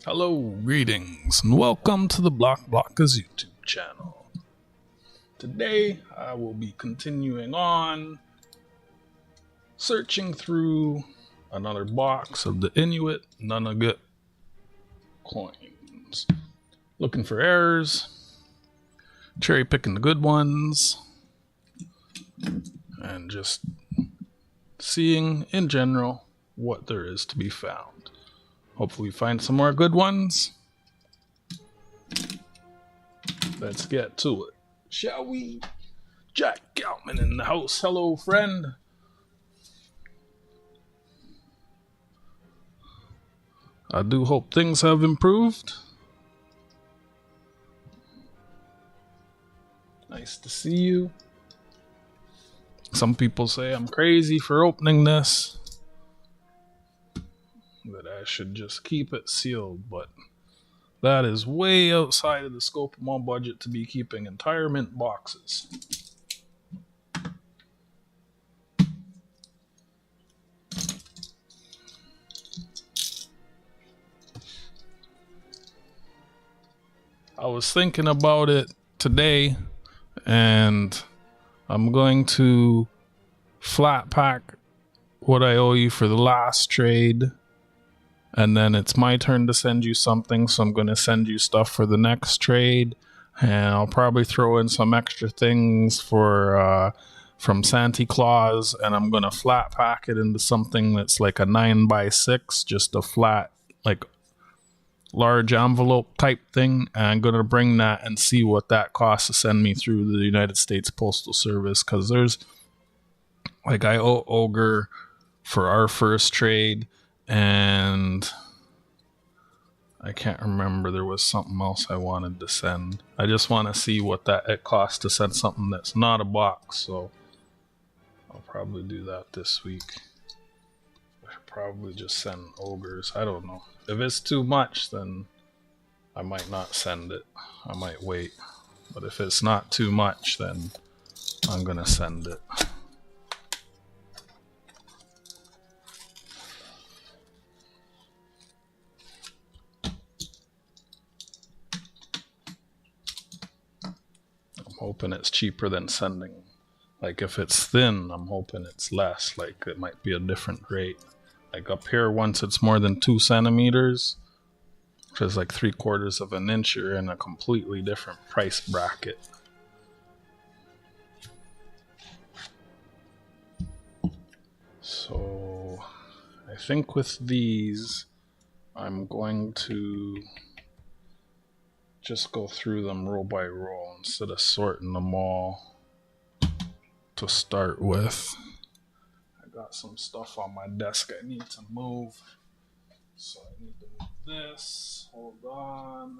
Hello, greetings, and welcome to the Blockblockers YouTube channel. Today, I will be continuing on searching through another box of the Inuit Nunangat coins. Looking for errors, cherry picking the good ones, and just seeing in general what there is to be found. Hopefully find some more good ones. Let's get to it, shall we? Jack Galman in the house. Hello, friend. I do hope things have improved. Nice to see you. Some people say I'm crazy for opening this, that I should just keep it sealed, but that is way outside of the scope of my budget to be keeping entire mint boxes. I was thinking about it today, and I'm going to flat pack what I owe you for the last trade, and then it's my turn to send you something, so I'm going to send you stuff for the next trade, and I'll probably throw in some extra things for from Santa Claus, and I'm going to flat pack it into something that's like a 9x6, just a flat, like, large envelope type thing, and I'm going to bring that and see what that costs to send me through the United States Postal Service, because there's, like, I owe Ogre for our first trade, and I can't remember, there was something else I wanted to send. I just want to see what that it costs to send something that's not a box, so I'll probably do that this week. I should probably just send Ogres. I don't know. If it's too much, then I might not send it. I might wait. But if it's not too much, then I'm gonna send it. I'm hoping it's cheaper than sending. Like, if it's thin, I'm hoping it's less. Like, it might be a different rate. Like, up here, once it's more than 2 centimeters, which is like 3/4 of an inch, you're in a completely different price bracket. So I think with these, I'm going to just go through them row by row instead of sorting them all to start with. I got some stuff on my desk I need to move. So I need to move this. Hold on.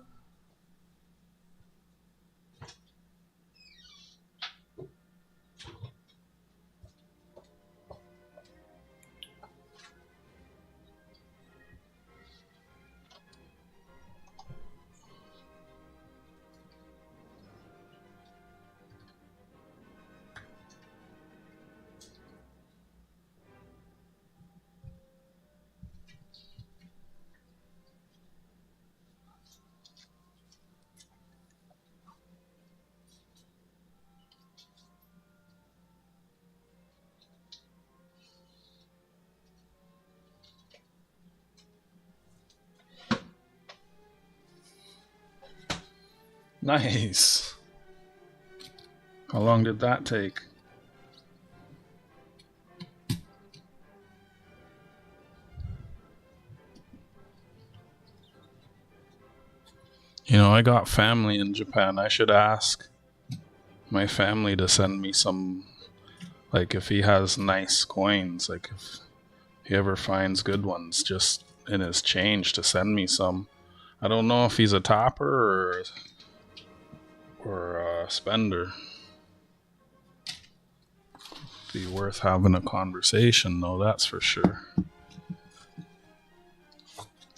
Nice. How long did that take? You know, I got family in Japan. I should ask my family to send me some, like, if he has nice coins, like if he ever finds good ones, just in his change to send me some. I don't know if he's a topper or a spender. Be worth having a conversation, though, that's for sure.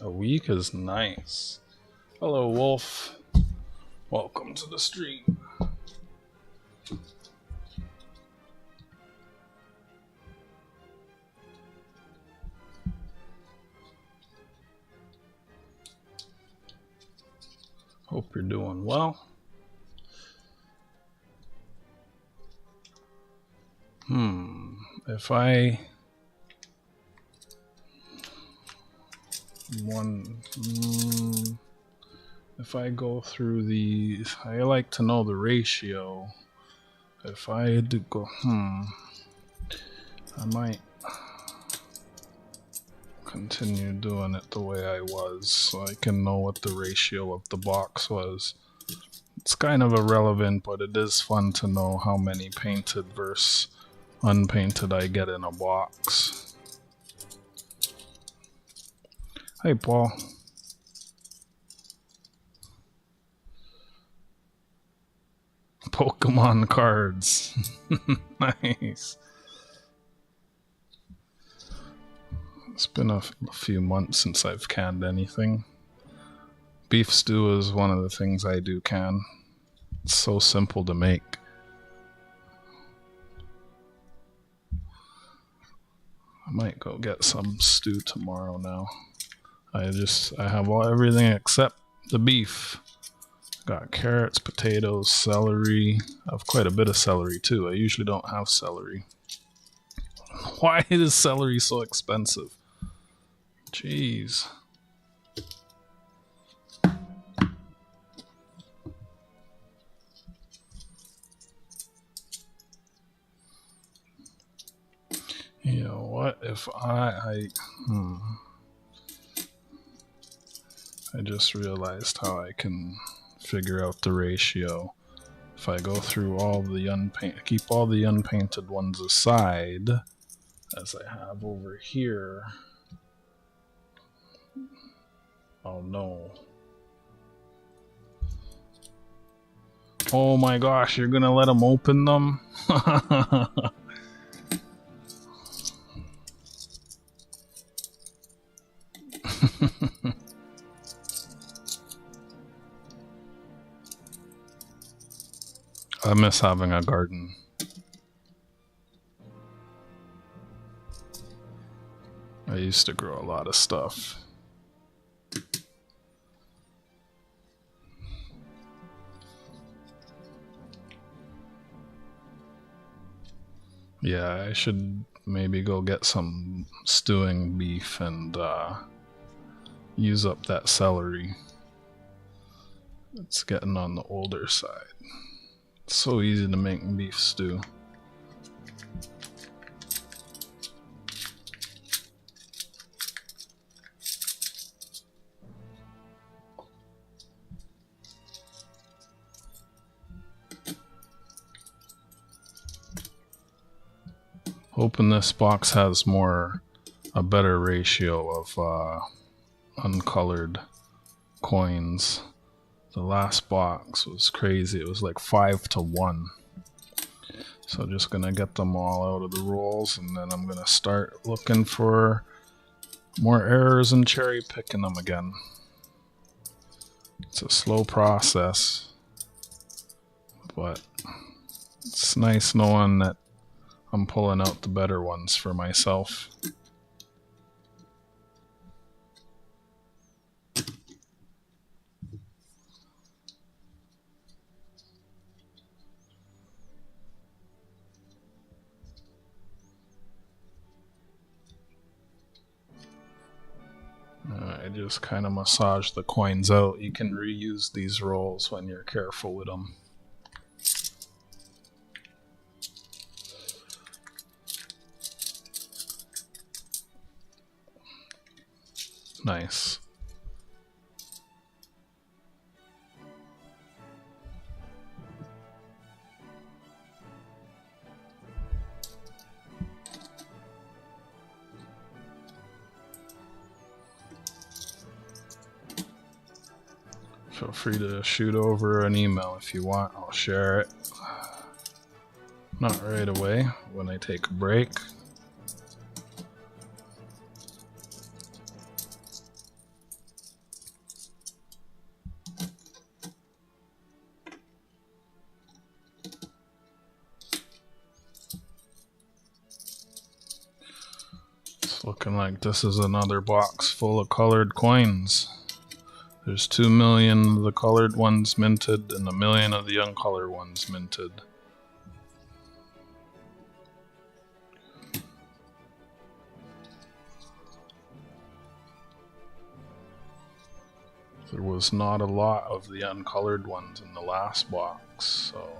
A week is nice. Hello, Wolf. Welcome to the stream. Hope you're doing well. If I if I go through these, I like to know the ratio. If I had to go, I might continue doing it the way I was so I can know what the ratio of the box was. It's kind of irrelevant, but it is fun to know how many painted versus unpainted I get in a box. Hey, Paul. Pokemon cards. Nice. It's been a few months since I've canned anything. Beef stew is one of the things I do can. It's so simple to make. I might go get some stew tomorrow now. I have everything except the beef. Got carrots, potatoes, celery. I have quite a bit of celery too. I usually don't have celery. Why is celery so expensive? Jeez. You know what? If I just realized how I can figure out the ratio. If I go through all the keep all the unpainted ones aside, as I have over here. Oh no. Oh my gosh, you're gonna let them open them? I miss having a garden. I used to grow a lot of stuff. Yeah, I should maybe go get some stewing beef and use up that celery. It's getting on the older side. It's so easy to make beef stew. Hoping this box has a better ratio of uncolored coins. The last box was crazy. It was like 5 to 1. So just gonna get them all out of the rolls, and then I'm gonna start looking for more errors and cherry picking them again. It's a slow process, but it's nice knowing that I'm pulling out the better ones for myself. I just kind of massage the coins out. You can reuse these rolls when you're careful with them. Nice. Feel free to shoot over an email if you want. I'll share it. Not right away, when I take a break. It's looking like this is another box full of colored coins. There's 2 million of the colored ones minted and 1 million of the uncolored ones minted. There was not a lot of the uncolored ones in the last box, so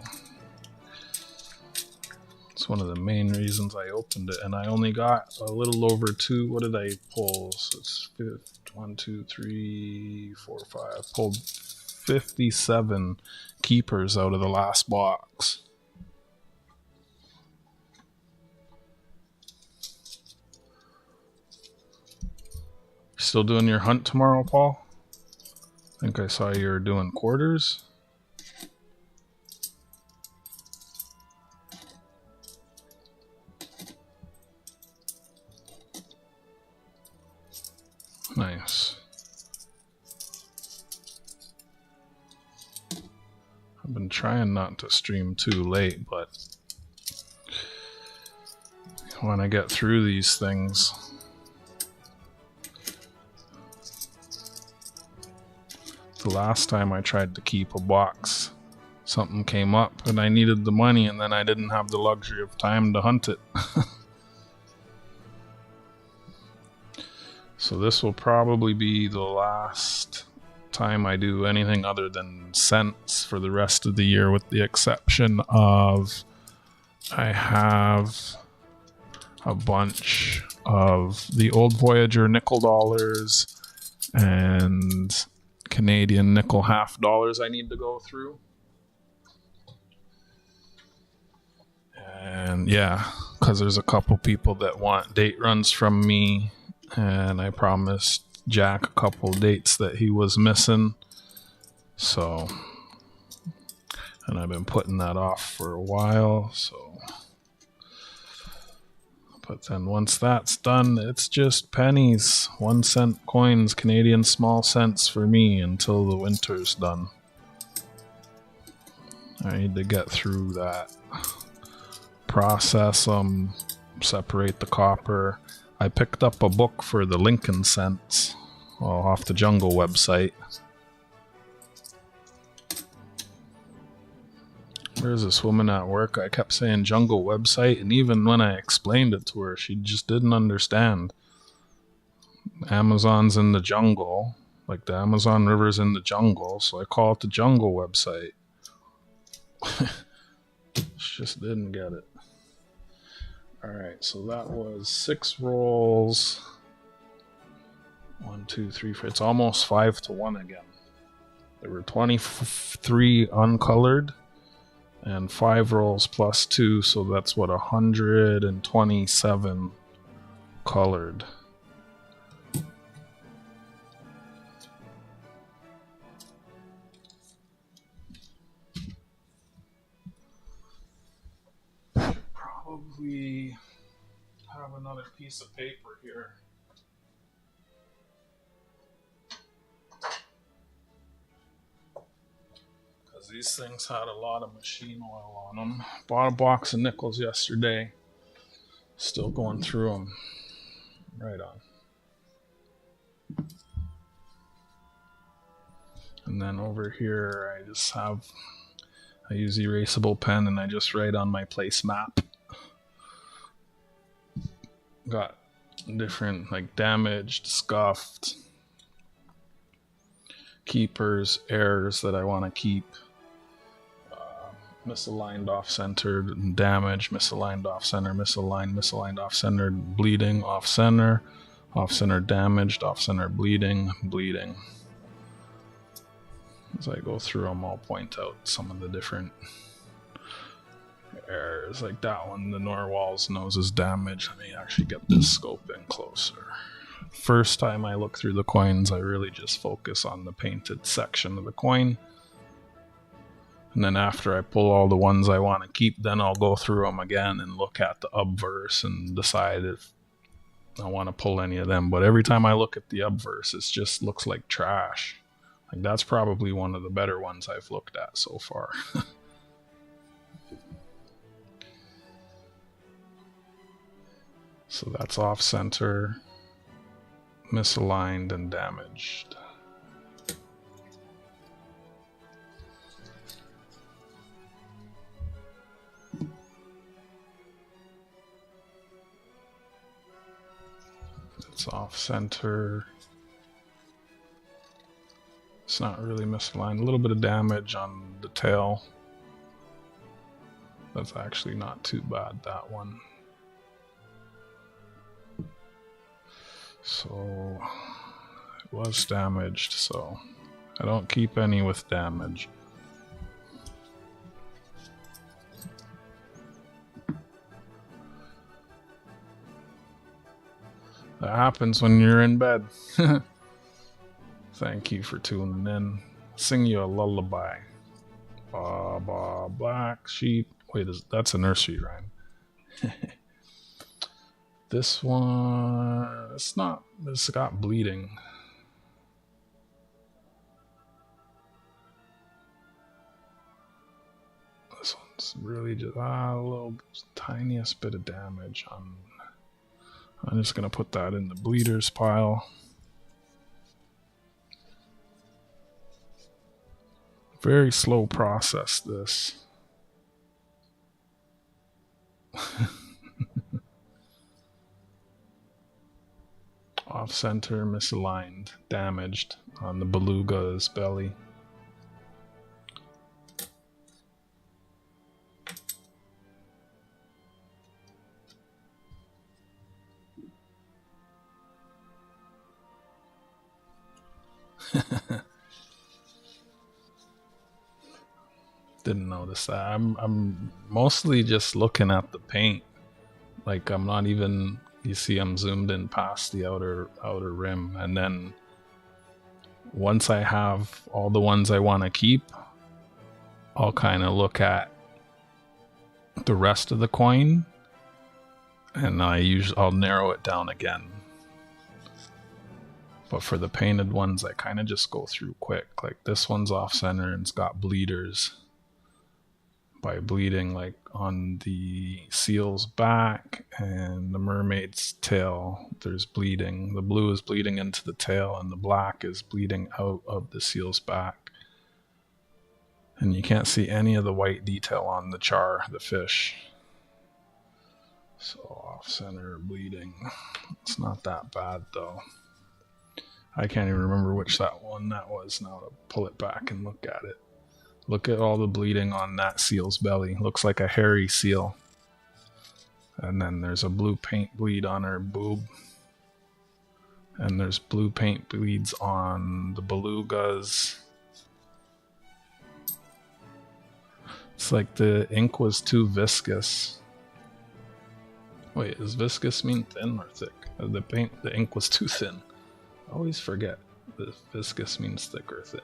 it's one of the main reasons I opened it. And I only got a little over 2. What did I pull? So it's 1, 2, 3, 4, 5. Pulled 57 keepers out of the last box. Still doing your hunt tomorrow, Paul? I think I saw you were doing quarters. Nice. I've been trying not to stream too late, but when I get through these things, the last time I tried to keep a box, something came up and I needed the money, and then I didn't have the luxury of time to hunt it. So this will probably be the last time I do anything other than scents for the rest of the year, with the exception of I have a bunch of the old Voyager nickel dollars and Canadian nickel half dollars I need to go through. And yeah, because there's a couple people that want date runs from me, and I promised Jack a couple dates that he was missing. So, and I've been putting that off for a while, so. But then once that's done, it's just pennies, 1 cent coins, Canadian small cents for me until the winter's done. I need to get through that. Process them, separate the copper. I picked up a book for the Lincoln cents off the Jungle website. There's this woman at work, I kept saying Jungle website, and even when I explained it to her, she just didn't understand. Amazon's in the jungle, like the Amazon River's in the jungle, so I call it the Jungle website. She just didn't get it. Alright, so that was 6 rolls. 1, 2, 3, 4. It's almost 5 to 1 again. There were 23 uncolored and 5 rolls plus 2, so that's what, 127 colored. Probably have another piece of paper here. Because these things had a lot of machine oil on them. Bought a box of nickels yesterday. Still going through them. Right on. And then over here, I use erasable pen and I just write on my place map. Got different, like, damaged, scuffed, keepers, errors that I want to keep, misaligned off-centered, and damaged, misaligned off-center, misaligned off-center, bleeding, off-center, off-center damaged, off-center bleeding, bleeding. As I go through them, I'll point out some of the different errors. Like that one, the narwhal's nose is damaged. Let me actually get this scope in closer. First time I look through the coins, I really just focus on the painted section of the coin. And then after I pull all the ones I want to keep, then I'll go through them again and look at the obverse and decide if I want to pull any of them. But every time I look at the obverse, it just looks like trash. Like that's probably one of the better ones I've looked at so far. So that's off-center, misaligned, and damaged. It's off center. It's not really misaligned. A little bit of damage on the tail. That's actually not too bad, that one. So it was damaged, so I don't keep any with damage. That happens when you're in bed. Thank you for tuning in. Sing you a lullaby. Ba ba black sheep. Wait, that's a nursery rhyme. This one, it's got bleeding. This one's really just a little tiniest bit of damage on. I'm just gonna put that in the bleeders pile. Very slow process, this. Off center, misaligned, damaged on the beluga's belly. Didn't notice that. I'm mostly just looking at the paint. Like I'm not even, you see I'm zoomed in past the outer rim, and then once I have all the ones I want to keep, I'll kind of look at the rest of the coin, and I'll narrow it down again. But for the painted ones, I kind of just go through quick. Like this one's off center and it's got bleeders. By bleeding, like on the seal's back and the mermaid's tail, there's bleeding. The blue is bleeding into the tail and the black is bleeding out of the seal's back. And you can't see any of the white detail on the char, the fish. So off center bleeding. It's not that bad though. I can't even remember which one that was now to pull it back and look at it. Look at all the bleeding on that seal's belly. Looks like a hairy seal. And then there's a blue paint bleed on her boob. And there's blue paint bleeds on the belugas. It's like the ink was too viscous. Wait, does viscous mean thin or thick? The ink was too thin. I always forget that viscous means thick or thin.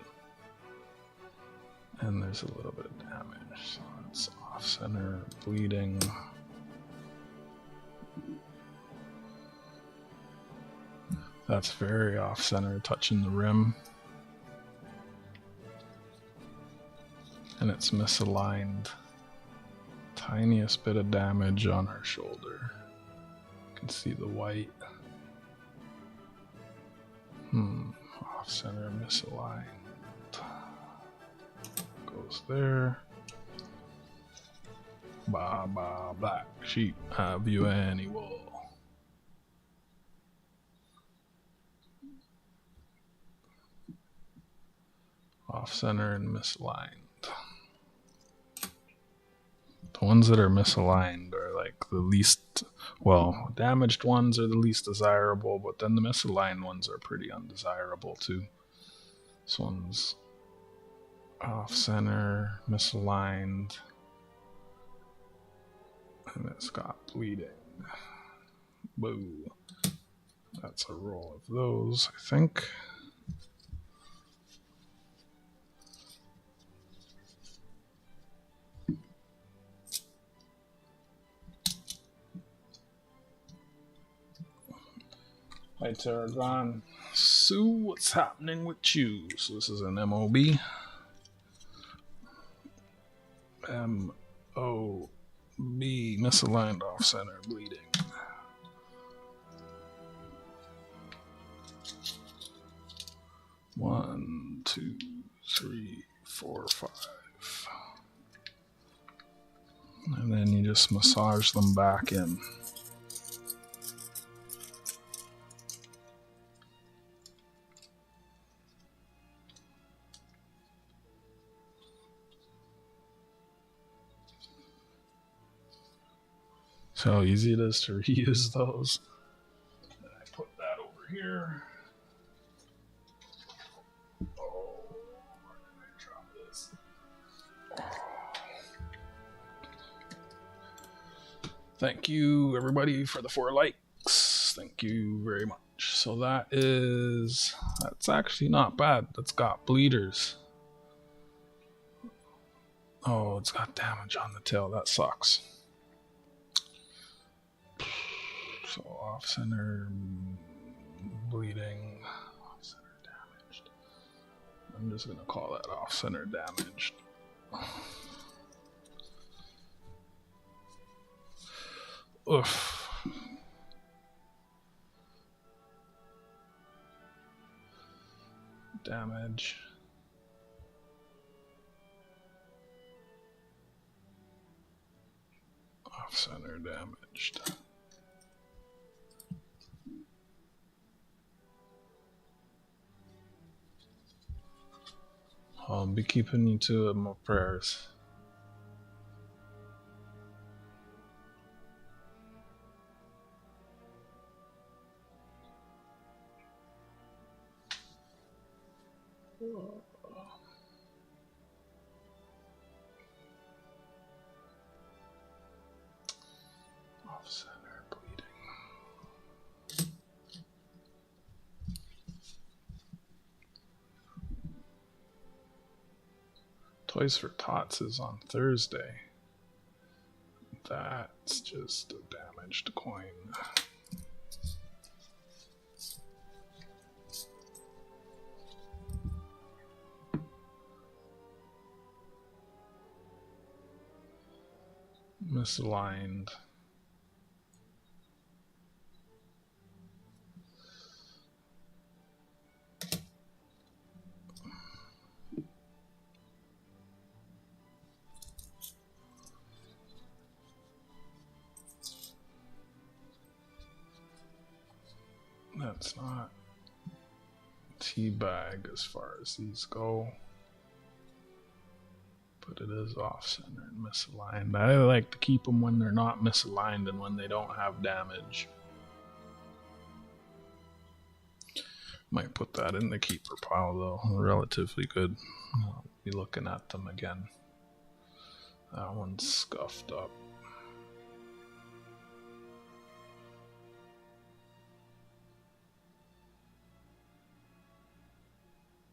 And there's a little bit of damage, so it's off center, bleeding. That's very off center, touching the rim. And it's misaligned. Tiniest bit of damage on her shoulder. You can see the white. Off center, misaligned. Goes there. Ba ba black sheep, have you any wool? Off center and misaligned. The ones that are misaligned are like the least, well, damaged ones are the least desirable, but then the misaligned ones are pretty undesirable too. This one's off center, misaligned, and it's got bleeding. Boo. That's a roll of those, I think. Hi Tarragon. Sue, what's happening with you? So this is an MOB. M-O-B, misaligned, off center, bleeding. One, two, three, 4, 5. And then you just massage them back in. So how easy it is to reuse those. And I put that over here. Oh, where did I drop this? Thank you, everybody, for the 4 likes. Thank you very much. So that's actually not bad. That's got bleeders. Oh, it's got damage on the tail. That sucks. So off center bleeding, off center damaged. I'm just gonna call that off center damaged. Oof. Damage. Off center damaged. I'll be keeping you to my prayers. Off center bleeding. Toys for Tots is on Thursday. That's just a damaged coin. Misaligned. That's not teabag as far as these go. But it is off center and misaligned. I like to keep them when they're not misaligned and when they don't have damage. Might put that in the keeper pile though. Relatively good. I'll be looking at them again. That one's scuffed up.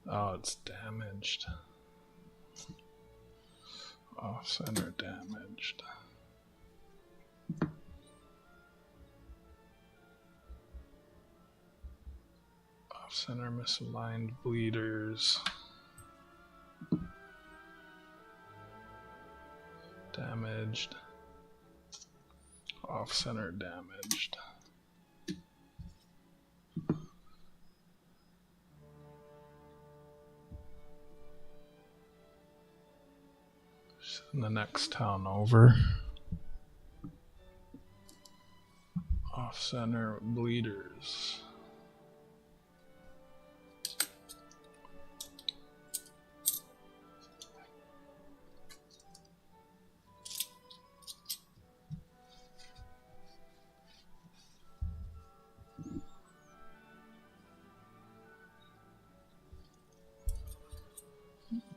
Oh, it's damaged. Off center damaged. Off center misaligned bleeders. Damaged. Off center damaged. In the next town over. Off center bleeders.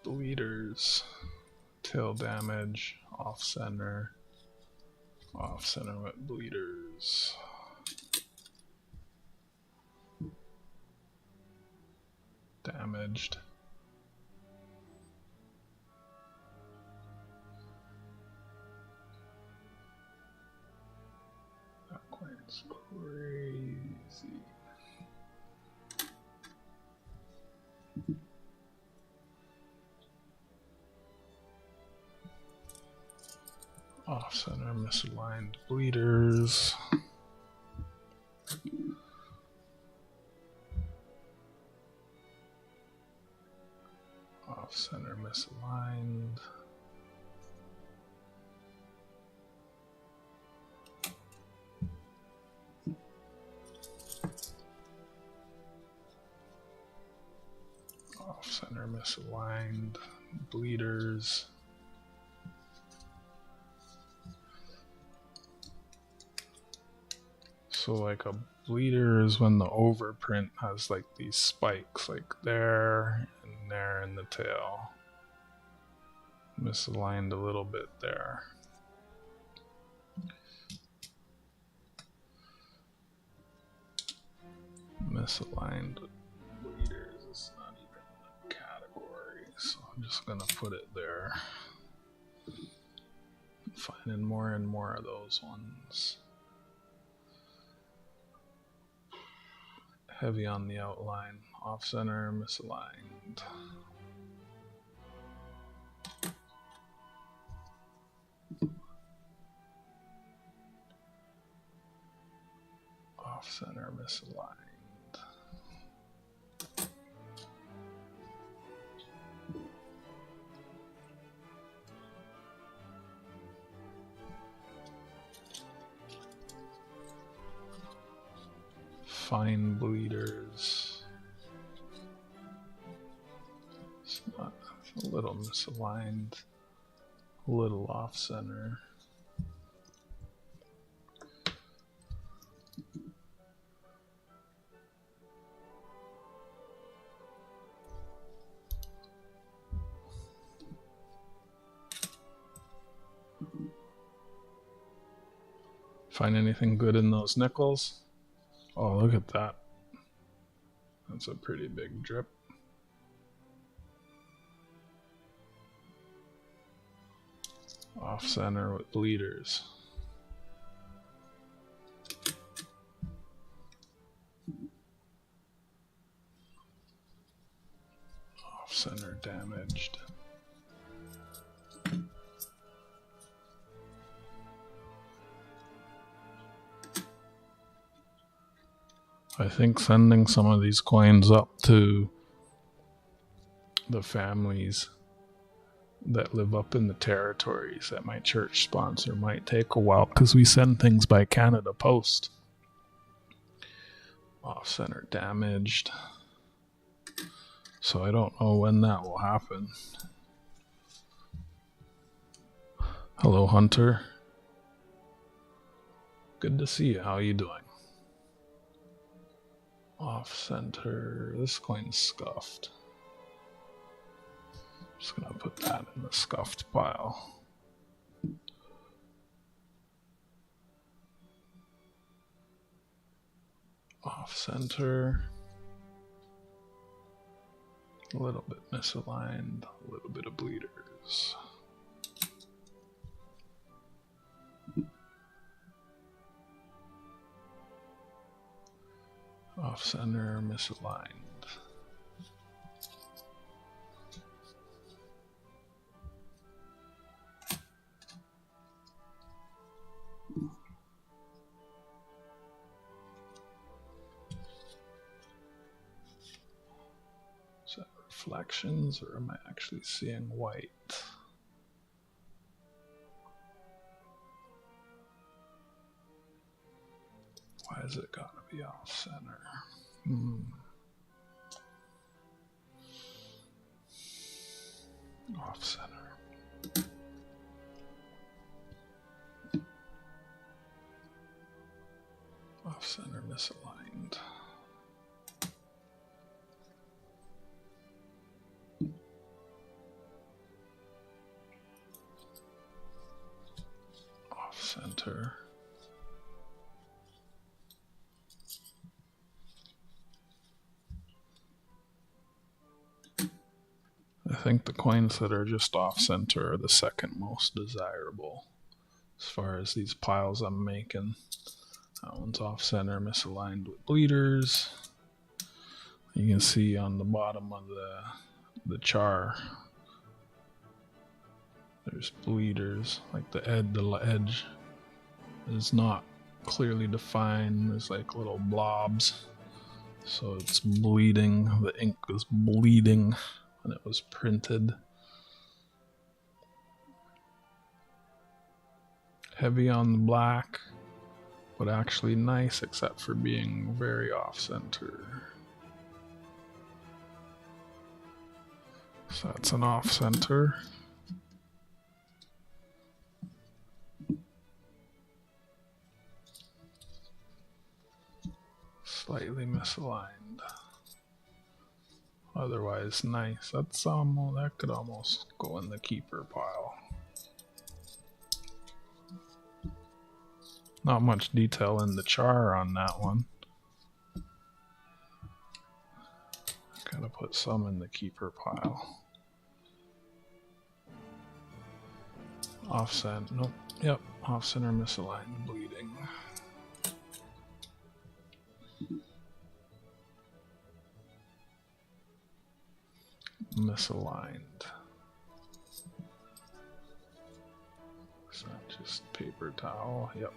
Bleeders. Tail damage, off center with bleeders. Damaged. That coin's crazy. Off center misaligned bleeders. Off center misaligned. Off center misaligned bleeders. So like a bleeder is when the overprint has like these spikes like there and there in the tail. Misaligned a little bit there. Misaligned bleeders is not even in the category, so I'm just gonna put it there. Finding more and more of those ones. Heavy on the outline, off center, misaligned. Off center, misaligned. Fine bleeders. It's not, it's a little misaligned, a little off center. Find anything good in those nickels? Oh, look at that. That's a pretty big drip. Off center with bleeders. Off center damaged. I think sending some of these coins up to the families that live up in the territories that my church sponsor might take a while, because we send things by Canada Post. Off center damaged. So I don't know when that will happen. Hello, Hunter. Good to see you. How are you doing? Off center. This coin's scuffed. Just gonna put that in the scuffed pile. Off center. A little bit misaligned. A little bit of bleeders. Off center, misaligned. Is that reflections, or am I actually seeing white? Why has it gotta be off center? Off center. Off center misaligned. Off center. I think the coins that are just off center are the second most desirable as far as these piles I'm making. That one's off center, misaligned with bleeders. You can see on the bottom of the char, there's bleeders, like the edge is not clearly defined. There's like little blobs, so it's bleeding. The ink was bleeding when it was printed. Heavy on the black, but actually nice except for being very off center. So that's an off center. Slightly misaligned. Otherwise nice. That's almost, that could almost go in the keeper pile. Not much detail in the char on that one. Gotta put some in the keeper pile. Offset, nope, yep, off center misaligned bleeding. Misaligned. Is that just paper towel? Yep.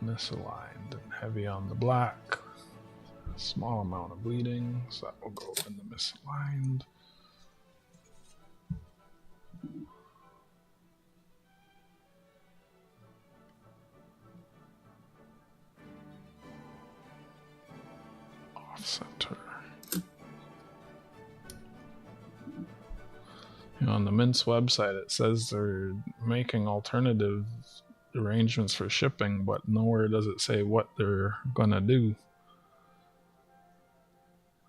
Misaligned and heavy on the black. A small amount of bleeding, so that will go in the misaligned. Off center. You know, on the Mint's website, it says they're making alternative arrangements for shipping, but nowhere does it say what they're gonna do.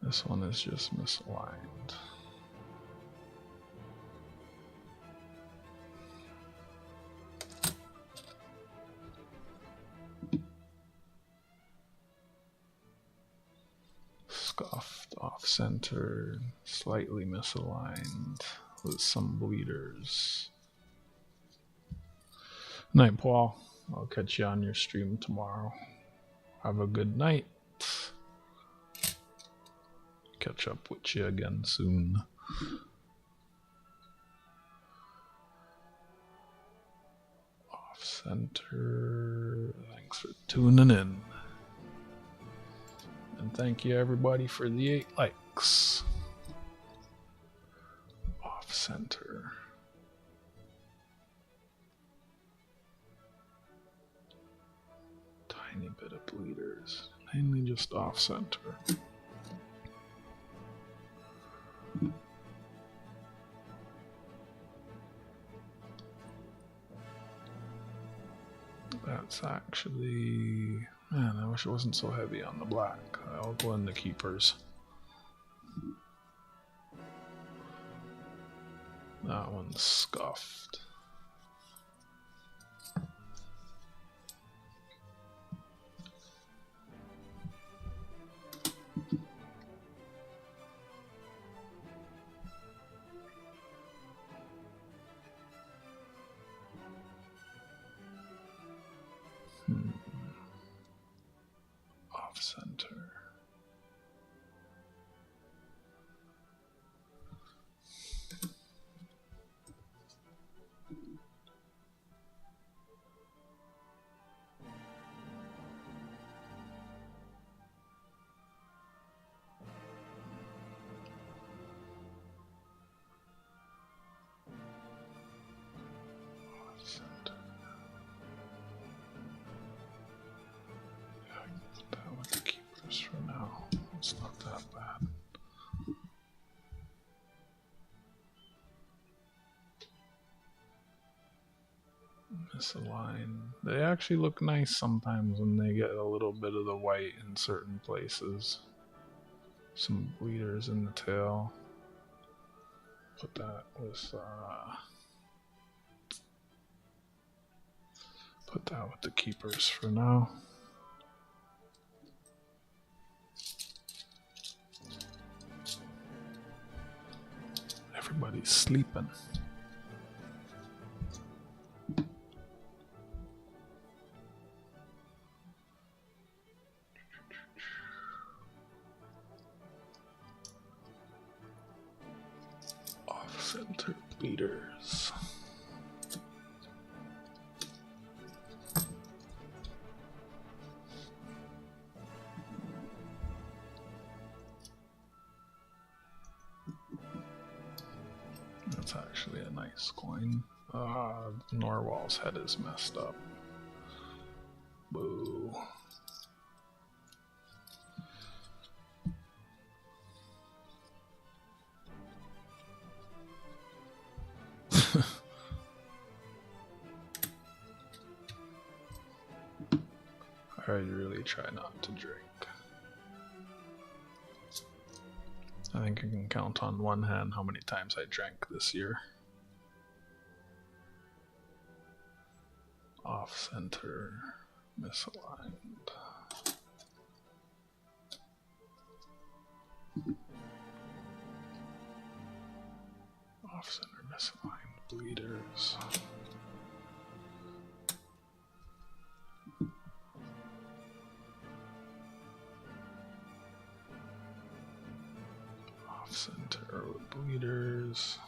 This one is just misaligned. Scuffed, off center, slightly misaligned with some bleeders. Night, Paul. I'll catch you on your stream tomorrow. Have a good night. Catch up with you again soon. Off center. Thanks for tuning in. And thank you everybody for the 8 likes. Off center. Tiny bit of bleeders. Mainly just off center. That's actually... Man, I wish it wasn't so heavy on the black. I'll go in the keepers. That one's scuffed. Off center. For now, it's not that bad. Misaligned. They actually look nice sometimes when they get a little bit of the white in certain places. Some bleeders in the tail. Put that with the keepers for now. Everybody's sleeping. Off-center bleeders. That's actually a nice coin. Norwal's head is messed up. Boo. I really try not to drink. I think I can count on one hand how many times I drank this year. Off center, misaligned. Off center, misaligned, bleeders. Off center with bleeders.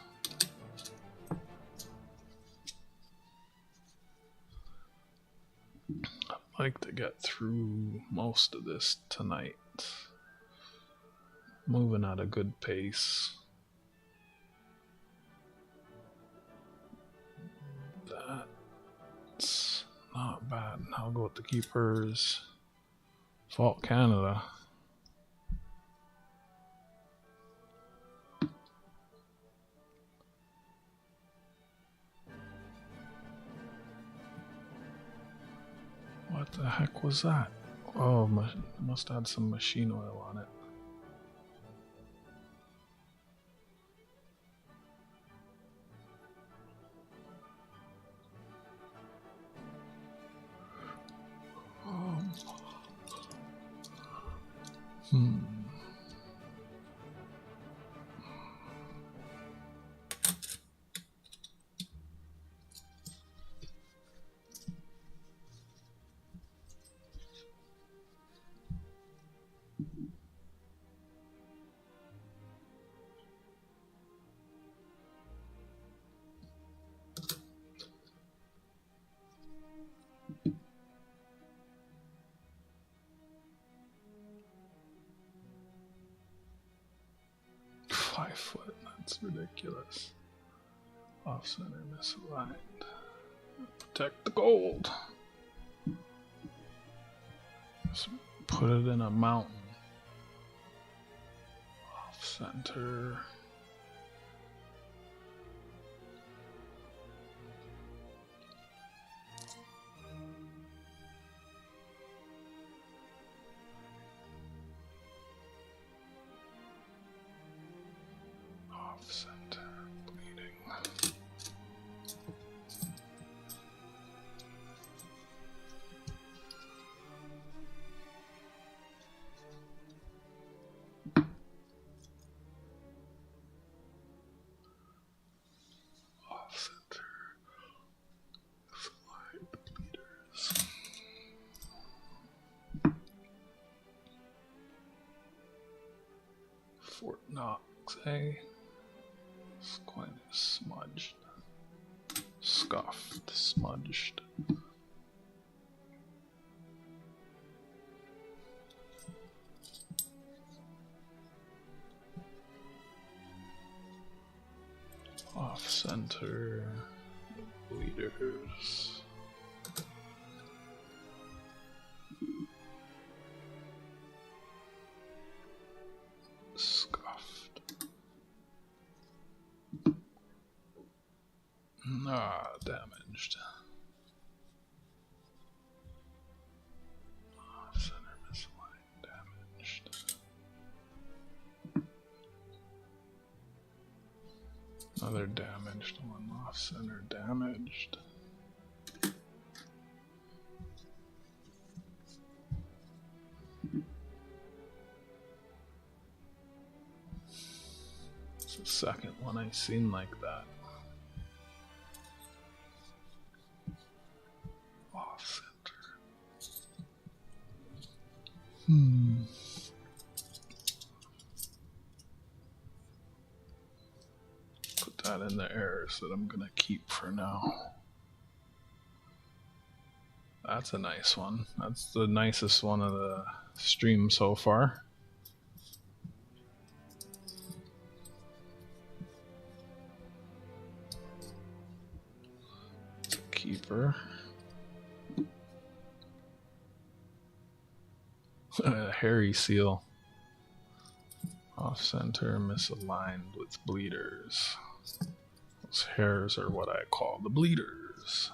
I'd like to get through most of this tonight. Moving at a good pace. That's not bad. I'll go with the keepers. Fault Canada. What the heck was that? Oh, must add some machine oil on it. Hmm. Foot, that's ridiculous. Off center, misaligned. Protect the gold. Just put it in a mountain. Off center. Center bleeding. Off center. Slide bleeders. Fort Knox, eh? Quite smudged. Scuffed, smudged. Off center. Bleeders. Scuffed. Ah, damaged. Off center misaligned, damaged. Another damaged one, off center damaged. It's the second one I've seen like that. Off center. Put that in the errors that I'm gonna keep for now. That's a nice one. That's the nicest one of the stream so far. It's a keeper. A hairy seal. Off center, misaligned with bleeders. Those hairs are what I call the bleeders.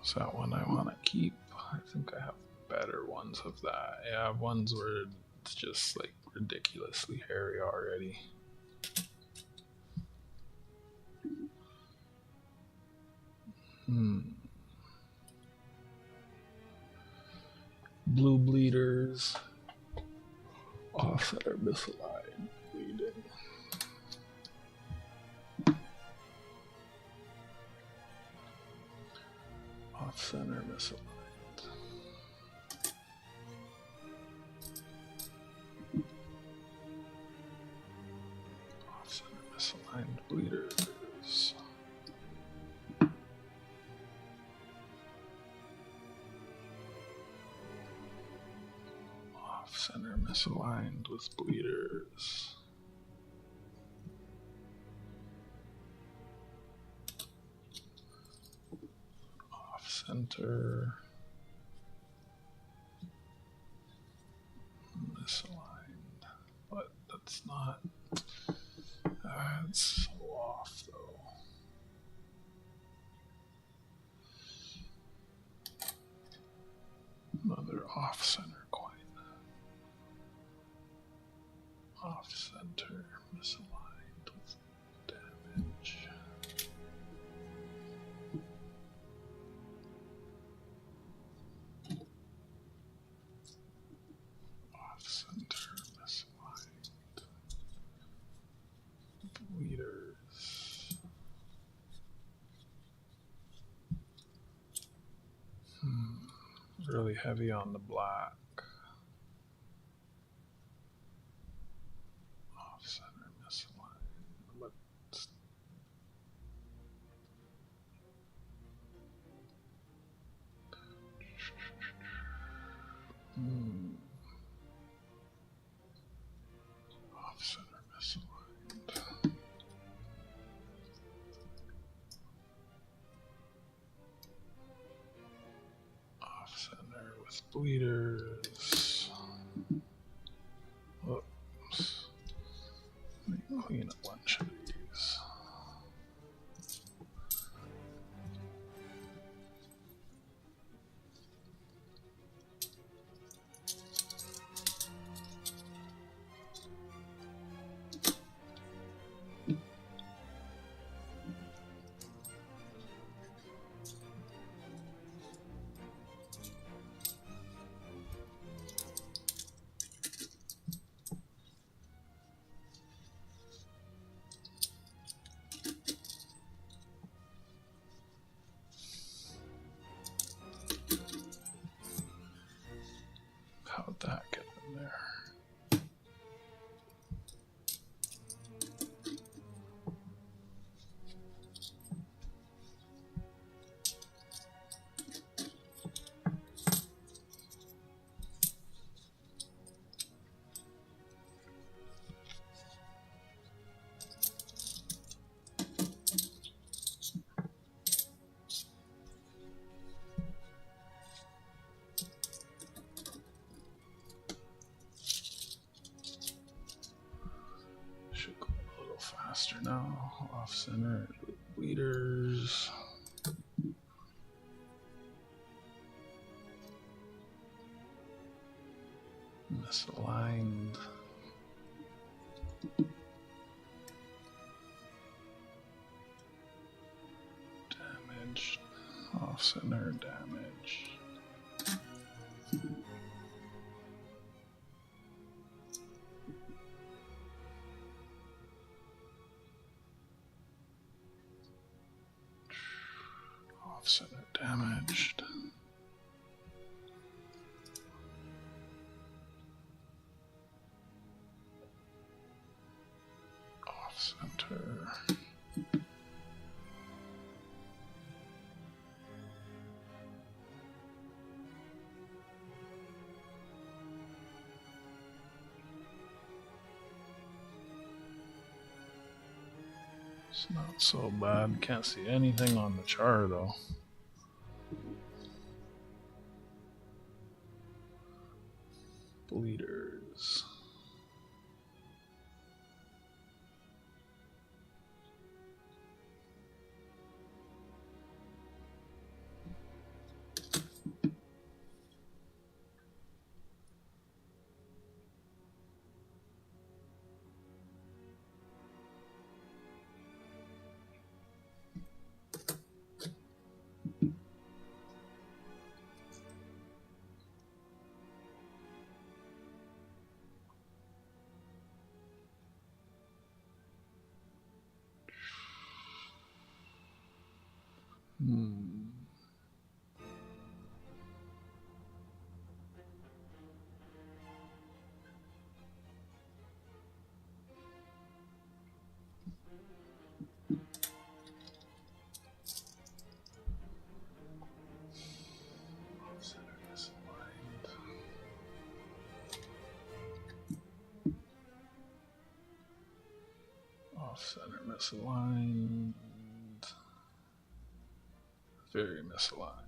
Is that one I want to keep? I think I have better ones of that. I have ones where it's just like ridiculously hairy already. Blue bleeders. Offset or misaligned bleeding. Off center misaligned. Off center misaligned bleeders. Off center misaligned with bleeders. Center misaligned, but that's not. It's so off though. Another off center coin. Off center misaligned with damage. Center misaligned. Bleeders. Really heavy on the black. Off center misaligned. Let's off center misaligned. Off center with bleeders. Whoops. Let me clean a bunch of these. How'd that get in there? Should go a little faster now. Off center with bleeders. Misaligned. Damage. Off center damage. Off center damaged. Off center. It's not so bad. Can't see anything on the chart though. Bleeders. Off-center misaligned. Very misaligned.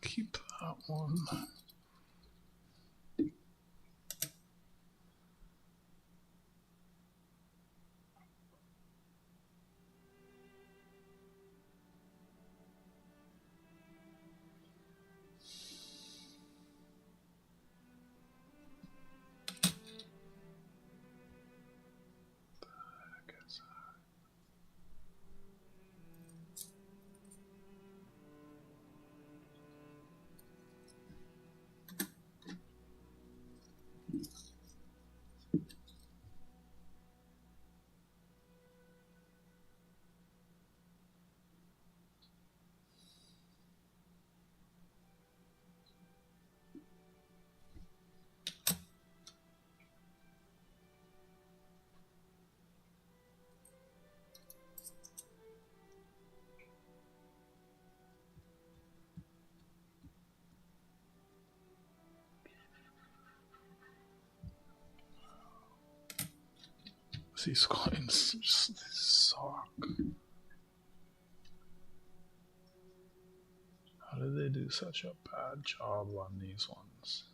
Keep that one. These coins just suck. How did they do such a bad job on these ones?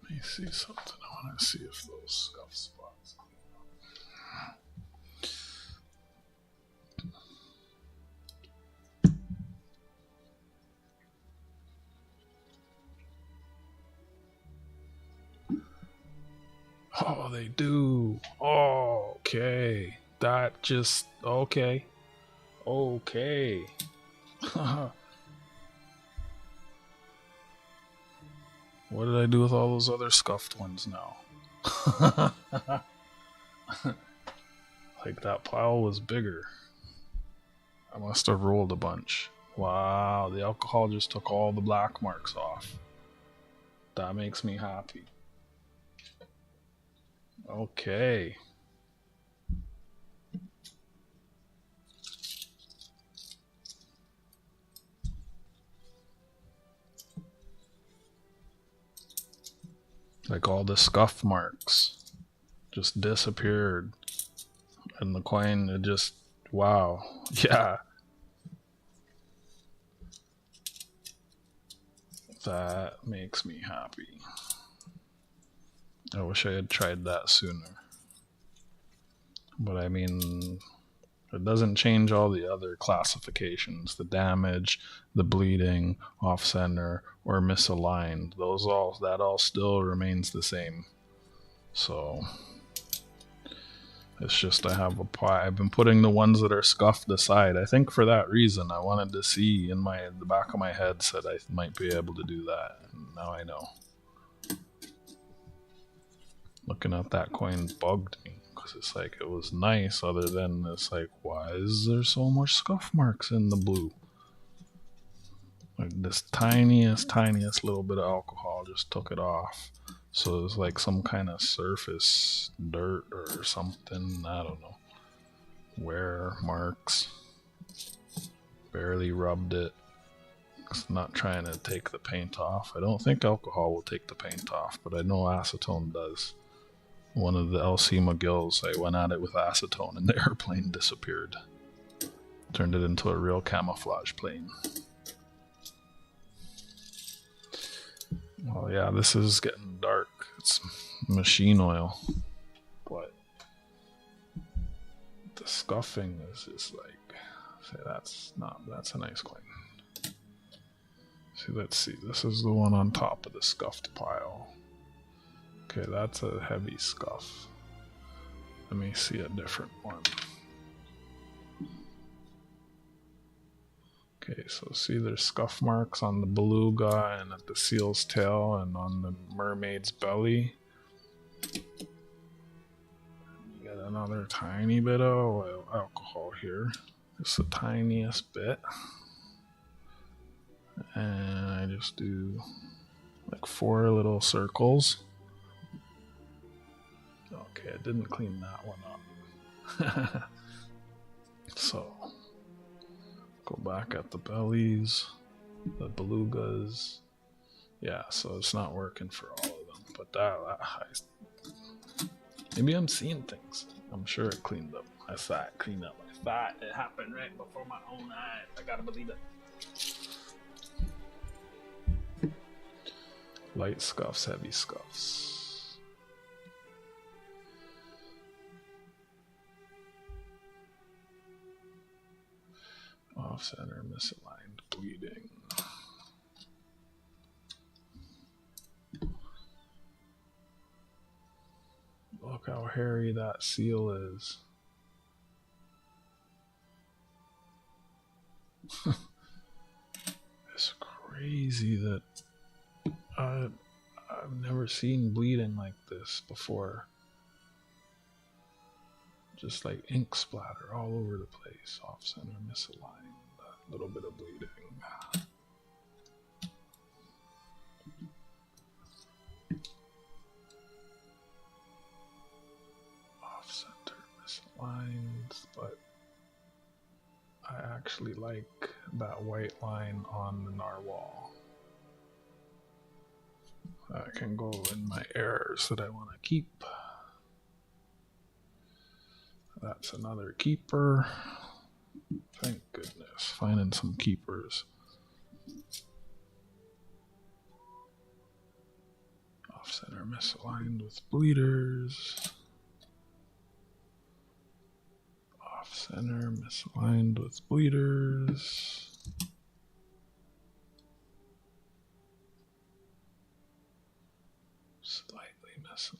Let me see something. I want to see if those scuff spots clean up. Oh, they do. Oh, okay. That just okay. Okay. What did I do with all those other scuffed ones now? Like that pile was bigger. I must have rolled a bunch. Wow, the alcohol just took all the black marks off. That makes me happy. Okay. Like all the scuff marks just disappeared. And the coin, it just, wow. Yeah. That makes me happy. I wish I had tried that sooner. But I mean, it doesn't change all the other classifications. The damage, the bleeding, off-center, or misaligned. That all still remains the same. So it's just I've been putting the ones that are scuffed aside. I think for that reason, I wanted to see the back of my head said I might be able to do that. And now I know. Looking at that coin bugged me because it's like it was nice. Other than it's like, why is there so much scuff marks in the blue? Like this tiniest little bit of alcohol just took it off. So it's like some kind of surface dirt or something. I don't know. Wear marks. Barely rubbed it. It's not trying to take the paint off. I don't think alcohol will take the paint off, but I know acetone does. One of the LC McGills, I went at it with acetone and the airplane disappeared. Turned it into a real camouflage plane. Well, yeah, this is getting dark. It's machine oil. But the scuffing is just like, say that's a nice coin. See, let's see. This is the one on top of the scuffed pile. Okay, that's a heavy scuff. Let me see a different one. Okay, so see there's scuff marks on the beluga and at the seal's tail and on the mermaid's belly. You get another tiny bit of alcohol here. Just the tiniest bit. And I just do like 4 little circles. Okay, I didn't clean that one up. So, go back at the bellies, the belugas. Yeah, so it's not working for all of them. But maybe I'm seeing things. I'm sure it cleaned up. I saw it clean up. I thought it happened right before my own eyes. I gotta believe it. Light scuffs, heavy scuffs. Off center, misaligned, bleeding. Look how hairy that seal is. It's crazy that I've never seen bleeding like this before. Just like ink splatter all over the place. Off center, misaligned, a little bit of bleeding. Off center, misaligned, but I actually like that white line on the narwhal. That can go in my errors that I want to keep. That's another keeper. Thank goodness. Finding some keepers. Off center misaligned with bleeders. Off center misaligned with bleeders. Slightly misaligned.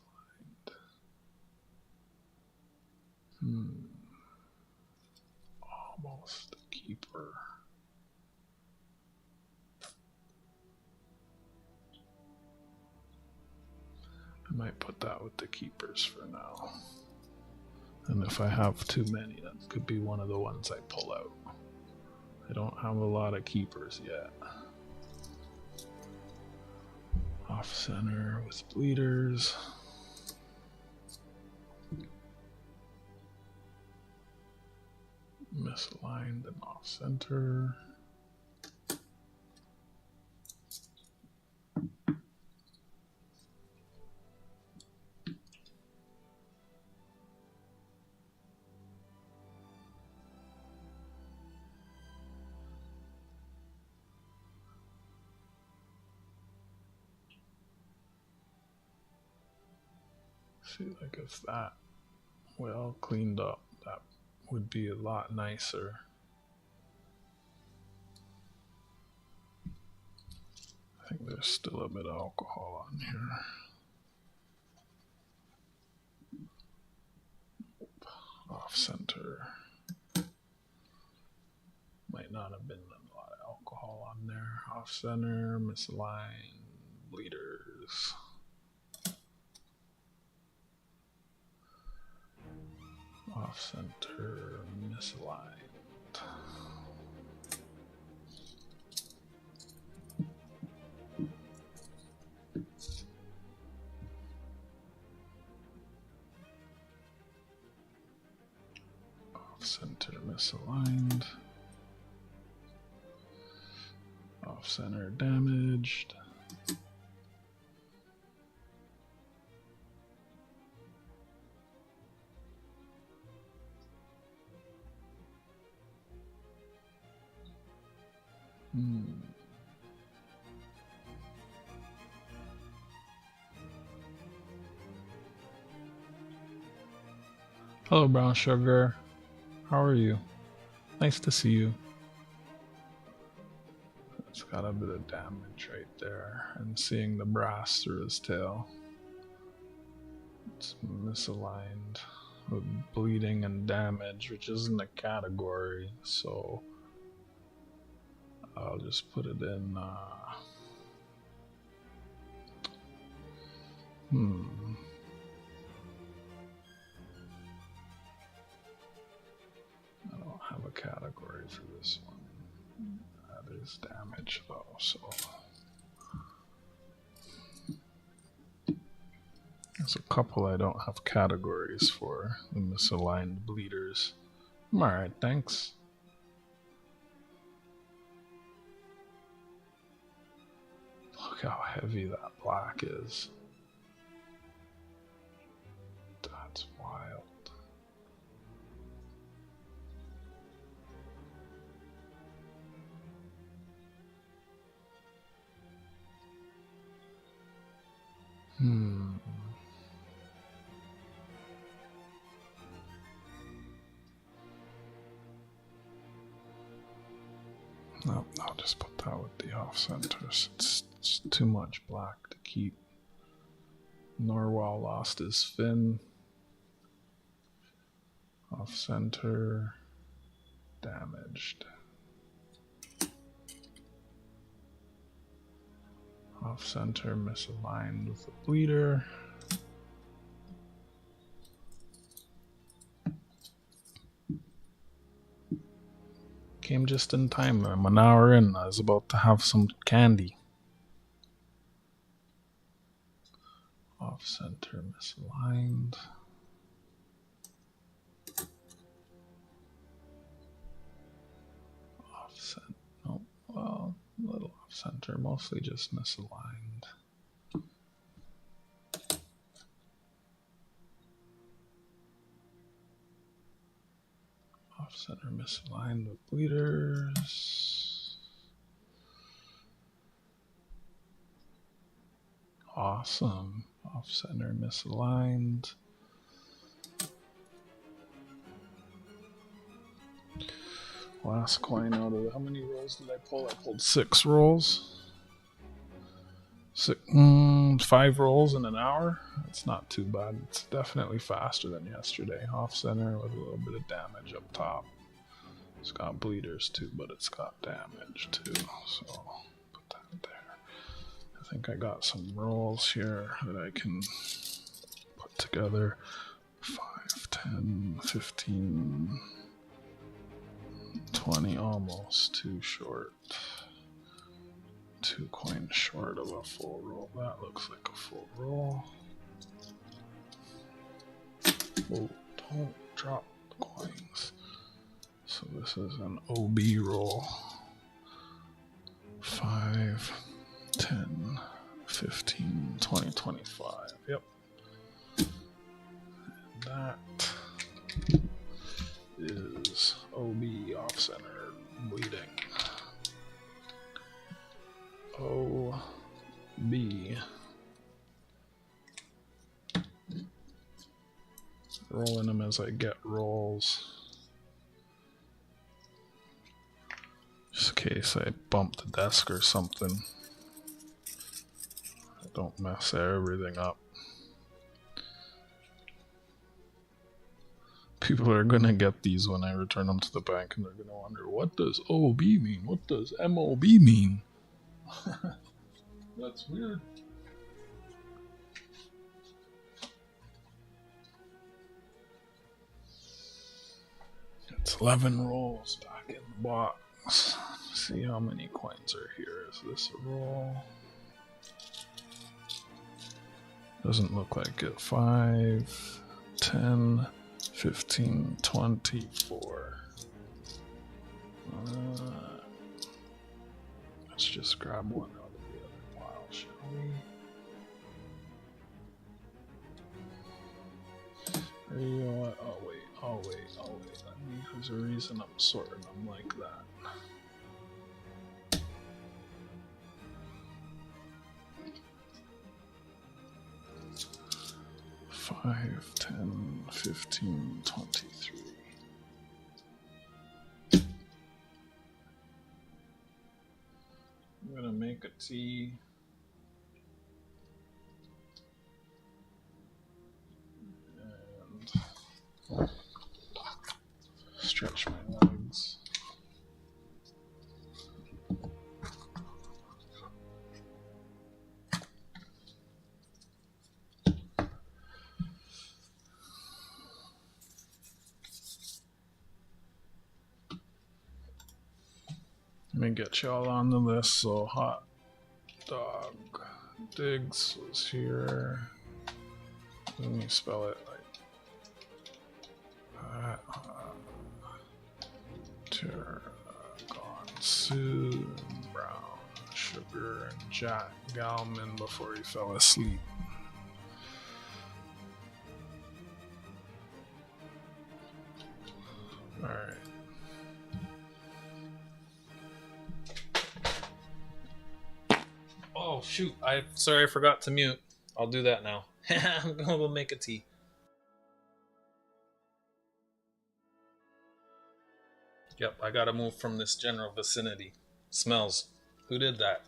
Almost a keeper. I might put that with the keepers for now. And if I have too many, that could be one of the ones I pull out. I don't have a lot of keepers yet. Off center with bleeders. Misaligned and off center. See, like if that well cleaned up, that would be a lot nicer. I think there's still a bit of alcohol on here. Off center. Might not have been a lot of alcohol on there. Off center, misaligned, bleeders. Off center, misaligned. Off center, misaligned. Off center, damaged. Hello, Brown Sugar. How are you? Nice to see you. It's got a bit of damage right there. And seeing the brass through his tail. It's misaligned with bleeding and damage, which isn't a category, so I'll just put it in I don't have a category for this one. That is damage though, so there's a couple I don't have categories for. The misaligned bleeders. I'm alright, thanks. Look how heavy that black is. That's wild. No, I'll just put that with the off centers. It's too much black to keep. Narwhal lost his fin. Off center. Damaged. Off center misaligned with the bleeder. Came just in time. I'm an hour in. I was about to have some candy. Off center misaligned. Off center. No, well, a little off center, mostly just misaligned. Off center misaligned with bleeders. Awesome. Off center misaligned. Last coin out of how many rolls did I pull? I pulled 6 rolls. 5 rolls in an hour. That's not too bad. It's definitely faster than yesterday. Off center with a little bit of damage up top. It's got bleeders too, but it's got damage too. So put that there. I think I got some rolls here that I can put together. 5, 10, 15, 20, almost too short. 2 coins short of a full roll. That looks like a full roll. Oh, don't drop the coins. So this is an OB roll. 5, 10, 15, 20, 25. Yep. And that is OB off center bleeding. OB rolling them as I get rolls. Just in case I bump the desk or something. I don't mess everything up. People are gonna get these when I return them to the bank and they're gonna wonder, what does OB mean? What does MOB mean? That's weird. It's 11 rolls back in the box. See how many coins are here. Is this a roll? Doesn't look like it. 5, 10, 15, 24. Let's just grab one out of the other pile, shall we? You know what? I'll wait. I mean, there's a reason I'm sorting them like that. Five, 10, 15, 23. I'm gonna make a tea. And stretch my legs. Let me get y'all on the list. So hot dog digs was here. Let me spell it like Tiramisu, brown sugar, and Jack Galman before he fell asleep. All right. Oh shoot! Sorry, I forgot to mute. I'll do that now. I'm gonna go make a tea. Yep, I gotta move from this general vicinity. Smells. Who did that?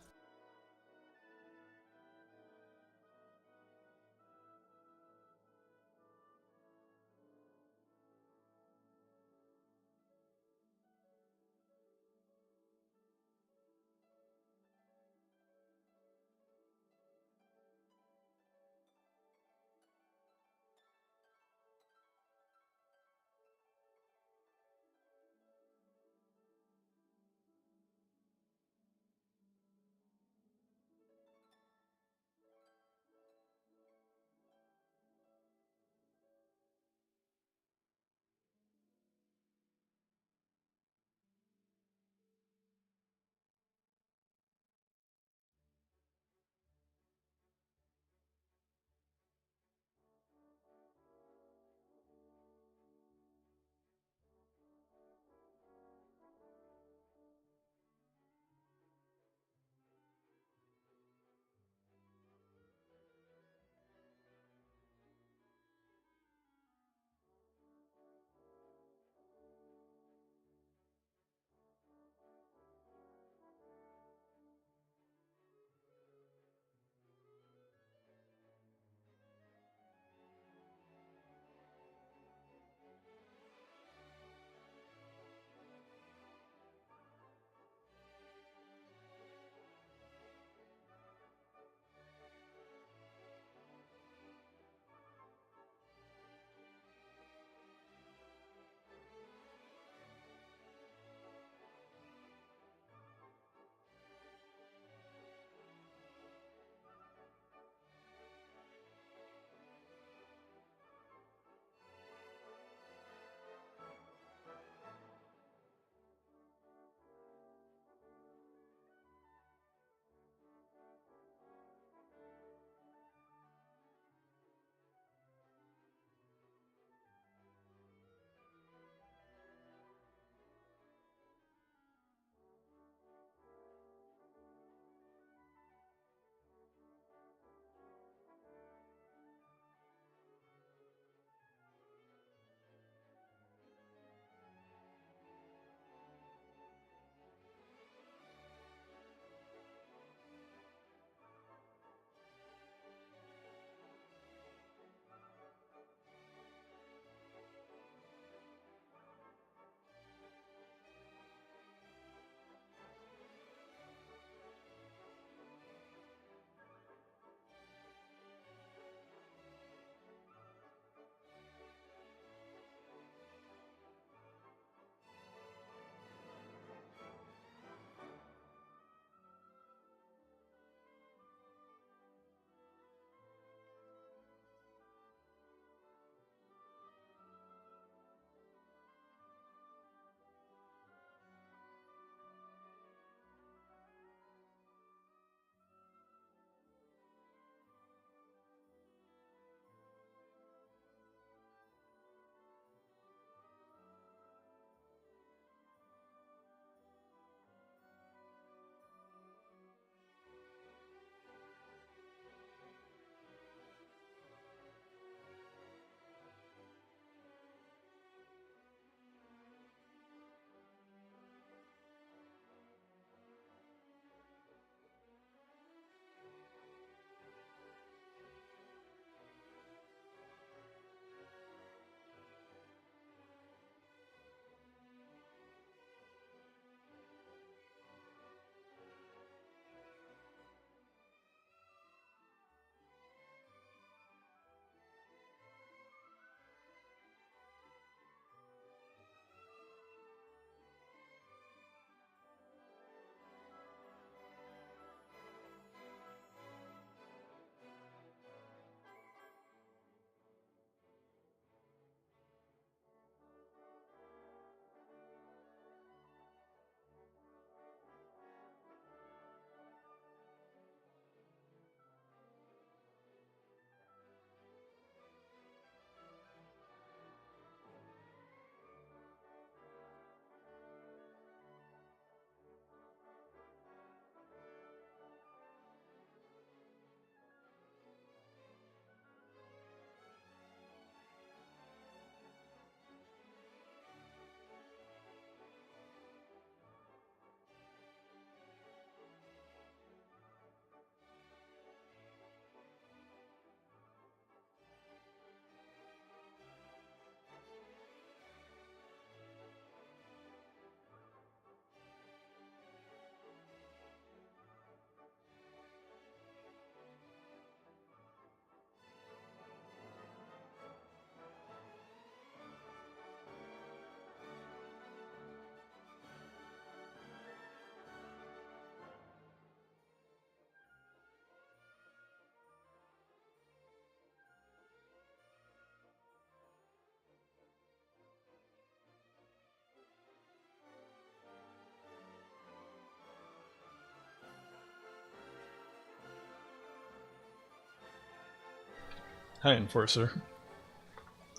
Hi, Enforcer.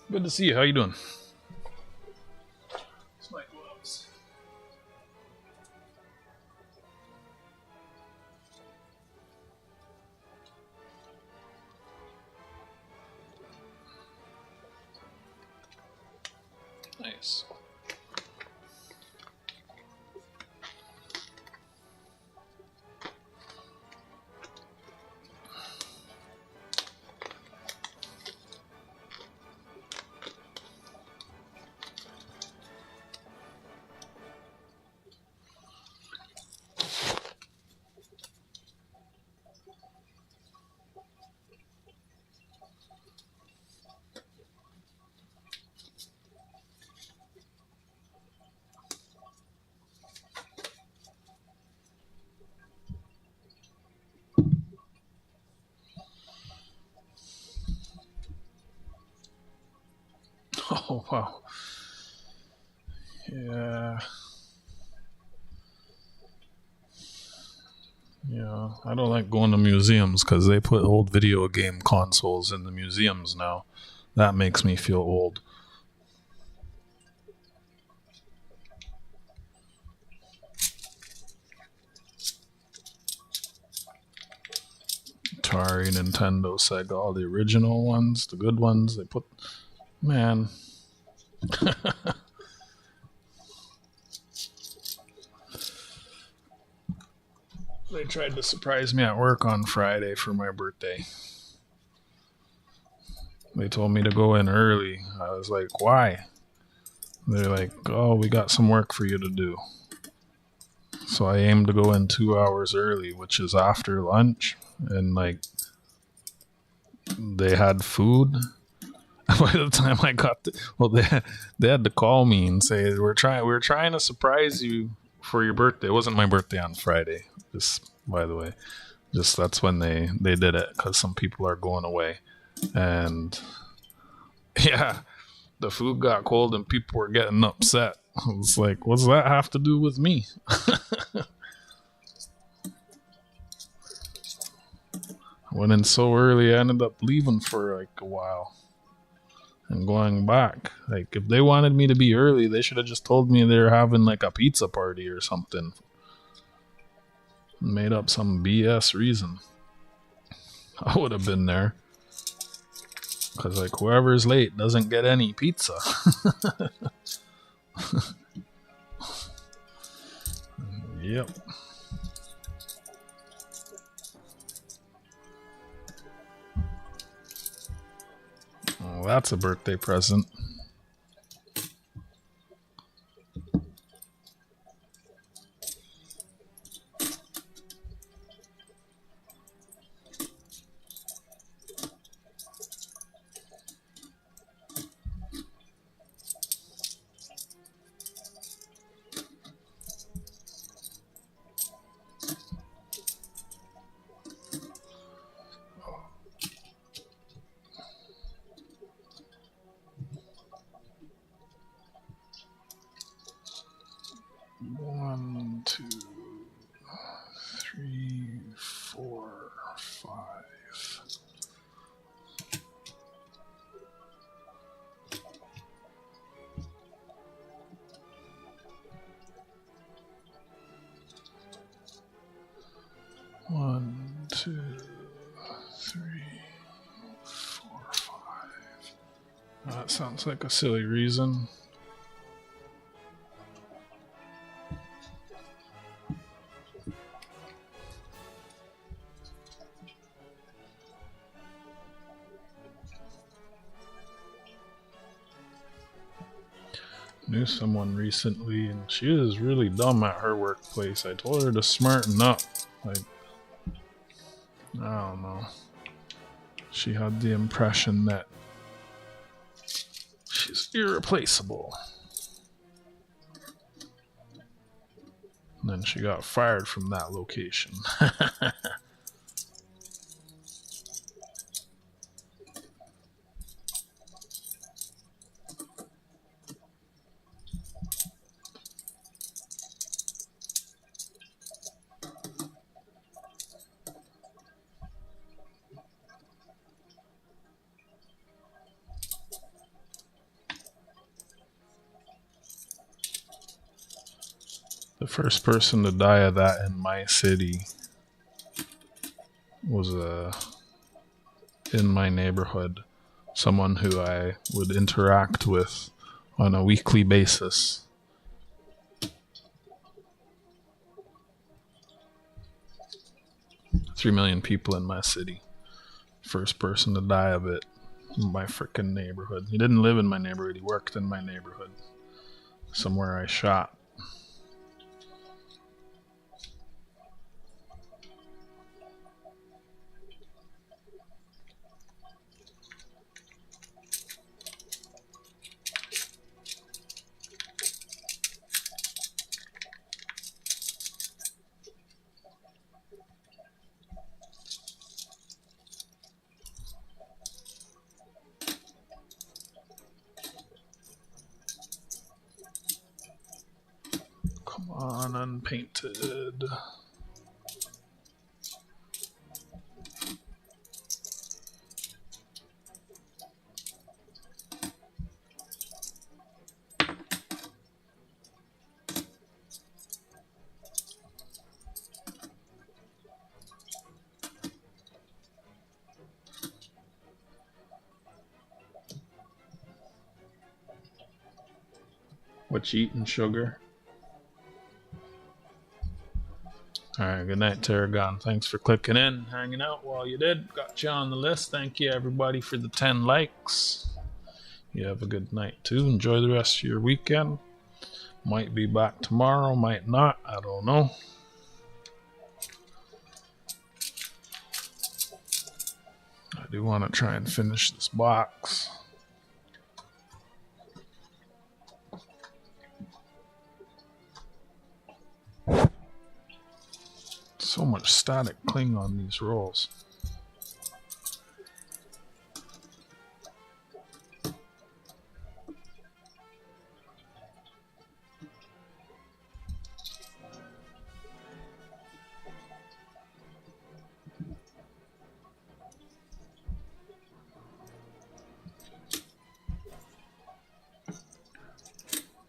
Good to see you. How you doing? It's my gloves. Nice. Oh, wow. Yeah. Yeah. I don't like going to museums because they put old video game consoles in the museums now. That makes me feel old. Atari, Nintendo, Sega, all the original ones, the good ones, they put. Man. They tried to surprise me at work on Friday for my birthday. They told me to go in early. I was like, why? They're like, oh, we got some work for you to do. So I aimed to go in 2 hours early, which is after lunch. And like, they had food. By the time I got they had to call me and say we're trying to surprise you for your birthday. It wasn't my birthday on Friday. Just by the way, just that's when they did it because some people are going away, and yeah, the food got cold and people were getting upset. I was like, what's that have to do with me? I went in so early, I ended up leaving for like a while and going back. Like, if they wanted me to be early, they should have just told me they were having like a pizza party or something. Made up some BS reason. I would have been there. Because, like, whoever's late doesn't get any pizza. Yep. Well, that's a birthday present. One, two, three, four, five. One, two, three, four, five. That sounds like a silly reason. Knew someone recently, and she is really dumb at her workplace. I told her to smarten up. Like, I don't know. She had the impression that she's irreplaceable. And then she got fired from that location. The first person to die of that in my city was in my neighborhood. Someone who I would interact with on a weekly basis. $3 million people in my city. First person to die of it in my freaking neighborhood. He didn't live in my neighborhood, he worked in my neighborhood. Somewhere I shot. Come on, unpainted. What you eating, sugar? Alright, good night, Tarragon. Thanks for clicking in, hanging out while you did. Got you on the list. Thank you, everybody, for the 10 likes. You have a good night, too. Enjoy the rest of your weekend. Might be back tomorrow, might not. I don't know. I do want to try and finish this box. So much static cling on these rolls.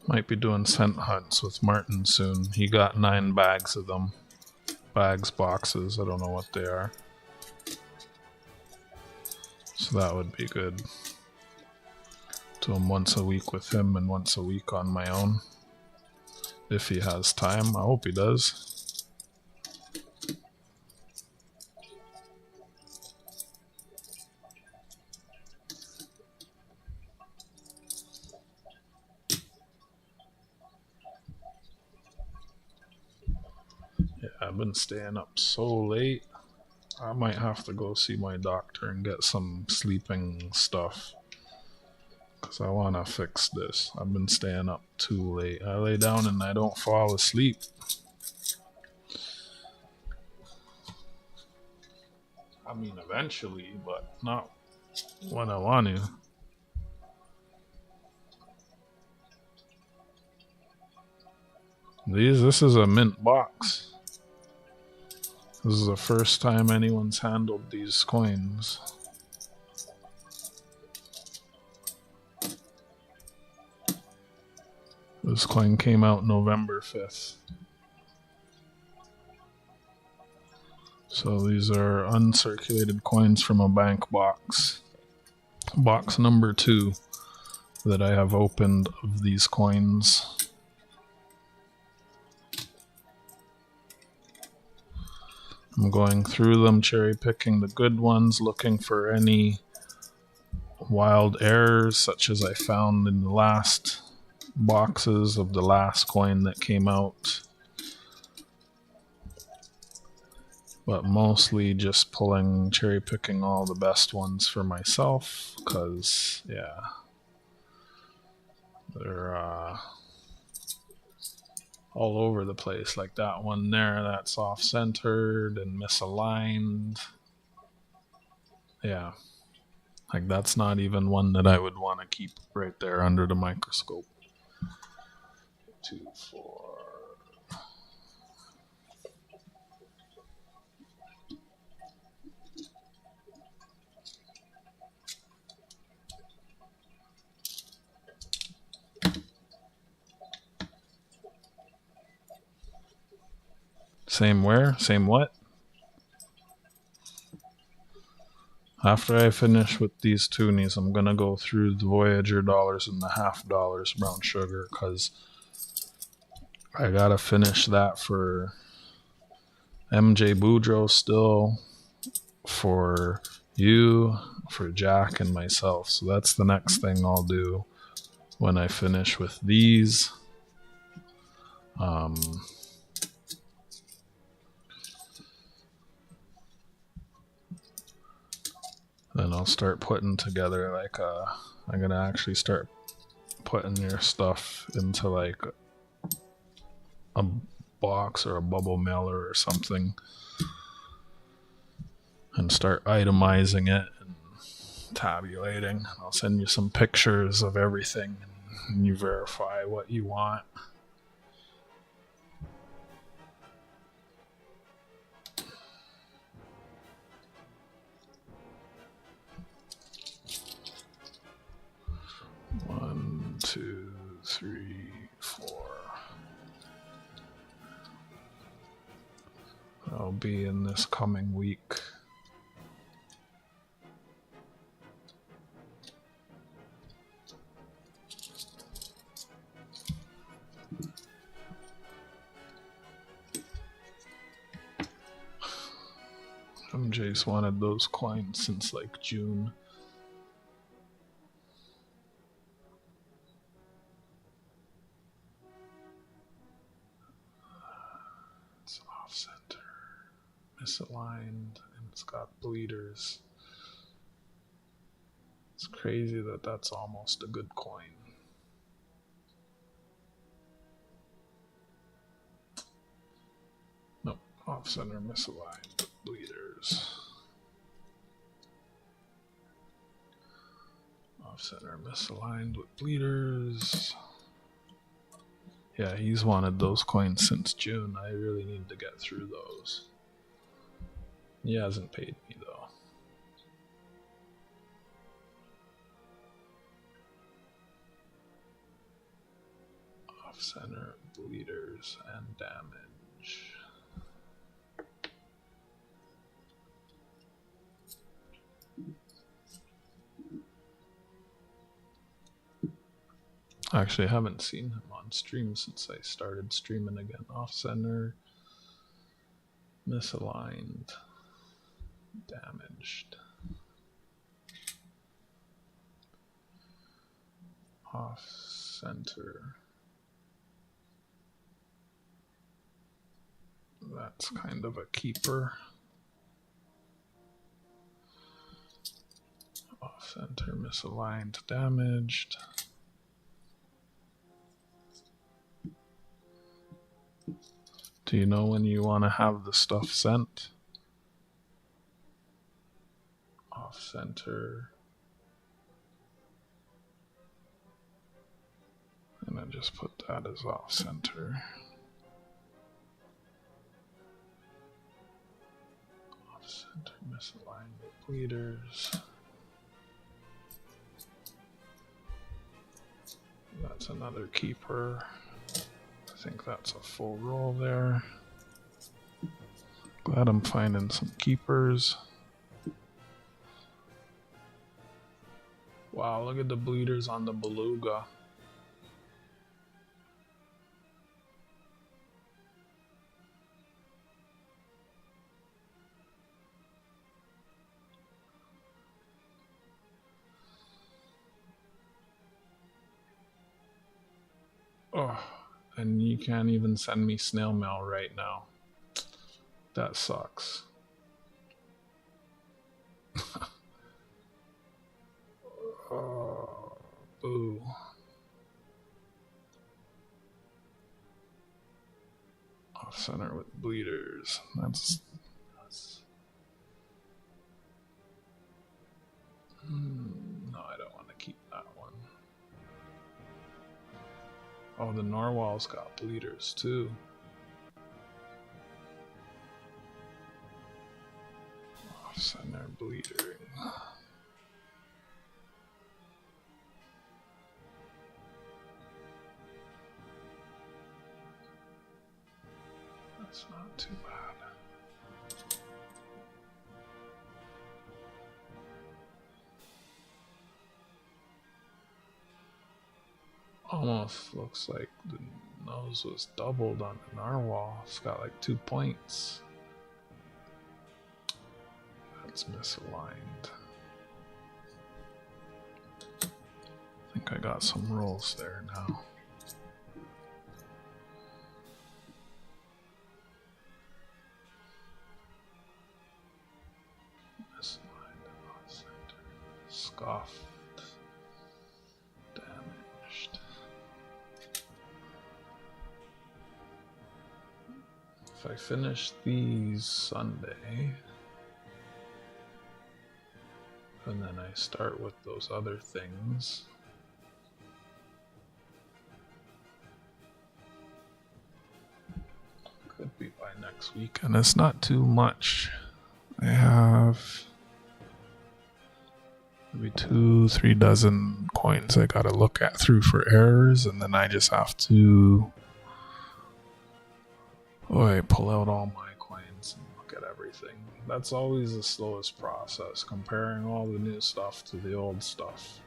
Might be doing scent hunts with Martin soon. He got 9 bags of them. Bags, boxes, I don't know what they are. So that would be good. Do them once a week with him and once a week on my own. If he has time. I hope he does. Yeah, I've been staying up so late. I might have to go see my doctor and get some sleeping stuff. Because I want to fix this. I've been staying up too late. I lay down and I don't fall asleep. I mean, eventually, but not when I want to. This is a mint box. This is the first time anyone's handled these coins. This coin came out November 5th. So these are uncirculated coins from a bank box. Box number 2 that I have opened of these coins. I'm going through them, cherry picking the good ones, looking for any wild errors such as I found in the last boxes of the last coin that came out. But mostly just cherry picking all the best ones for myself, because, yeah, they're all over the place. Like that one there, that's off-centered and misaligned. Yeah, like that's not even one that I would want to keep right there under the microscope. 2, 4. Same where? Same what? After I finish with these Toonies, I'm gonna go through the Voyager dollars and the $half brown sugar, because I gotta finish that for MJ Boudreaux still, for you, for Jack, and myself. So that's the next thing I'll do when I finish with these. Then I'll start putting together like I'm gonna actually start putting your stuff into like a box or a bubble mailer or something, and start itemizing it and tabulating. I'll send you some pictures of everything, and you verify what you want. One, two, three, four. I'll be in this coming week. MJ's wanted those coins since like June. It's off center, misaligned, and it's got bleeders. It's crazy that that's almost a good coin. Nope, off center, misaligned, bleeders. Off center, misaligned with bleeders. Yeah, he's wanted those coins since June. I really need to get through those. He hasn't paid me though. Off center, bleeders, and damage. Actually, I haven't seen him on stream since I started streaming again. Off center, misaligned, damaged. Off center. That's kind of a keeper. Off center, misaligned, damaged. Do you know when you want to have the stuff sent? Off center. And I just put that as off center. Off center, misaligned with bleeders. That's another keeper. I think that's a full roll there. Glad I'm finding some keepers. Wow, look at the bleeders on the beluga. Oh, and you can't even send me snail mail right now. That sucks. Oh, boo. Off center with bleeders. That's no, I don't want to keep that one. Oh, the narwhal's got bleeders too. Off center bleedering. That's not too bad. Almost looks like the nose was doubled on the narwhal. It's got like 2 points. That's misaligned. I think I got some rolls there now. Misaligned and off center. Scoffed. Damaged. If I finish these Sunday, and then I start with those other things, could be by next week, and it's not too much. I have maybe 2-3 dozen coins I gotta look at through for errors, and then I just have to pull out all my coins and look at everything. That's always the slowest process, comparing all the new stuff to the old stuff.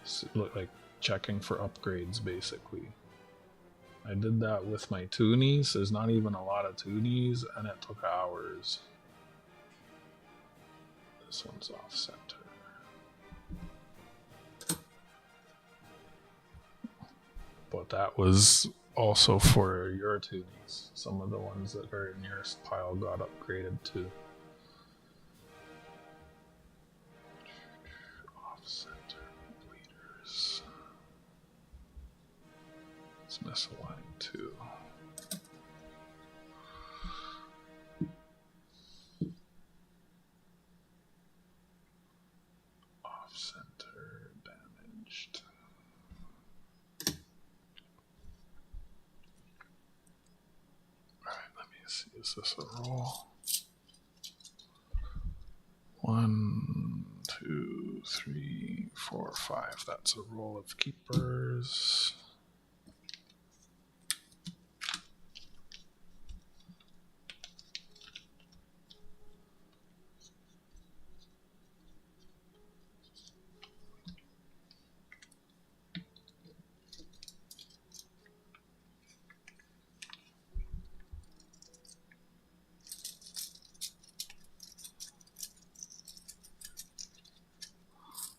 So, like checking for upgrades, basically. I did that with my Toonies. There's not even a lot of Toonies, and it took hours. This one's off center. But that was also for your Toonies. Some of the ones that are in your pile got upgraded too. Off center leaders. It's misaligned too. Off center damaged. Is this a roll? 1, 2, 3, 4, 5. That's a roll of keepers.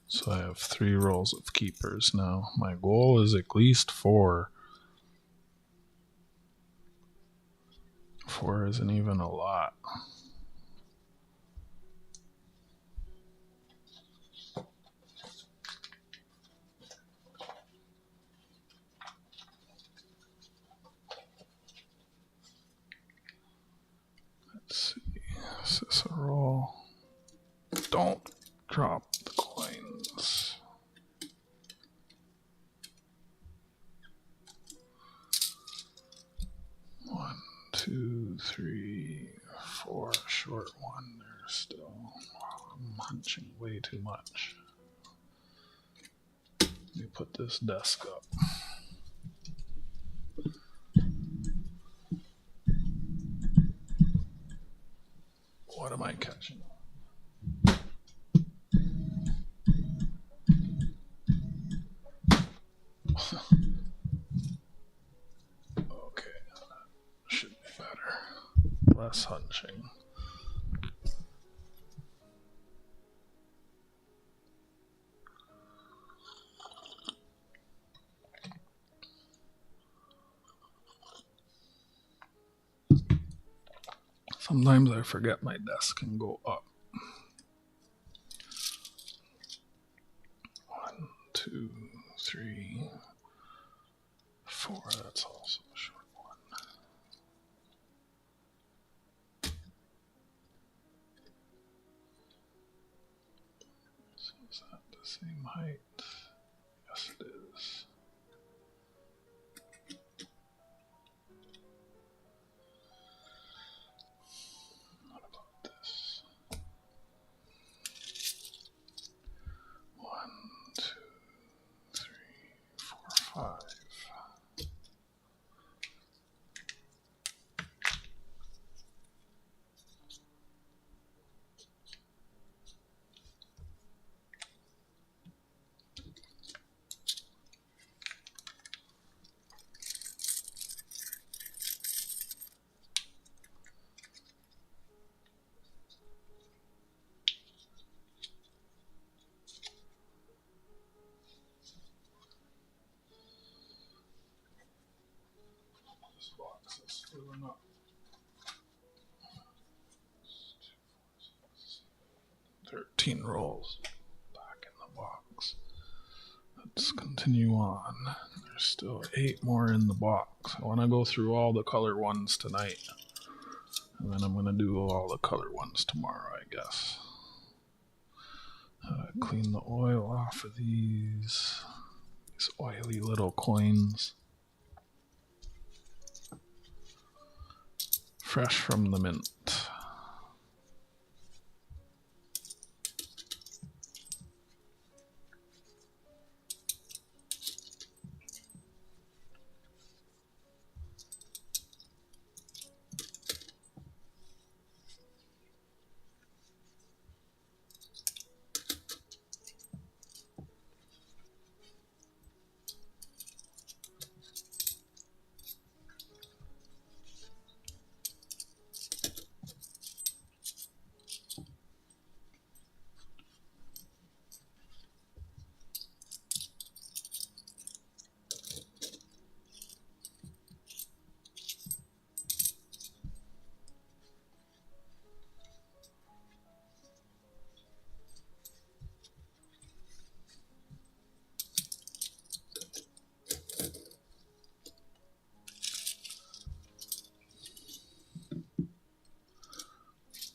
So I have 3 rolls of keepers now. My goal is at least 4. 4 isn't even a lot. Let's see. Is this a roll? Don't drop the coins. One, 2, 3, 4. Short one there still. I'm hunching way too much. Let me put this desk up. What am I catching? Okay, that should be better. Less hunching. Sometimes I forget my desk can go up. 1, 2, 3, 4. That's also a short one. So is that the same height? Yes, it is. What about this? 1, 2, 3, 4, 5. this filling up? 13 rolls back in the box. Let's continue on. There's still 8 more in the box. I want to go through all the color ones tonight. And then I'm going to do all the color ones tomorrow, I guess. Clean the oil off of these oily little coins. Fresh from the mint.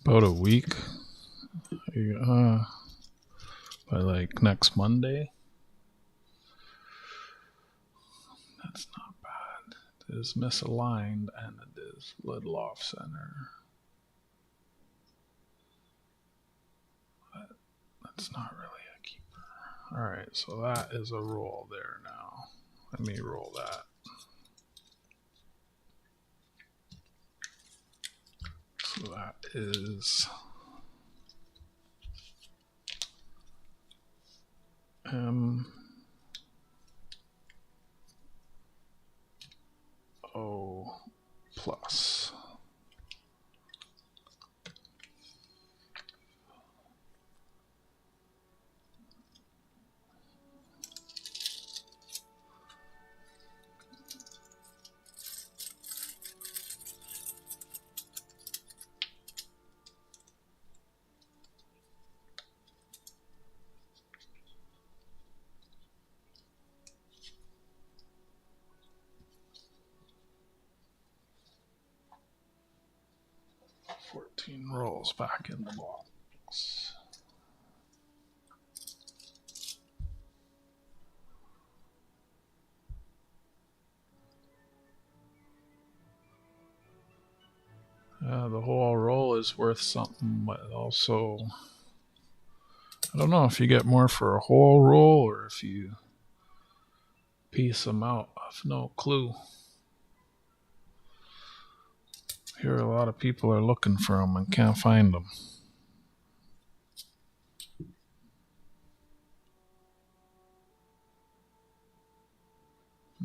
About a week. By like next Monday. That's not bad. It is misaligned and it is a little off center. But that's not really a keeper. Alright, so that is a roll there now. Let me roll that. So that is O plus. Rolls back in the box. The whole roll is worth something, but also I don't know if you get more for a whole roll or if you piece them out. I have no clue. Here a lot of people are looking for them and can't find them.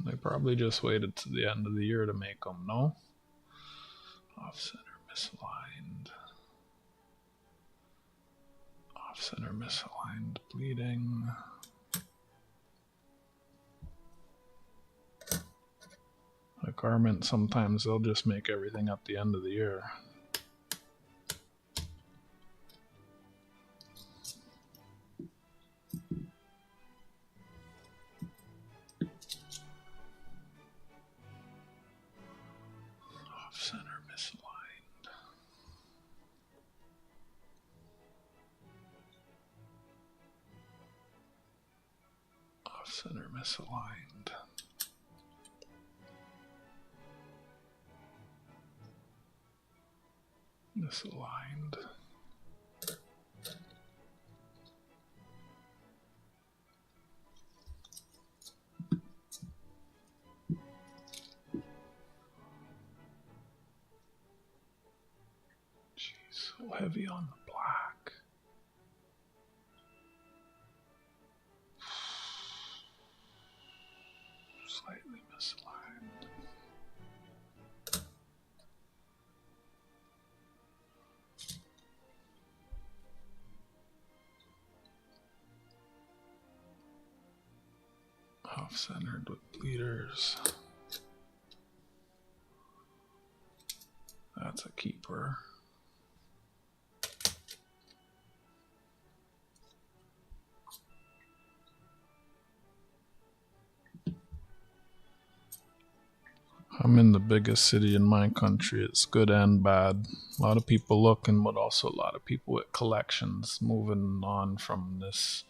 They probably just waited to the end of the year to make them, no? Off center misaligned. Off center misaligned bleeding. Like garment, sometimes they'll just make everything at the end of the year. Off center misaligned. Off center misaligned. Misaligned. Jeez, so heavy on the black. Slightly misaligned. Off-centered with bleeders. That's a keeper. I'm in the biggest city in my country. It's good and bad. A lot of people looking, but also a lot of people with collections moving on from this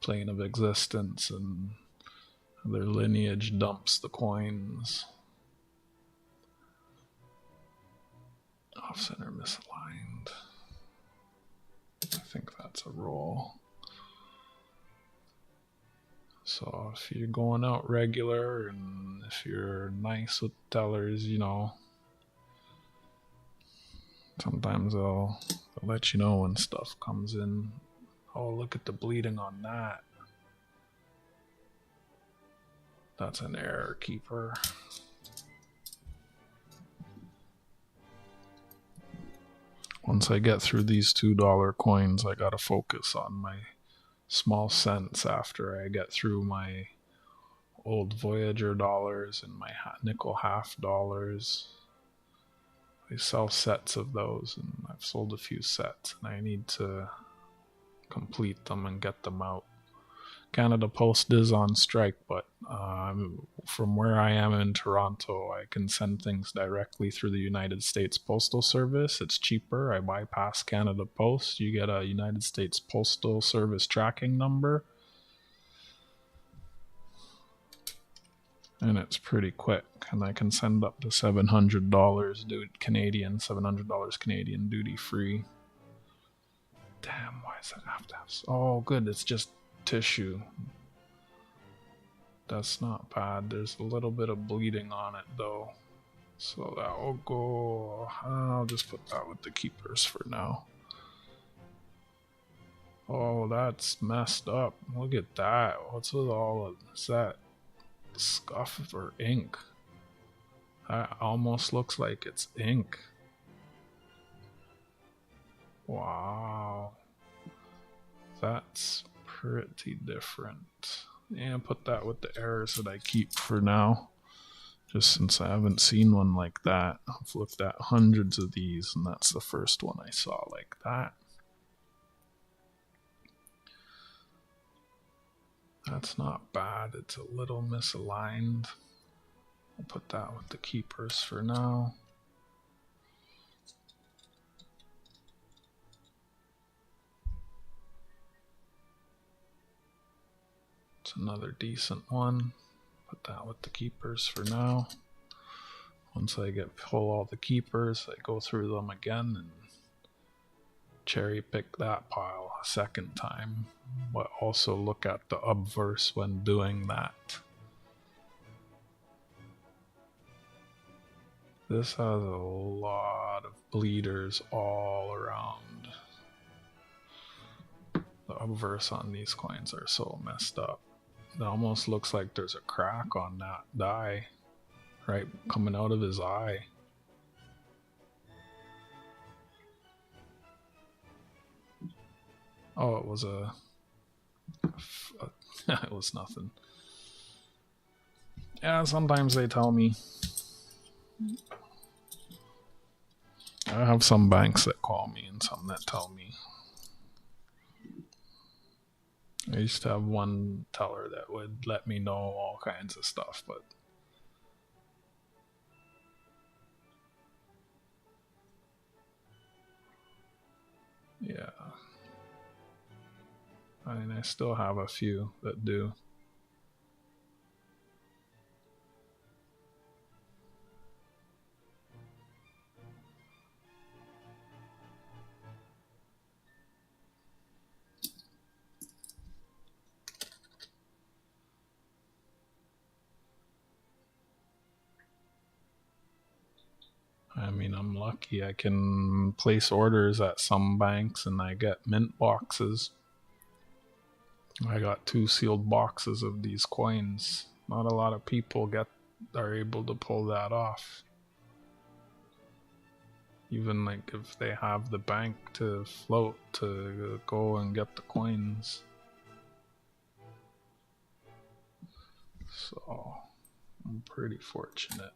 plane of existence, and their lineage dumps the coins. Off center misaligned. I think that's a roll. So if you're going out regular and if you're nice with tellers, you know, sometimes they'll let you know when stuff comes in. Oh, look at the bleeding on that. That's an error keeper. Once I get through these $2 coins, I gotta focus on my small cents after I get through my old Voyager dollars and my nickel half dollars. I sell sets of those, and I've sold a few sets, and I need to complete them and get them out. Canada Post is on strike, but from where I am in Toronto, I can send things directly through the United States Postal Service. It's cheaper. I bypass Canada Post. You get a United States Postal Service tracking number, and it's pretty quick. And I can send up to $700 Canadian, $700 Canadian duty free. Damn, why does that have to have? Oh, good. It's just tissue. That's not bad. There's a little bit of bleeding on it though, so that will go. I'll just put that with the keepers for now. Oh, that's messed up. Look at that. What's with all of this? Is that scuff or ink? That almost looks like it's ink. Wow, that's pretty different. Yeah, put that with the errors that I keep for now, just since I haven't seen one like that. I've looked at hundreds of these, and that's the first one I saw like that. That's not bad. It's a little misaligned. I'll put that with the keepers for now. It's another decent one. Put that with the keepers for now. Once I pull all the keepers, I go through them again and cherry pick that pile a second time, but also look at the obverse when doing that. This has a lot of bleeders all around. The obverse on these coins are so messed up. It almost looks like there's a crack on that die, right, coming out of his eye. Oh, it was it was nothing. Yeah, sometimes they tell me. I have some banks that call me and some that tell me. I used to have one teller that would let me know all kinds of stuff, but yeah. I mean, I still have a few that do. I mean, I'm lucky. I can place orders at some banks and I get mint boxes. I got 2 sealed boxes of these coins. Not a lot of people are able to pull that off. Even like if they have the bank to float to go and get the coins. So I'm pretty fortunate.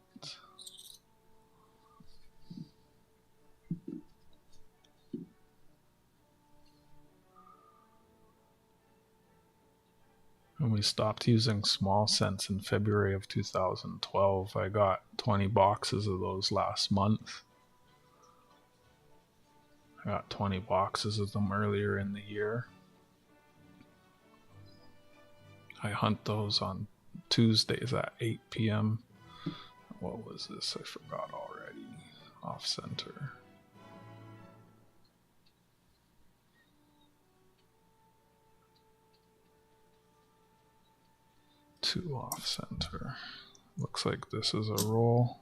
we stopped using small cents in February of 2012. I got 20 boxes of those last month. I got 20 boxes of them earlier in the year. I hunt those on Tuesdays at 8 p.m. What was this? I forgot already. Off center. Two off center. Looks like this is a roll.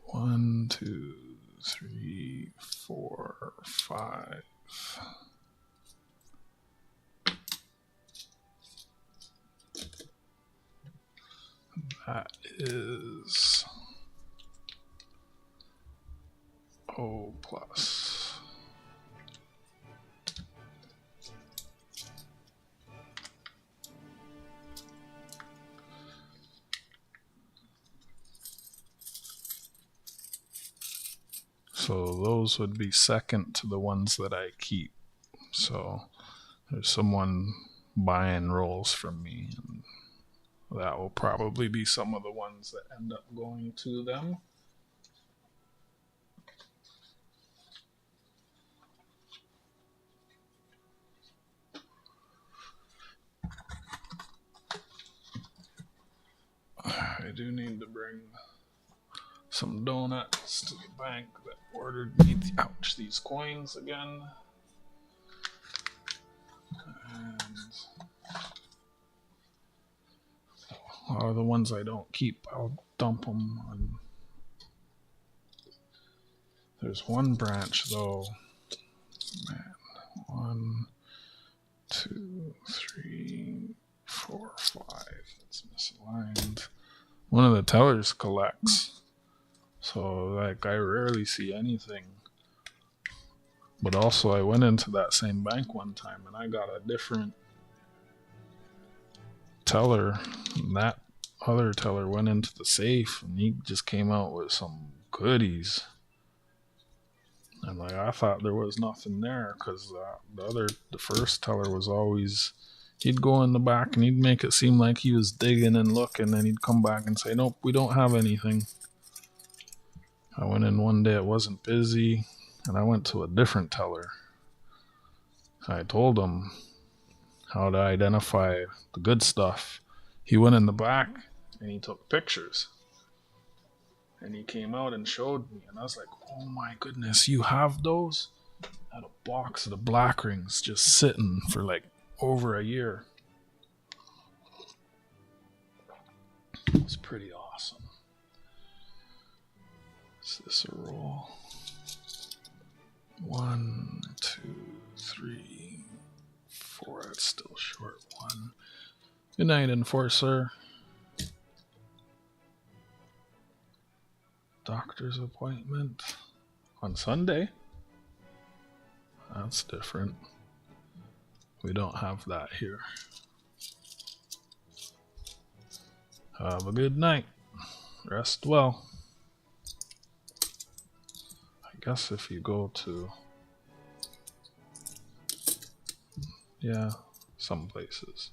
One, two, three, four, five. That is O plus. So those would be second to the ones that I keep. So there's someone buying rolls from me, and that will probably be some of the ones that end up going to them. I do need to bring some donuts to the bank that ordered me these coins again. And a lot of the ones I don't keep, I'll dump them on. There's one branch though. Man, 1, 2, 3, 4, 5. That's misaligned. One of the tellers collects. So like I rarely see anything. But also I went into that same bank one time and I got a different teller. And that other teller went into the safe and he just came out with some goodies. And like I thought there was nothing there because the first teller was always, he'd go in the back and he'd make it seem like he was digging and looking, and he'd come back and say, nope, we don't have anything. I went in one day, it wasn't busy, and I went to a different teller. I told him how to identify the good stuff. He went in the back and he took pictures. And he came out and showed me, and I was like, oh my goodness, you have those? I had a box of the black rings just sitting for like over a year. It was pretty awesome. Is this a roll? 1, 2, 3, 4. It's still short. 1. Good night, Enforcer. Doctor's appointment on Sunday. That's different. We don't have that here. Have a good night. Rest well. I guess if you go to, yeah, some places.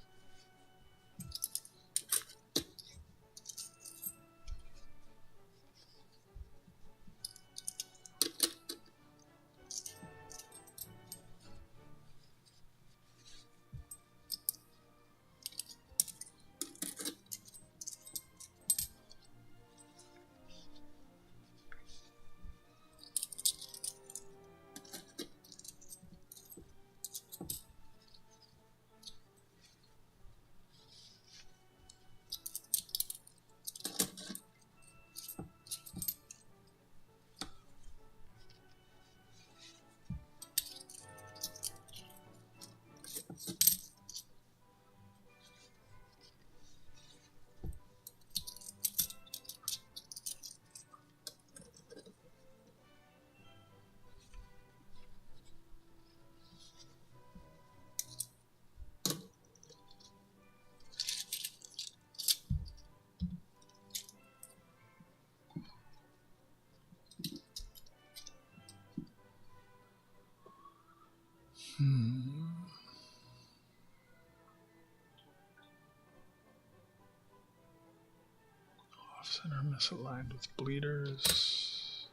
Off-center misaligned with bleeders.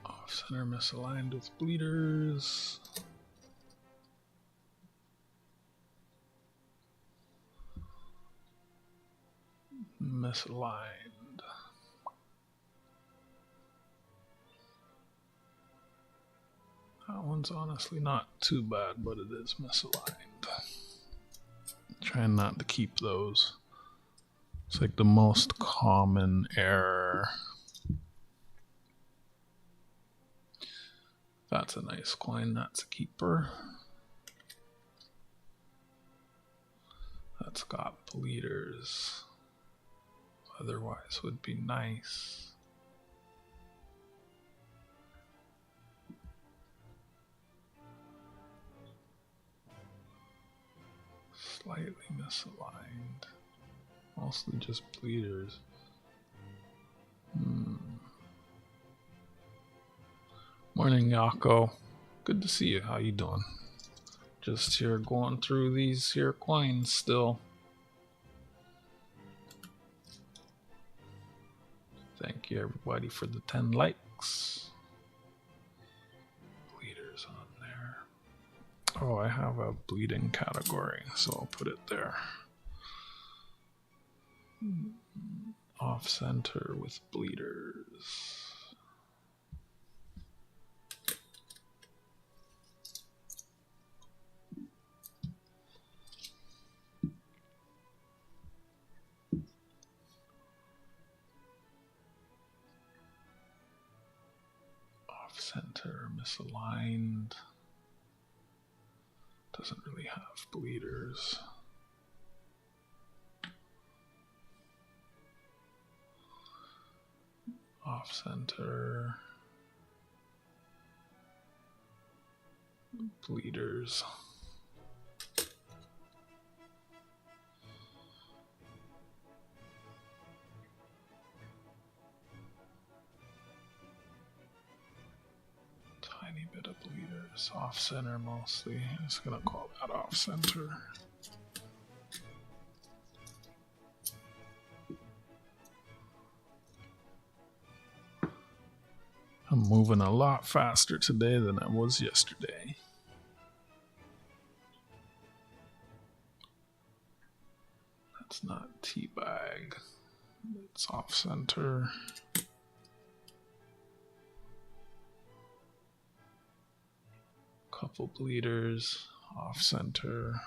Off-center misaligned with bleeders. Misaligned. That one's honestly not too bad, but it is misaligned. Trying not to keep those. It's like the most common error. That's a nice coin, that's a keeper. That's got bleeders. Otherwise would be nice. Slightly misaligned. Mostly just bleeders. Morning, Yako. Good to see you. How you doing? Just here going through these here coins still. Thank you everybody for the 10 likes. Bleeders on there. Oh, I have a bleeding category, so I'll put it there. Off center with bleeders. Off center misaligned. Doesn't really have bleeders. Off center. Bleeders. Tiny bit of bleeders. Off center mostly. I'm just gonna call that off center. I'm moving a lot faster today than I was yesterday. That's not teabag. It's off center. Couple bleeders, off center.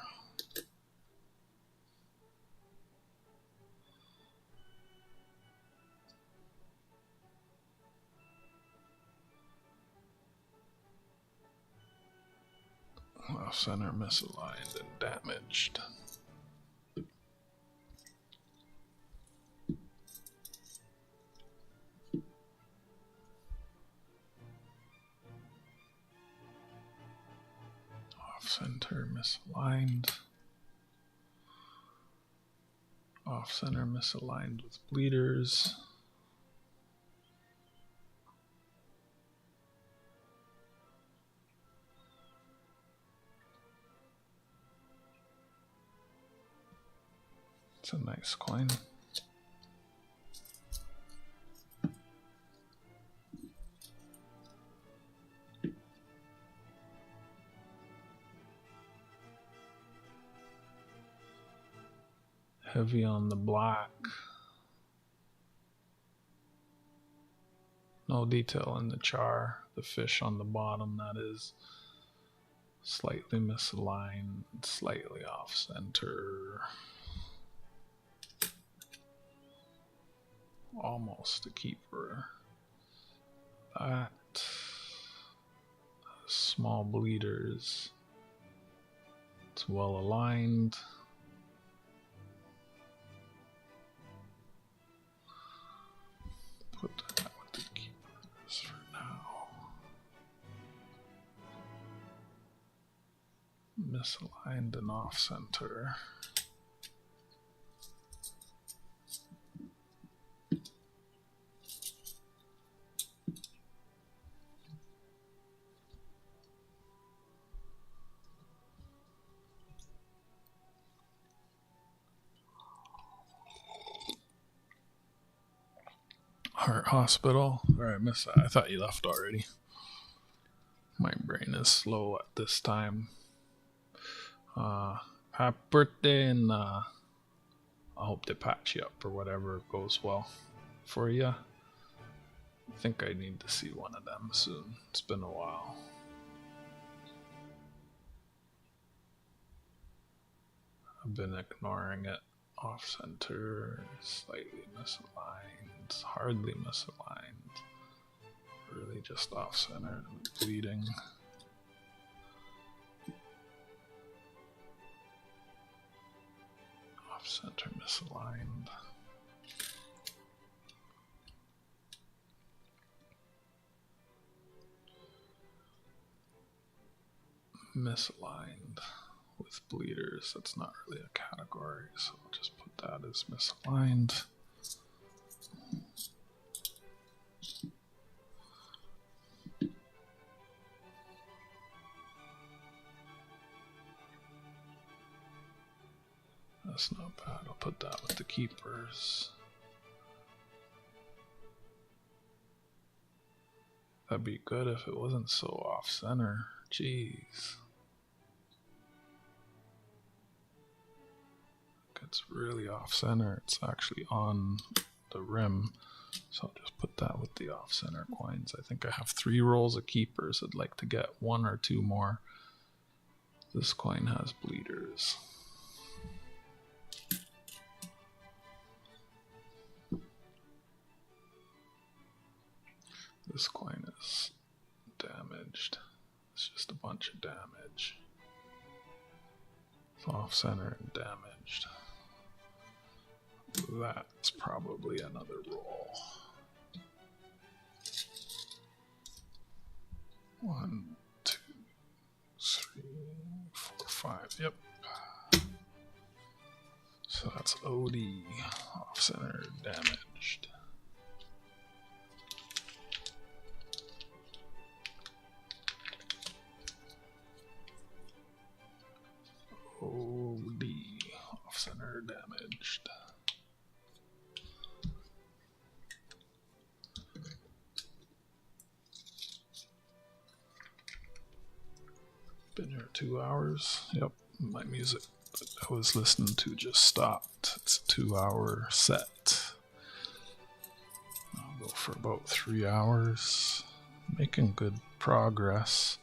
Off center misaligned and damaged. Off center misaligned. Off center misaligned with bleeders. It's a nice coin. Heavy on the black. No detail in the char. The fish on the bottom, that is slightly misaligned, slightly off center. Almost a keeper. That small bleeders. It's well aligned. Put that with the keepers for now. Misaligned and off center. Heart Hospital. Or I missed that. I thought you left already. My brain is slow at this time. Happy birthday, and I hope they patch you up or whatever goes well for you. I think I need to see one of them soon. It's been a while. I've been ignoring it. Off center, slightly misaligned, hardly misaligned, really just off center, bleeding. Off center, misaligned. Misaligned with bleeders. That's not really a category, so I'll just put that as misaligned. That's not bad. I'll put that with the keepers. That'd be good if it wasn't so off center. Jeez. It's really off center. It's actually on the rim. So I'll just put that with the off center coins. I think I have 3 rolls of keepers. I'd like to get 1 or 2 more. This coin has bleeders. This coin is damaged. It's just a bunch of damage. It's off center and damaged. That's probably another roll. 1, 2, 3, 4, 5. Yep. So that's OD, off center, damaged. OD, off center, damaged. Been here 2 hours. Yep, my music that I was listening to just stopped. It's a 2-hour set. I'll go for about 3 hours. Making good progress.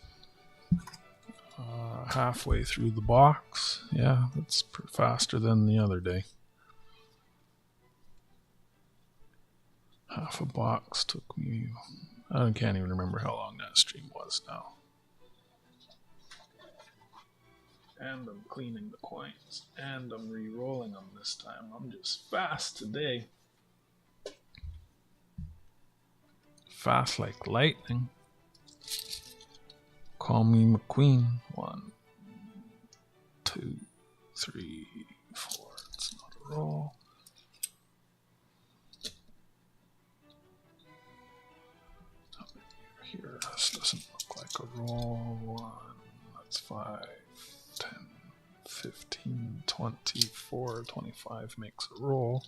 Halfway through the box. Yeah, that's faster than the other day. Half a box took me... I can't even remember how long that stream was now. And I'm cleaning the coins. And I'm re-rolling them this time. I'm just fast today. Fast like lightning. Call me McQueen. 1, 2, 3, 4. It's not a roll. Here, this doesn't look like a roll. 1, that's 5, 10, 15, 24, 25 makes a roll.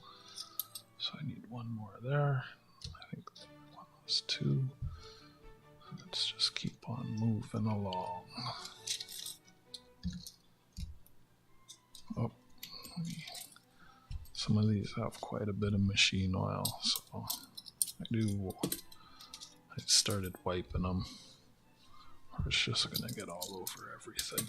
So I need 1 more there. I think that one was 2. Let's just keep on moving along. Oh, some of these have quite a bit of machine oil, so I started wiping them, or it's just gonna get all over everything.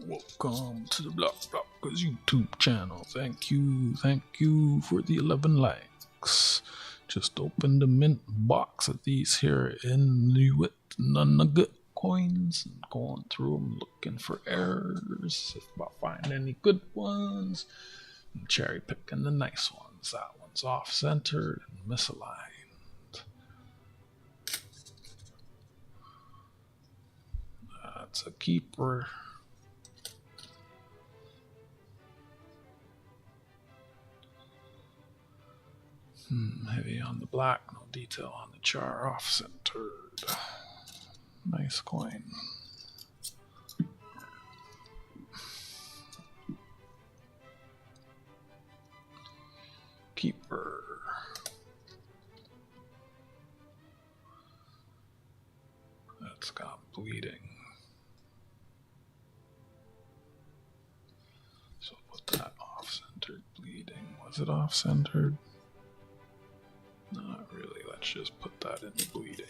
Welcome to the block. Motherfuckers YouTube channel. Thank you for the 11 likes. Just opened a mint box of these here Inuit Nunangat coins and going through them looking for errors. If I find any good ones, I'm cherry picking the nice ones. That one's off centered and misaligned. That's a keeper. Heavy on the black, no detail on the char, off centered. Nice coin. Keeper. That's got bleeding. So put that off centered. Bleeding. Was it off centered? Not really. Let's just put that in bleeding.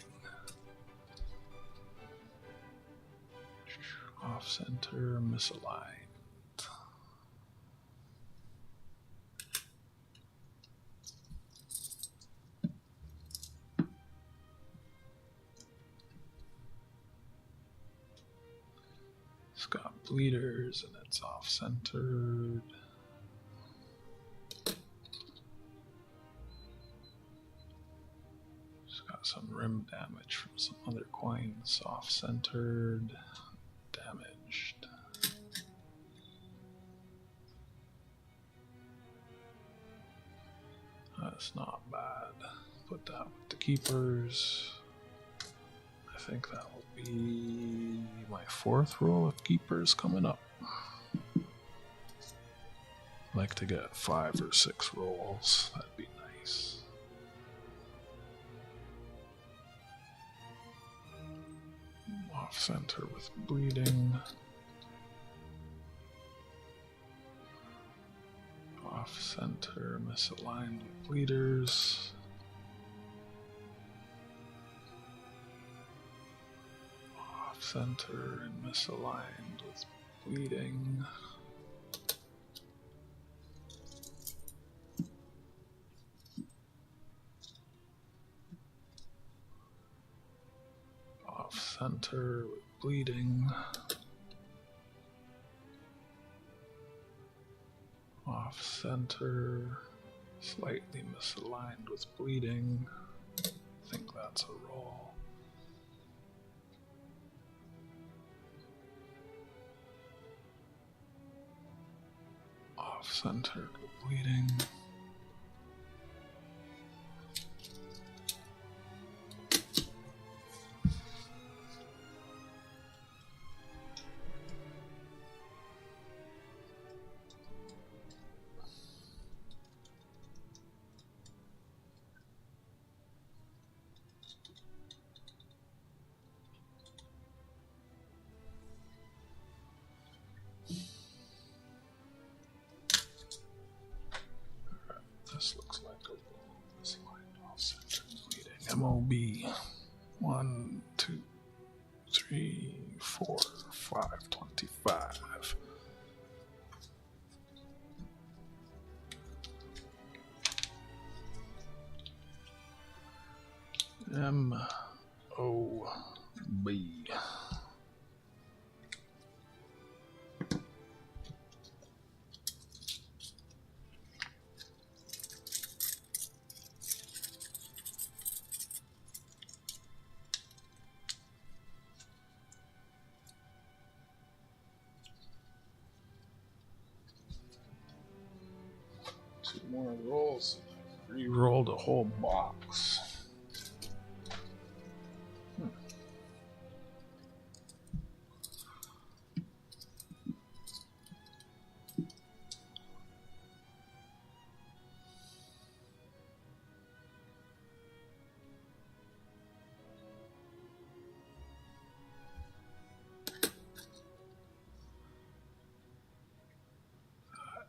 Off center, misaligned. It's got bleeders and it's off centered. Some rim damage from some other coins, off centered, damaged. That's not bad. Put that with the keepers. I think that will be my 4th roll of keepers coming up. I'd like to get 5 or 6 rolls. That'd be nice. Off center with bleeding. Off center, misaligned with bleeders. Off center and misaligned with bleeding. Off center with bleeding. Off center, slightly misaligned with bleeding. I think that's a roll. Off center with bleeding. This looks like a roll. This line off center bleeding. MOB 1, 2, 3, 4, 5, 25. MOB. More rolls. Re-rolled a whole box.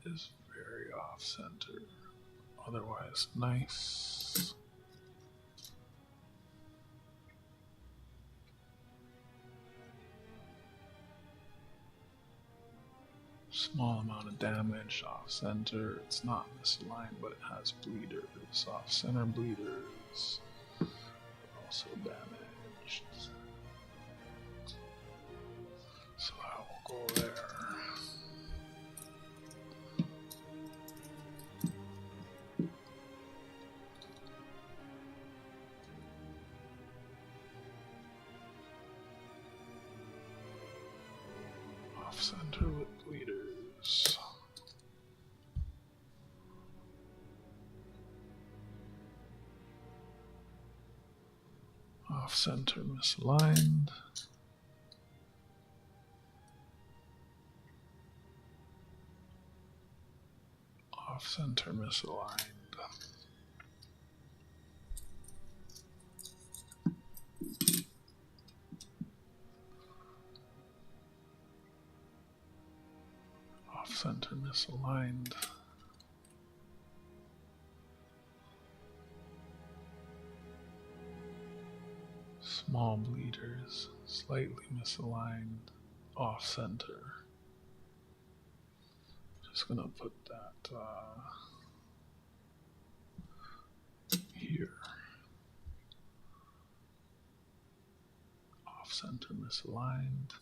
That is very off-center. Otherwise, nice. Small amount of damage. Off center. It's not misaligned, but it has bleeders. Off center bleeders. Also damaged. So I will go there. Off center with bleeders. Off center misaligned. Off center misaligned. Off center misaligned. Small bleeders, slightly misaligned, off center. Just gonna put that here. Off center misaligned.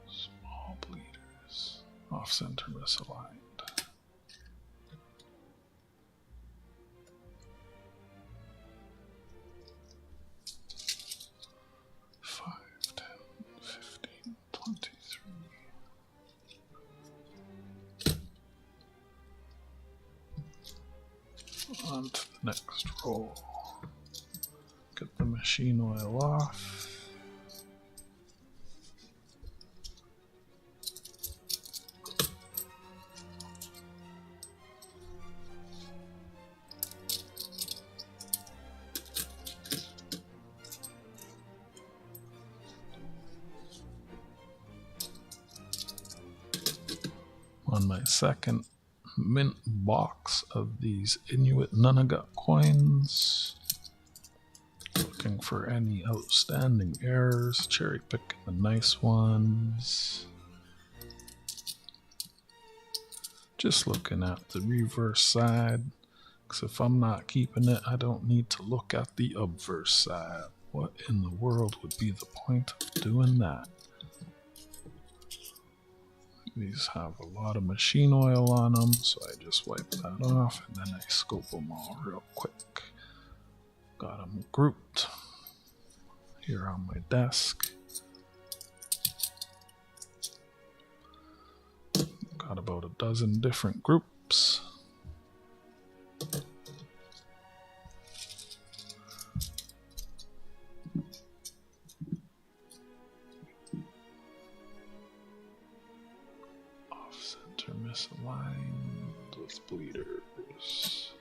Small bleeders, off center misaligned. 5, 10, 15, 23. On to the next roll. Get the machine oil off. On my second mint box of these Inuit Nunangat coins. Looking for any outstanding errors, cherry picking the nice ones. Just looking at the reverse side, because if I'm not keeping it, I don't need to look at the obverse side. What in the world would be the point of doing that? These have a lot of machine oil on them, so I just wipe that off and then I scope them all real quick. Got them grouped here on my desk. Got about a dozen different groups. Off-center misaligned with bleeders.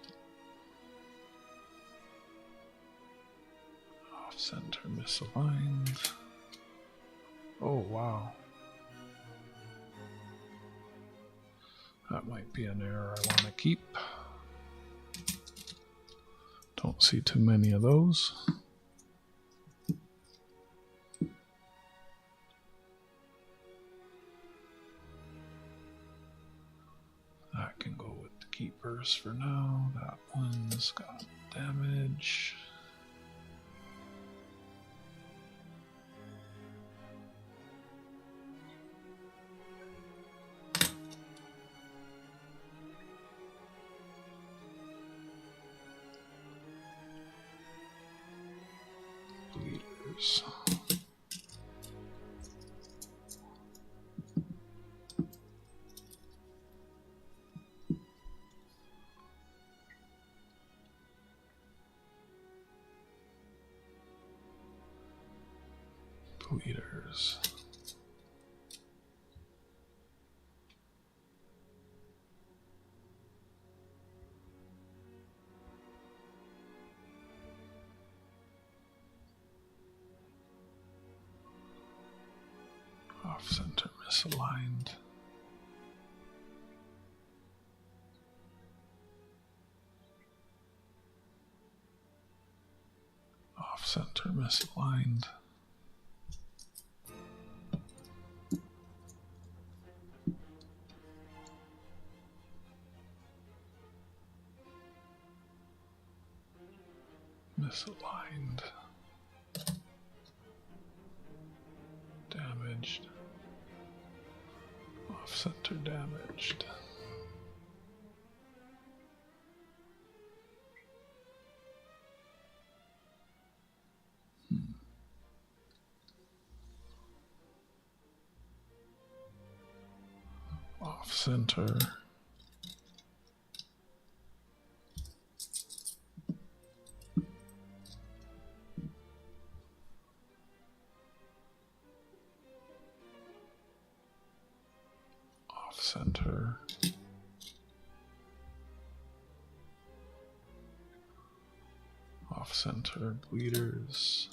Off-center misaligned. Oh, wow. That might be an error I want to keep. Don't see too many of those. That can go with the keepers for now. That one's got damage. Bleeders. Bleeders. Off center misaligned. Off-center misaligned. Misaligned. Damaged. Off-center damaged. Off-center. Off-center. Off-center bleeders.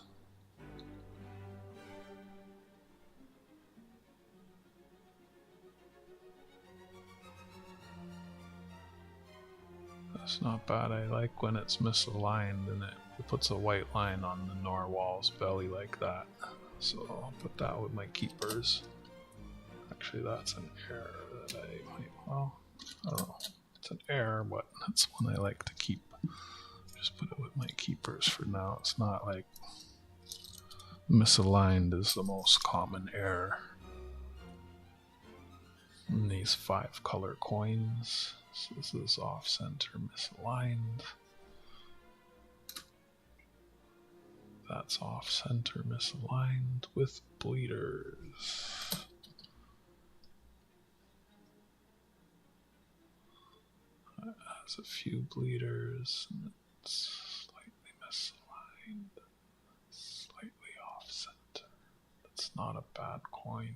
That's not bad. I like when it's misaligned and it puts a white line on the narwhal's belly like that. So I'll put that with my keepers. Actually, that's an error that I might, well, I don't know. It's an error, but that's one I like to keep. Just put it with my keepers for now. It's not like misaligned is the most common error in these 5 color coins. So this is off-center misaligned. That's off-center misaligned with bleeders. It has a few bleeders and it's slightly misaligned, slightly off-center. That's not a bad coin,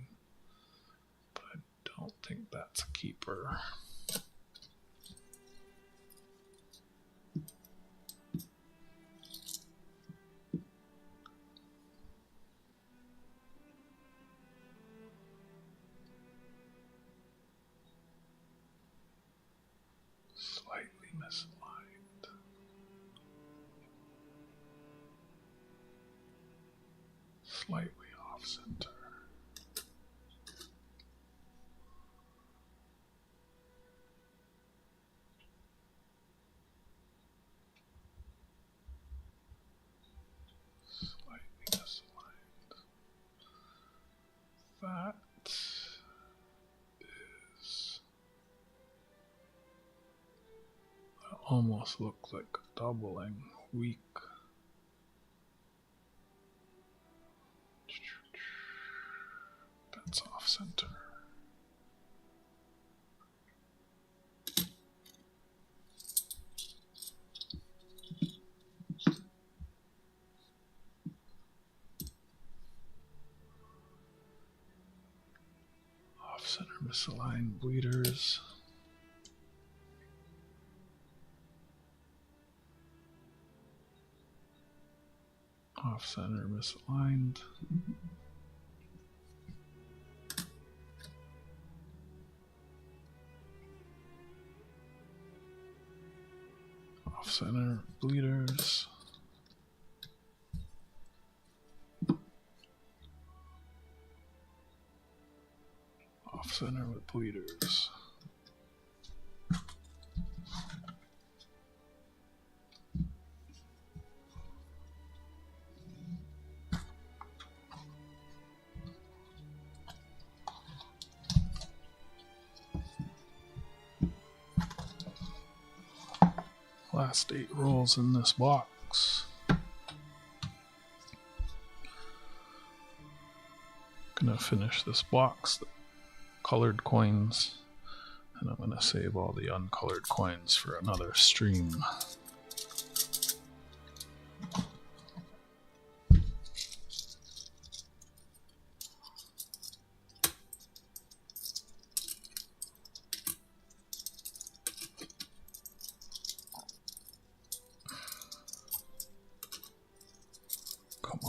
but I don't think that's a keeper. Slightly misaligned. Slightly off-center. Slightly misaligned. That almost look like a doubling weak. That's off center. Off center misaligned bleeders. Off center misaligned. Off center bleeders. Off center with bleeders. Last 8 rolls in this box. Gonna finish this box, the colored coins, and I'm gonna save all the uncolored coins for another stream.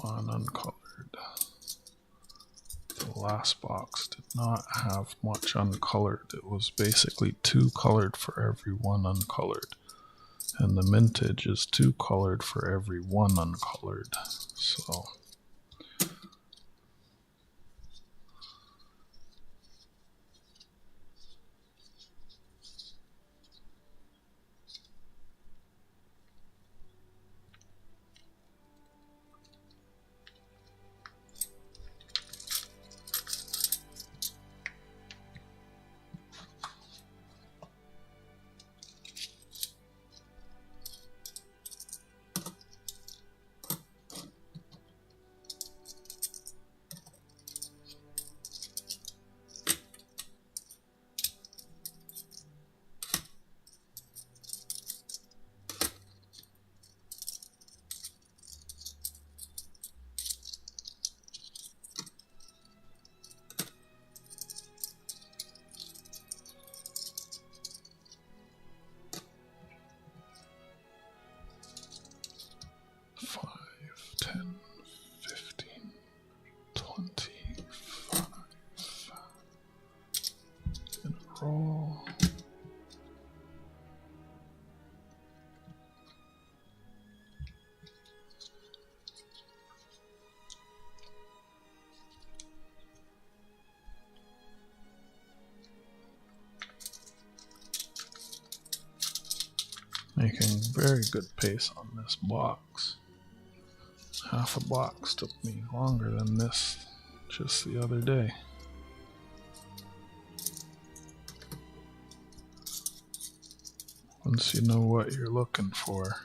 Uncolored. The last box did not have much uncolored. It was basically 2 colored for every 1 uncolored. And the mintage is 2 colored for every 1 uncolored. So roll. Making very good pace on this box. Half a box took me longer than this just the other day. Once you know what you're looking for.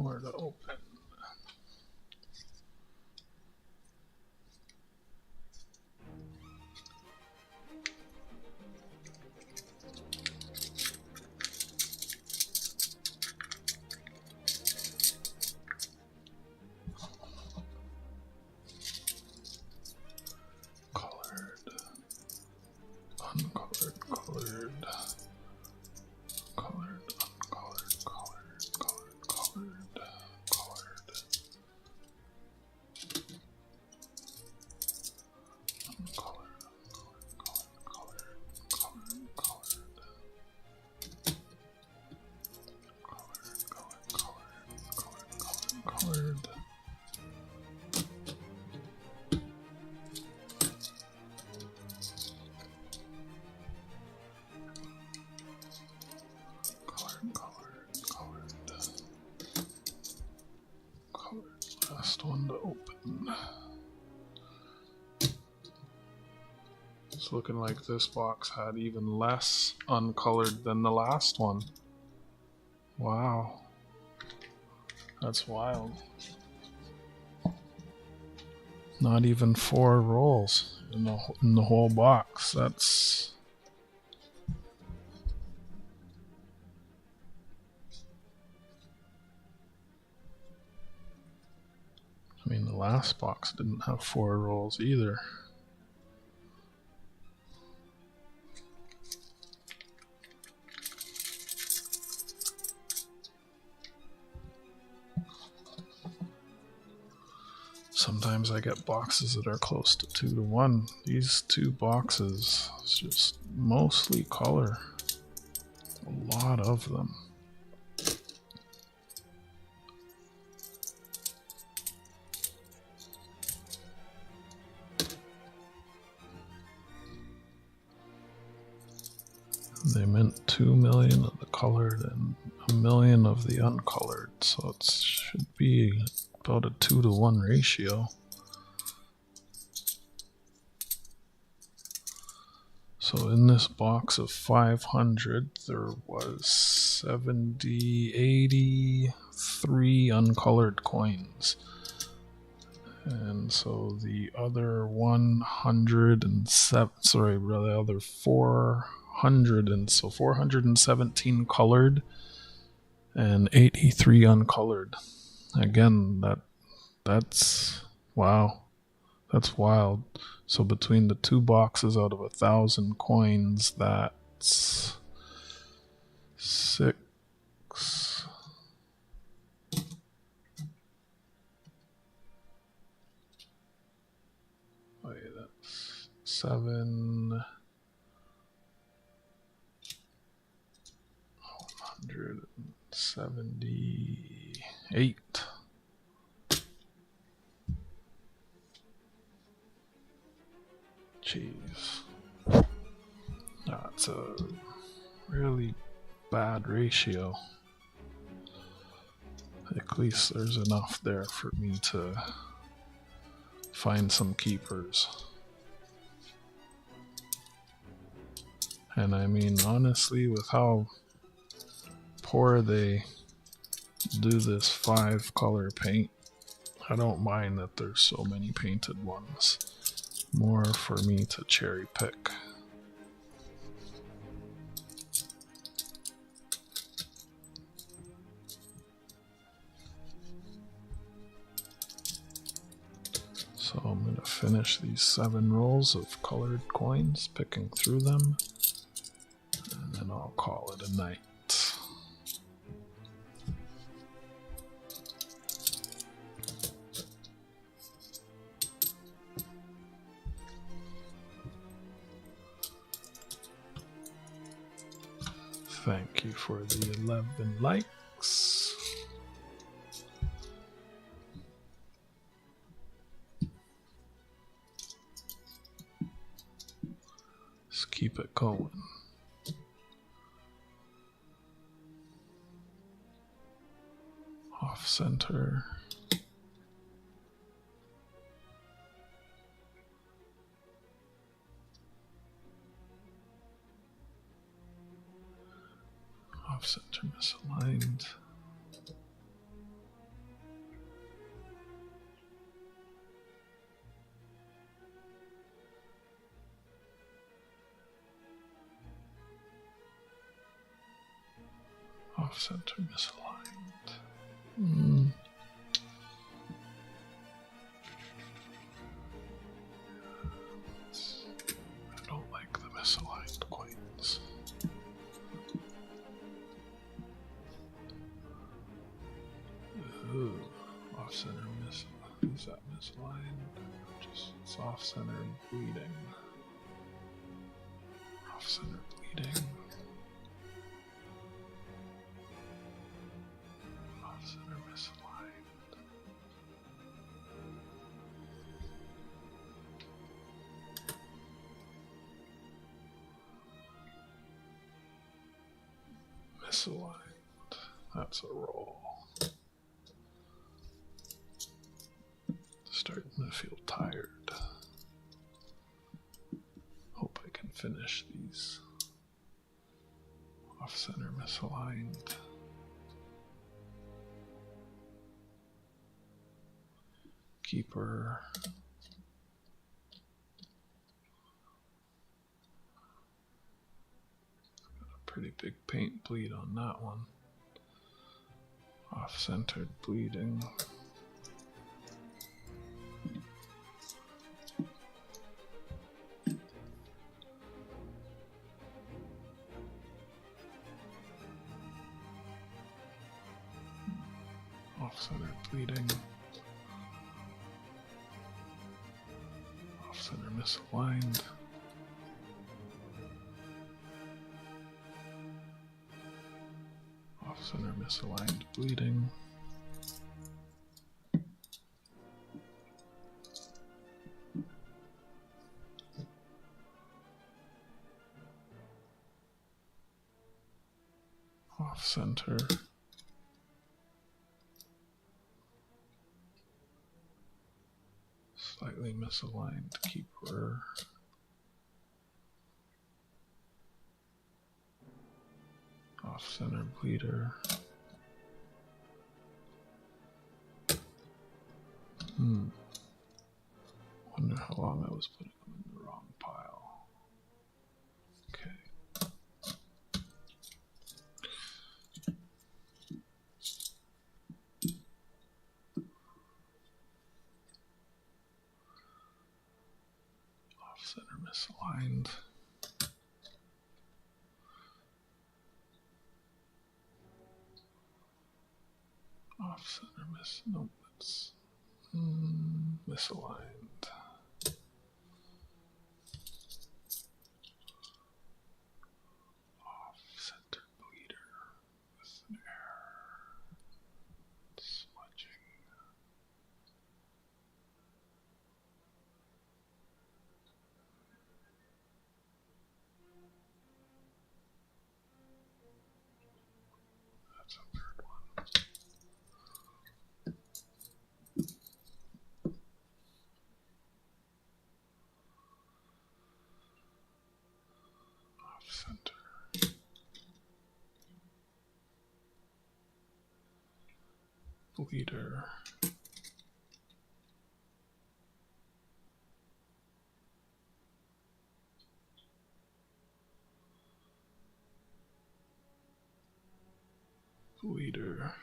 Where to open? Colored, uncolored, colored. Colored, uncolored, colored, colored, colored, colored. Uncolored, uncolored, colored, colored, colored, colored. Colored, colored, colored, colored, colored, colored. Last one to open. It's looking like this box had even less uncolored than the last one. Wow. That's wild. Not even 4 rolls in the whole box. That's... I mean, the last box didn't have 4 rolls either. Sometimes I get boxes that are close to 2 to 1. These 2 boxes, it's just mostly color. A lot of them. They meant 2 million of the colored and 1 million of the uncolored, so it should be about a 2 to 1 ratio. So in this box of 500, there was 83 uncolored coins. And so the other 417 colored and 83 uncolored. Again, that's wow. That's wild. So between the 2 boxes out of 1,000 coins, that's 6. Wait, that's 778. Jeez. That's a really bad ratio. At least there's enough there for me to find some keepers. And I mean, honestly, with how poor they do this 5 color paint, I don't mind that there's so many painted ones. More for me to cherry pick. So I'm going to finish these 7 rolls of colored coins, picking through them, and then I'll call it a night. Thank you for the 11 likes. Let's keep it going. Off center. Off center misaligned. Off-center misaligned. I don't like the misaligned coins. Ooh, off-center is that misaligned? Just it's off-center bleeding. Off-center bleeding. Off-center misaligned. Misaligned. That's a roll. Starting to feel tired. Hope I can finish these. Off-center misaligned. Keeper. Got a pretty big paint bleed on that one. Off-centered bleeding. Off-center bleeding. Off-center misaligned. Off-center misaligned bleeding. Off-center. Slightly misaligned keeper. Off-center bleeder. Wonder how long I was putting them in the wrong pile. Okay. Off-center misaligned. Off-center nope, that's misaligned. Off-center bleeder with an error. Smudging. That's a third one. Off-center. Bleeder. Bleeder.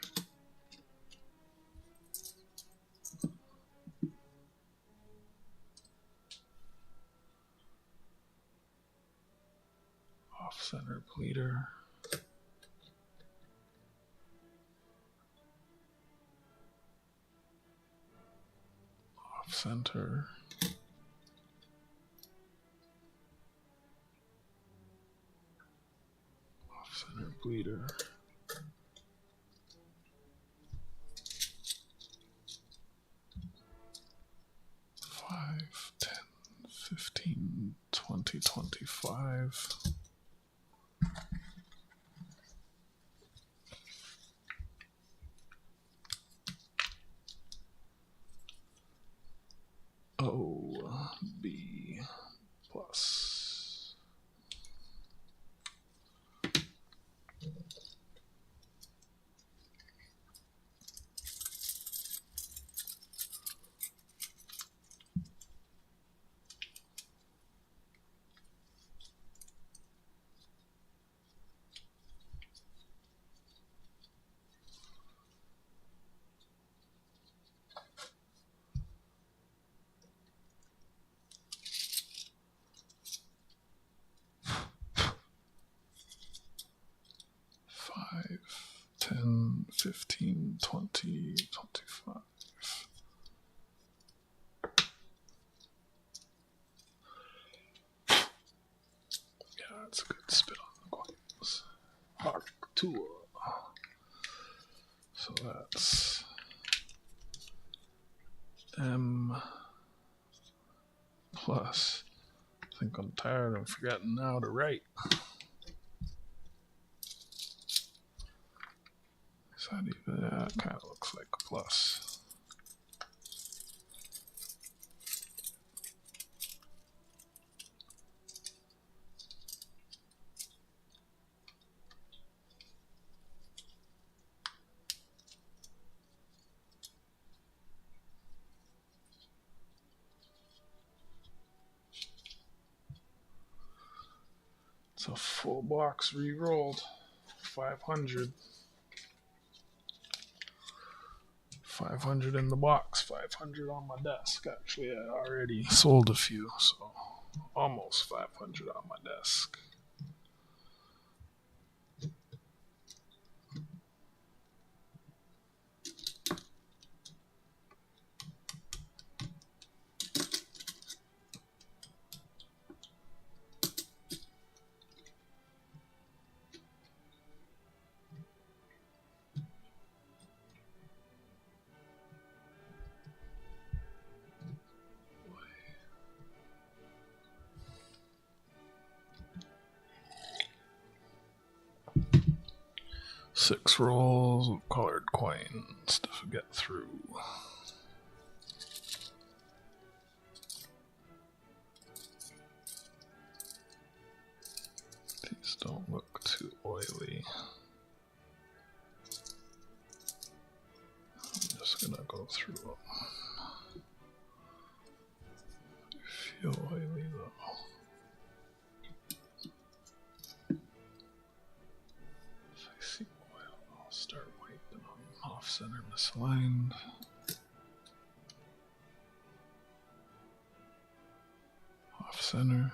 Off-center bleeder. Off-center. Off-center bleeder. Five, 10, 15, 20, 25. O, B, plus. that's a good spit on the coins. Hard tool. So that's M plus. I think I'm tired of forgetting how to write. Is that even? Yeah, it kind of looks like a plus. It's a full box re-rolled. 500. 500 in the box, 500 on my desk. Actually, I already sold a few, so almost 500 on my desk. Six rolls of colored coins to get through. These don't look too oily. I'm just gonna go through them. They feel oily though. If I see oil, I'll start wiping them off center misaligned. Off center.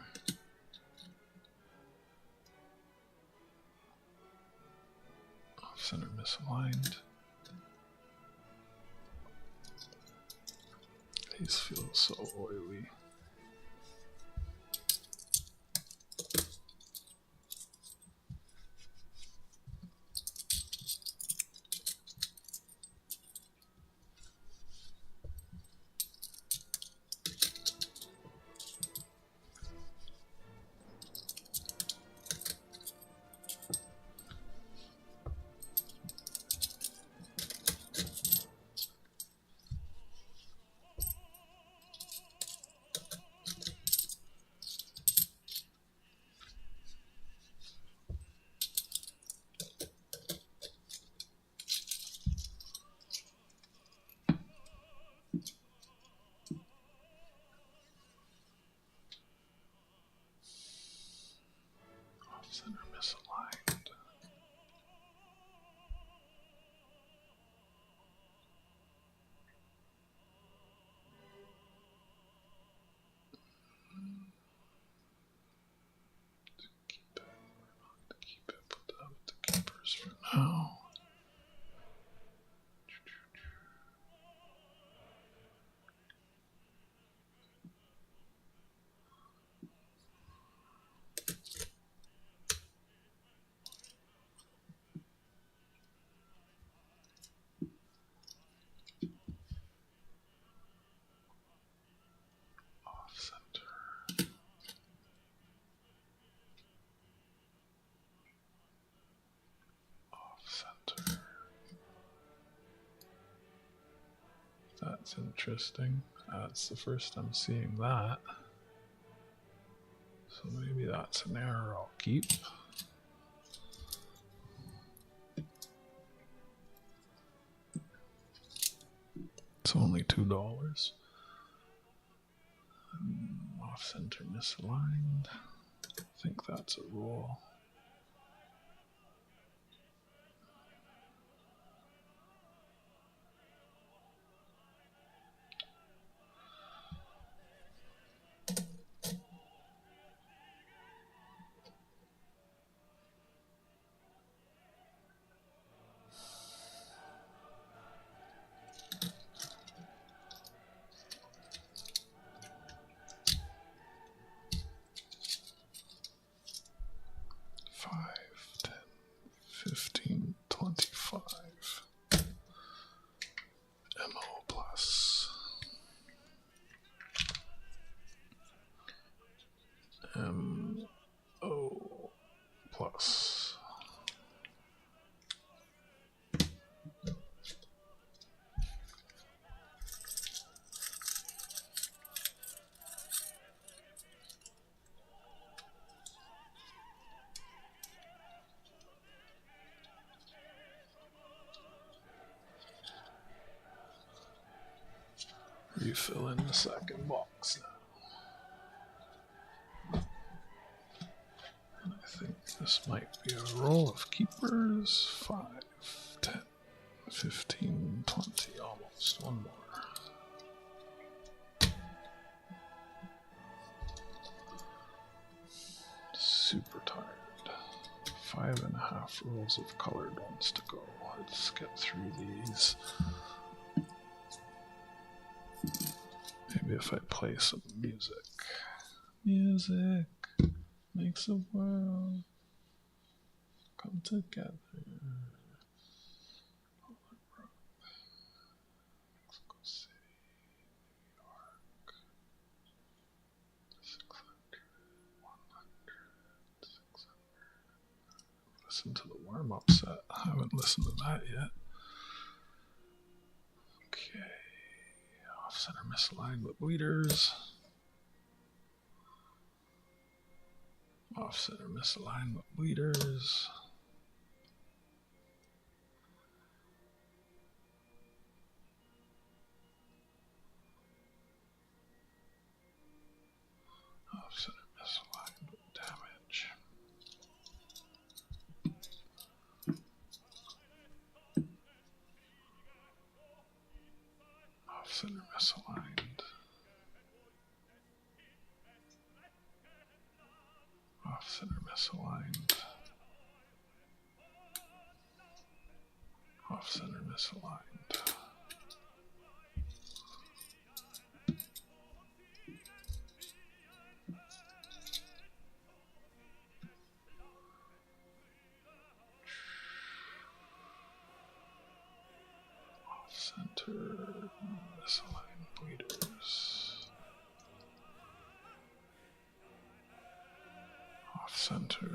Off center misaligned. These feel so oily. Center misaligned. To keep it, put that with the keepers for now. Off center. Off center. That's interesting. That's the first I'm seeing that. So maybe that's an error I'll keep. It's only $2. Off center misaligned. I think that's a rule. plus. Refill in the second box now. And I think this might be a roll of keepers. 5, 10, 15, 20, almost. One more. Super tired. 5.5 rolls of colored ones to go. Let's get through these. Maybe if I play some music. Music makes the world come together. Mexico City, New York. 600, 100, 600. Listen to the warm-up set. I haven't listened to that yet. Okay. Off-center misaligned with bleeders. Off-center misaligned with bleeders. Off-center misaligned with damage. Off-center misaligned. Off-center misaligned. Off-center misaligned. Off-center misaligned bleeders. Off-center.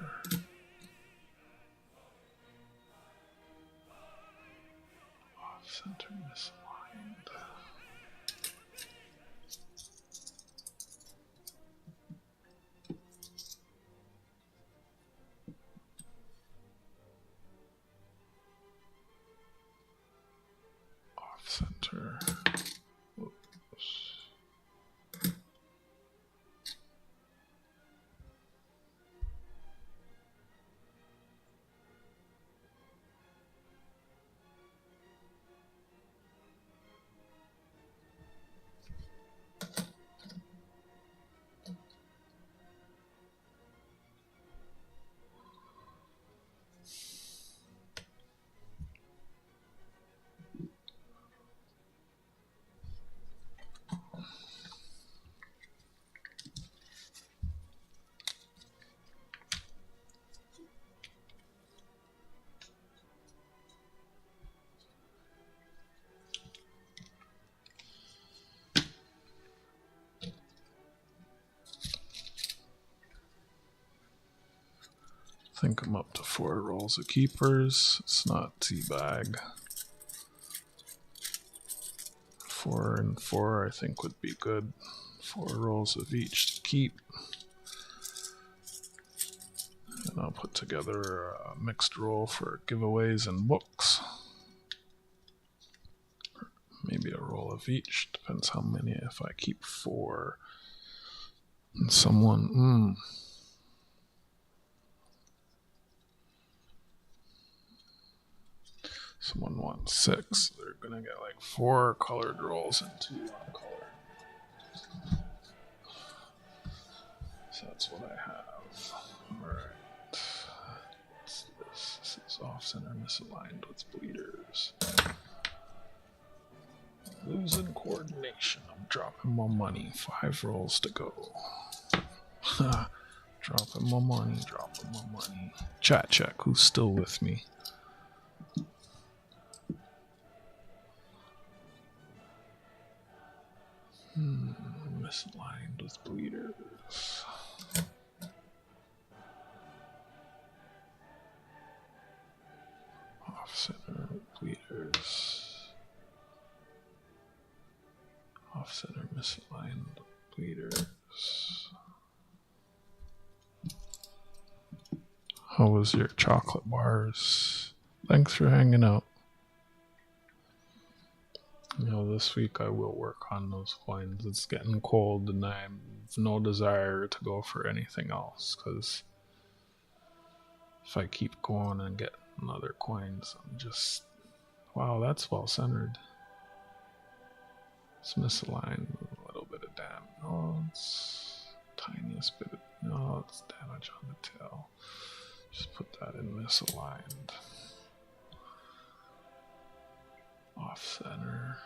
Off-center misaligned. Off-center. Whoops. I think I'm up to 4 rolls of keepers. It's not teabag. 4 and 4 I think would be good. 4 rolls of each to keep. And I'll put together a mixed roll for giveaways and books. Maybe a roll of each. Depends how many. If I keep 4 and someone... Someone wants 6. They're gonna get like 4 colored rolls and 2 uncolored. So that's what I have. Alright. What's this? This is off-center misaligned with bleeders. Losing coordination. I'm dropping my money. 5 rolls to go. Dropping my money, dropping my money. Chat check, who's still with me? Misaligned with bleeders. Bleeders. How was your chocolate bars? Thanks for hanging out. You know, this week I will work on those coins. It's getting cold and I have no desire to go for anything else, because if I keep going and get another coins, I'm just... Wow, that's well centered. It's misaligned, a little bit of damage. No, it's tiniest bit of... No, it's damage on the tail. Just put that in misaligned. Off center.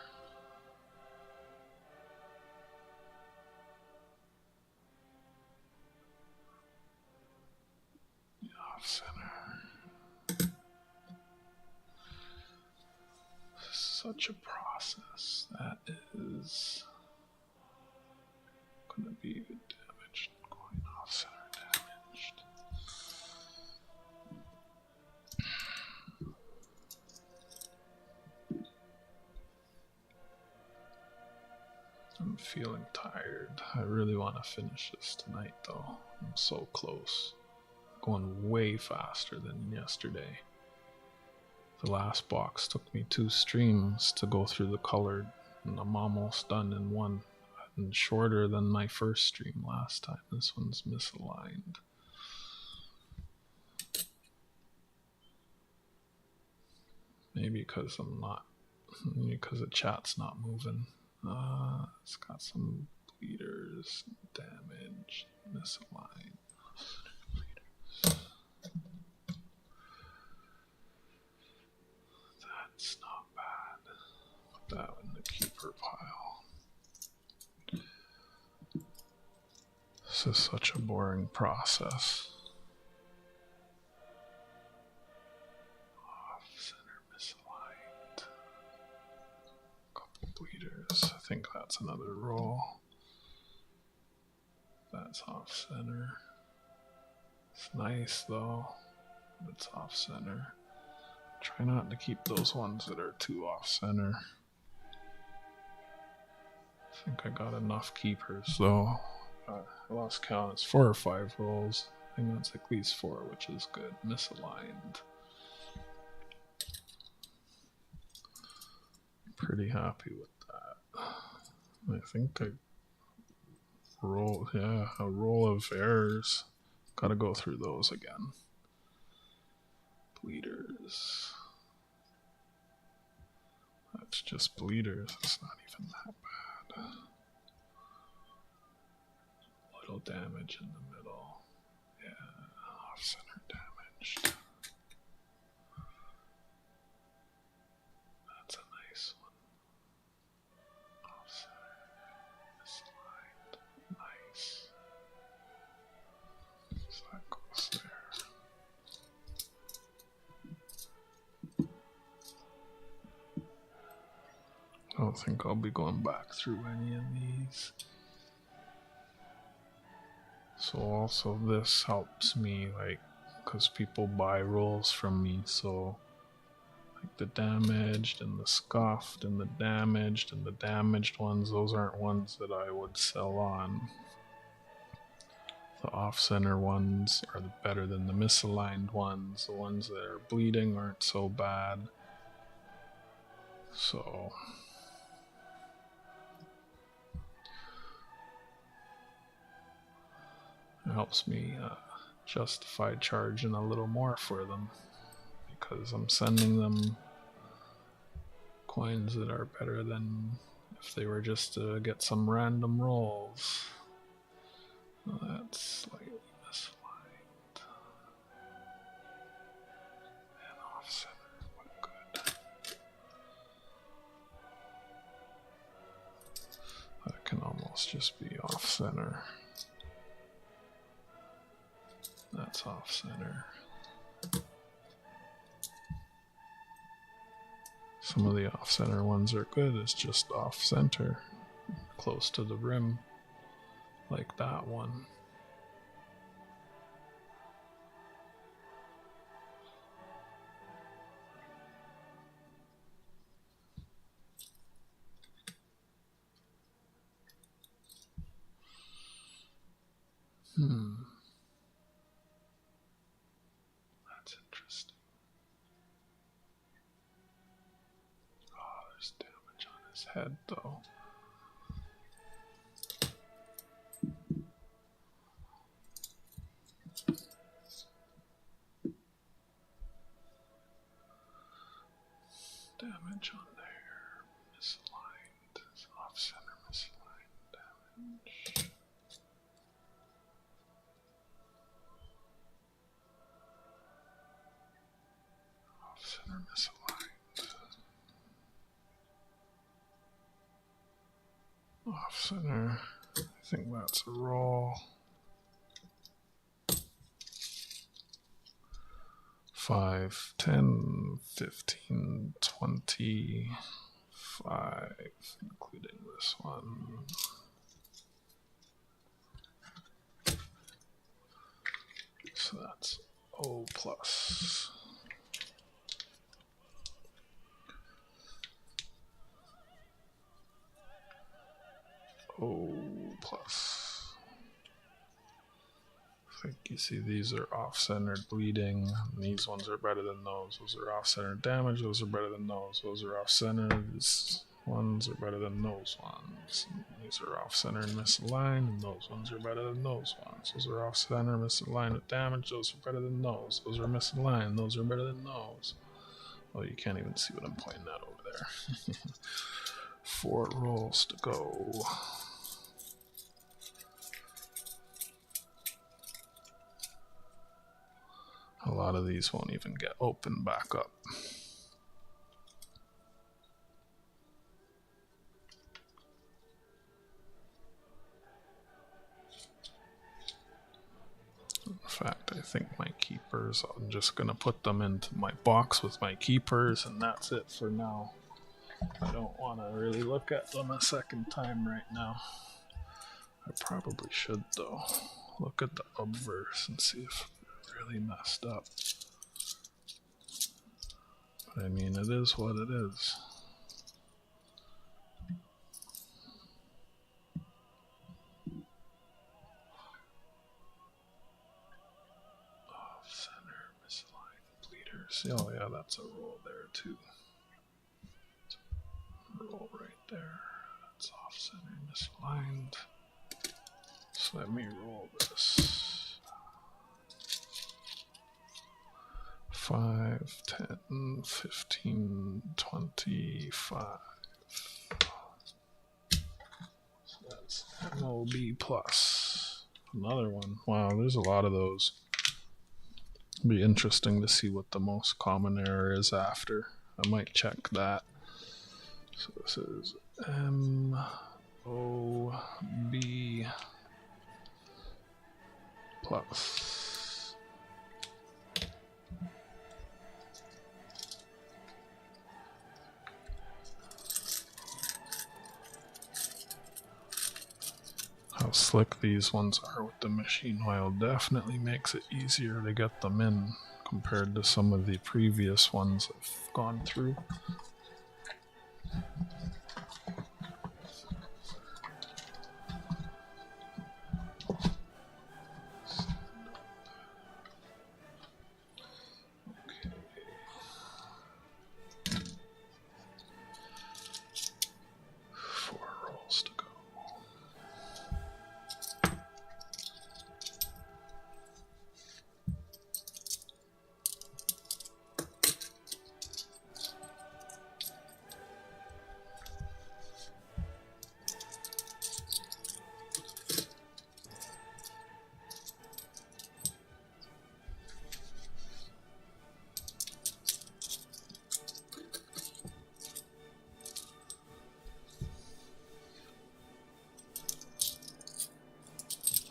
Off center. Such a process. That is gonna be damaged. Going off center damaged. I'm feeling tired. I really want to finish this tonight though. I'm so close. Going way faster than yesterday. The last box took me 2 streams to go through the colored, and I'm almost done in one. And shorter than my first stream last time. This one's misaligned. Maybe because the chat's not moving. It's got some bleeders, damage, misaligned. That's not bad. Put that in the keeper pile. This is such a boring process. Off center misaligned. Couple bleeders. I think that's another roll. That's off center. It's nice though. It's off center. Try not to keep those ones that are too off center. I think I got enough keepers though. I lost count. It's 4 or 5 rolls. I think that's at least 4, which is good. Misaligned. Pretty happy with that. I think a roll of errors. Gotta go through those again. Bleeders. That's just bleeders. It's not even that bad. Little damage in the middle. Yeah, off center damaged. That's a nice one. Off center. Misaligned. Nice. So that goes there. I don't think I'll be going back through any of these. So also this helps me, like, because people buy rolls from me, so like the damaged and the scuffed and the damaged ones, those aren't ones that I would sell on. The off-center ones are better than the misaligned ones. The ones that are bleeding aren't so bad. So it helps me justify charging a little more for them, because I'm sending them coins that are better than if they were just to get some random rolls. Well, that's slightly misaligned. And off center, what good. That can almost just be off center. That's off center. Some of the off center ones are good. It's just off center, close to the rim, like that one. That's interesting. Oh, there's damage on his head, though. Damage on there. Misaligned. Off-center misaligned damage. Off-center misaligned. Off-center. I think that's a roll. 5, 10, 15, 25, including this one. So that's O plus. O plus. I think you see these are off-centered bleeding. These ones are better than those. Those are off-centered damage. Those are better than those. Those are off-centered. These ones are better than those ones. And these are off-centered and misaligned. And those ones are better than those ones. Those are off-centered, misaligned with damage. Those are better than those. Those are misaligned. Those are better than those. Oh, you can't even see what I'm pointing at over there. 4 rolls to go. A lot of these won't even get opened back up. In fact, I think my keepers, I'm just going to put them into my box with my keepers, and that's it for now. I don't want to really look at them a second time right now. I probably should, though. Look at the obverse and see if really messed up. But I mean, it is what it is. Off center, misaligned bleeders. Oh yeah, that's a roll there too. Roll right there. That's off center, misaligned. So let me roll this. 5, 10, 15, 25. So that's MOB plus. Another one. Wow, there's a lot of those. It'll be interesting to see what the most common error is after. I might check that. So this is MOB plus. How slick these ones are with the machine oil definitely makes it easier to get them in compared to some of the previous ones I've gone through.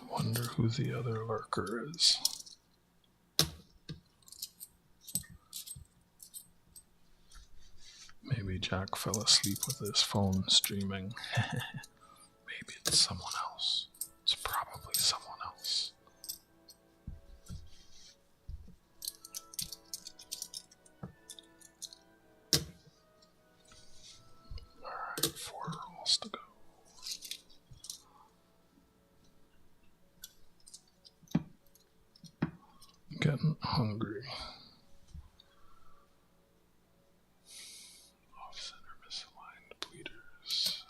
Wonder who the other lurker is. Maybe Jack fell asleep with his phone streaming. Maybe it's someone else. It's probably someone else. Alright, 4 rolls to go. hungry. Off center misaligned bleeders.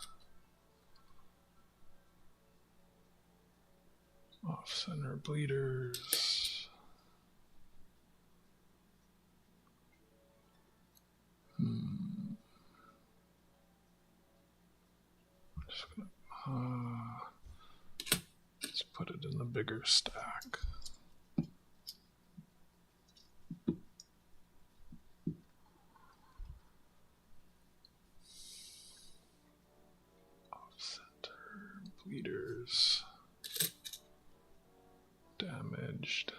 Off center bleeders. Just gonna, let's put it in the bigger stack. Off center bleeders. Damaged.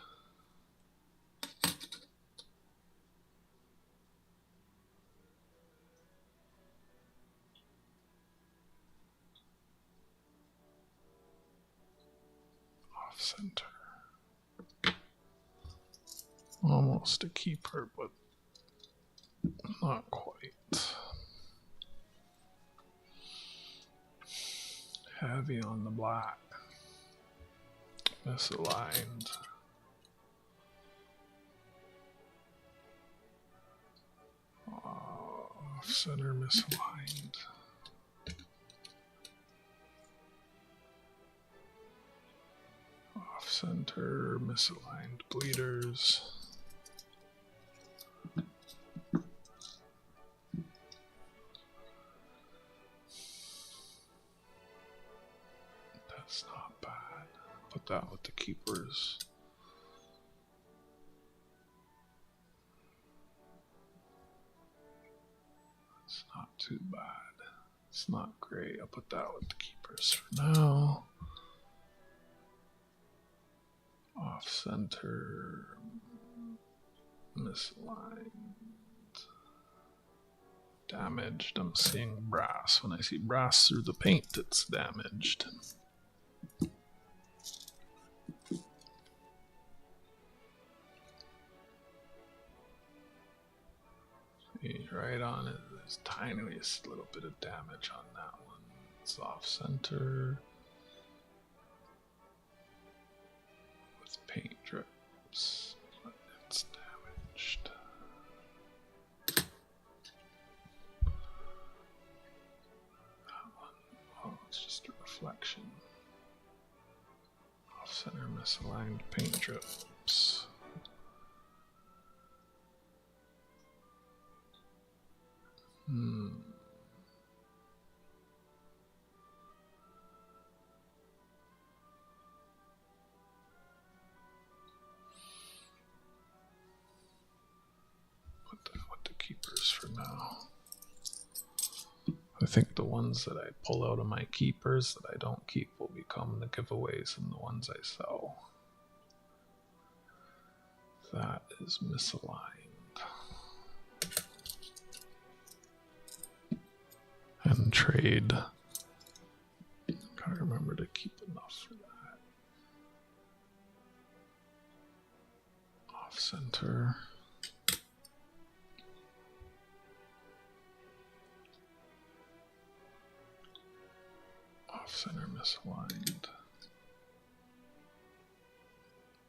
Off center. Almost a keeper, but not quite. Heavy on the black. Misaligned. Off center misaligned. Off center misaligned bleeders. That's not bad. Put that with the keepers. It's not too bad. It's not great. I'll put that with the keepers for now. Off center, misaligned, damaged. I'm seeing brass. When I see brass through the paint, it's damaged. See, right on it, there's tiniest little bit of damage on that one. It's off center. Paint drips, but it's damaged. That one, oh, it's just a reflection. Off center misaligned paint drips. Keepers for now. I think the ones that I pull out of my keepers that I don't keep will become the giveaways and the ones I sell. That is misaligned. And trade. Gotta remember to keep enough for that. Off center. Off center misaligned.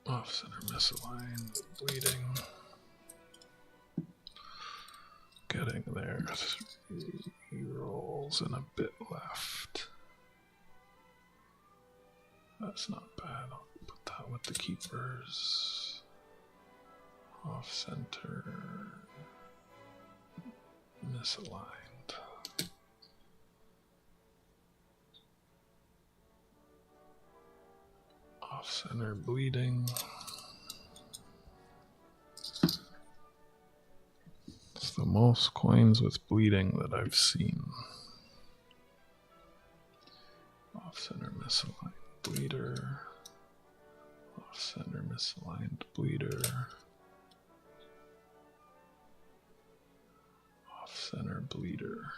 Off center misaligned. Bleeding. Getting there. 3 rolls and a bit left. That's not bad. I'll put that with the keepers. Off center. Misaligned. Off center bleeding. It's the most coins with bleeding that I've seen. Off center misaligned bleeder. Off center misaligned bleeder. Off center bleeder.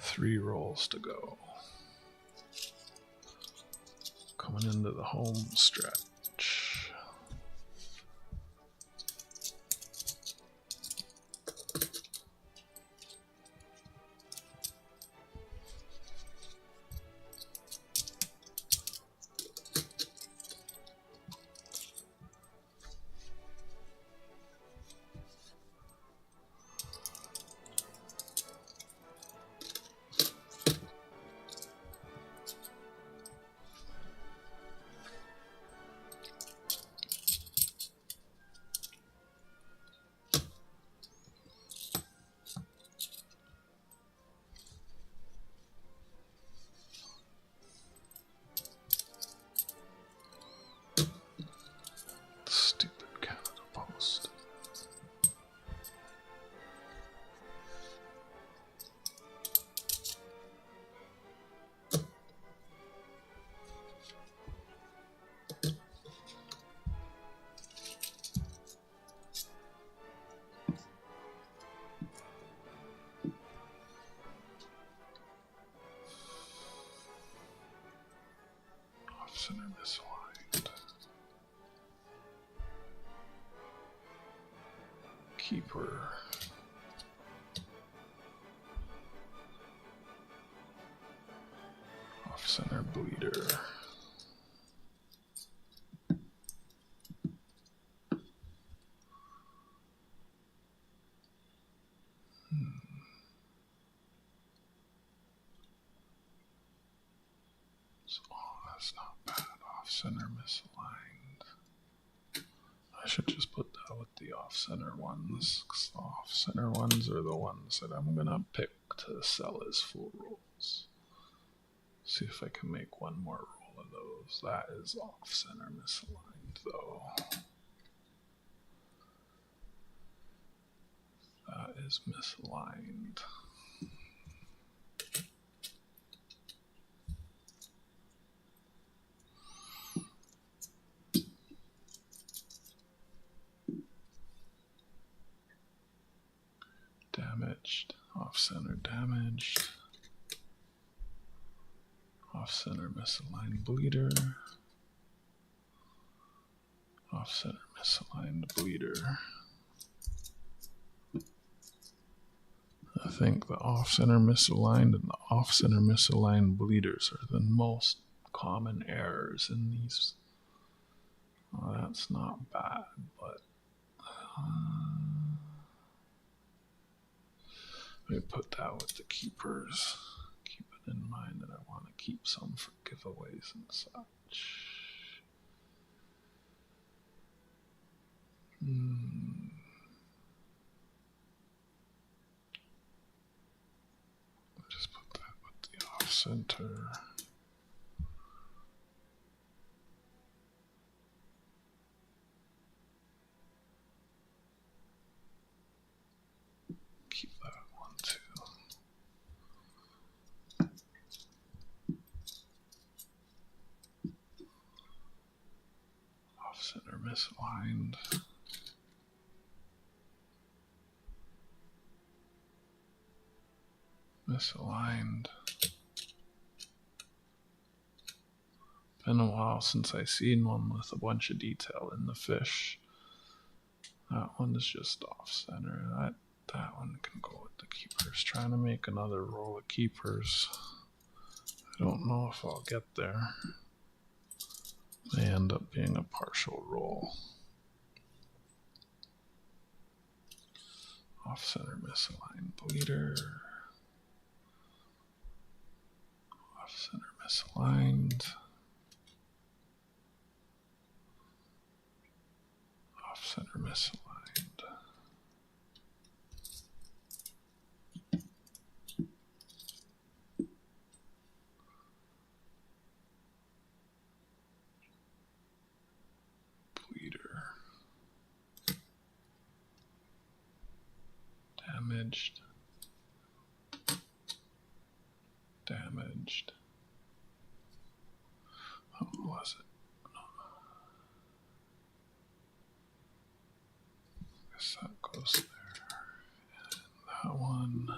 3 rolls to go. Coming into the home stretch. Off-center misaligned. Keeper. Off-center bleeder. So, that's not bad. Off-center misaligned. I should just put that with the off-center ones, because the off-center ones are the ones that I'm gonna pick to sell as full rolls. See if I can make one more roll of those. That is off-center misaligned, though. That is misaligned. Damaged, off-center damaged, off-center misaligned bleeder, off-center misaligned bleeder. I think the off-center misaligned and the off-center misaligned bleeders are the most common errors in these. Well, that's not bad, but let me put that with the keepers. Keep it in mind that I want to keep some for giveaways and such. Just put that with the off-center. Keep that one too. Off-center misaligned. Misaligned. Been a while since I seen one with a bunch of detail in the fish. That one is just off-center. That one can go with the keepers. Trying to make another roll of keepers. I don't know if I'll get there. May end up being a partial roll. Off-center misaligned bleeder. Off-center misaligned. Off-center misaligned. Bleeder. Damaged. Damaged. Oh, what was it? I guess that goes there. And that one.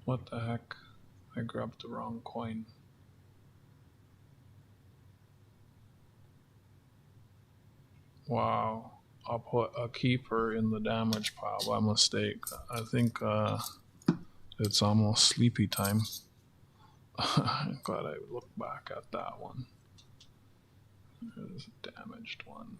What the heck? I grabbed the wrong coin. Wow. I'll put a keeper in the damage pile by mistake. I think it's almost sleepy time. I'm glad I looked back at that one. There's a damaged one.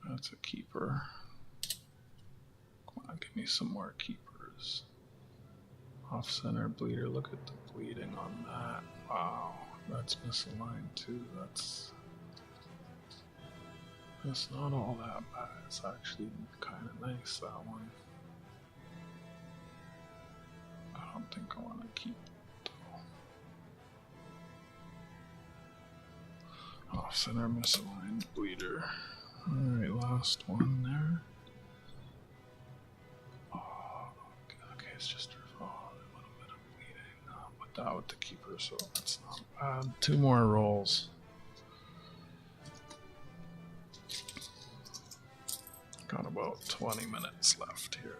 That's a keeper. Come on, give me some more keepers. Off-center bleeder. Look at the bleeding on that. Wow, that's misaligned too. That's not all that bad. It's actually kind of nice, that one. I don't think I want to keep it though. Off-center misaligned bleeder. Alright, last one there. Oh, okay, it's just a little bit of bleeding. I'll put that with the keeper, so that's not bad. Two more rolls. Got about 20 minutes left here.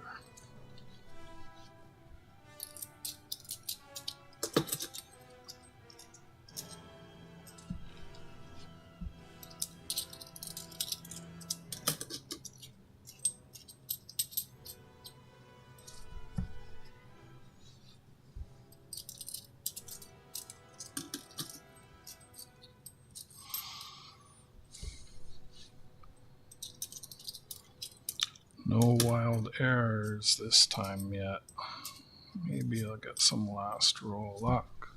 No wild errors this time yet. Maybe I'll get some last roll luck.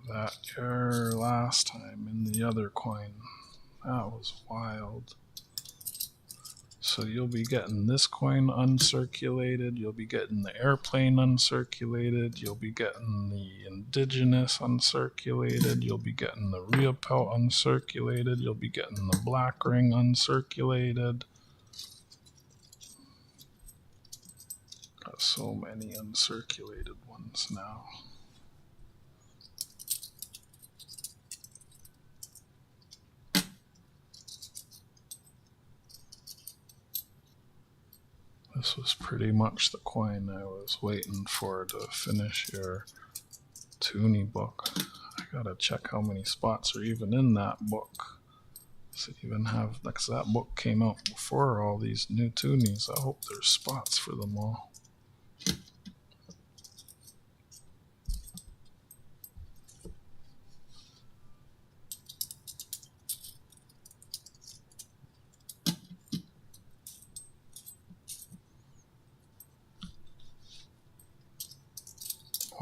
That error last time in the other coin, that was wild. So you'll be getting this coin uncirculated, you'll be getting the airplane uncirculated, you'll be getting the indigenous uncirculated, you'll be getting the Rio pelt uncirculated, you'll be getting the black ring uncirculated. Got so many uncirculated ones now. This was pretty much the coin I was waiting for to finish your Toonie book. I gotta check how many spots are even in that book. Does it even have, because that book came out before all these new Toonies. I hope there's spots for them all.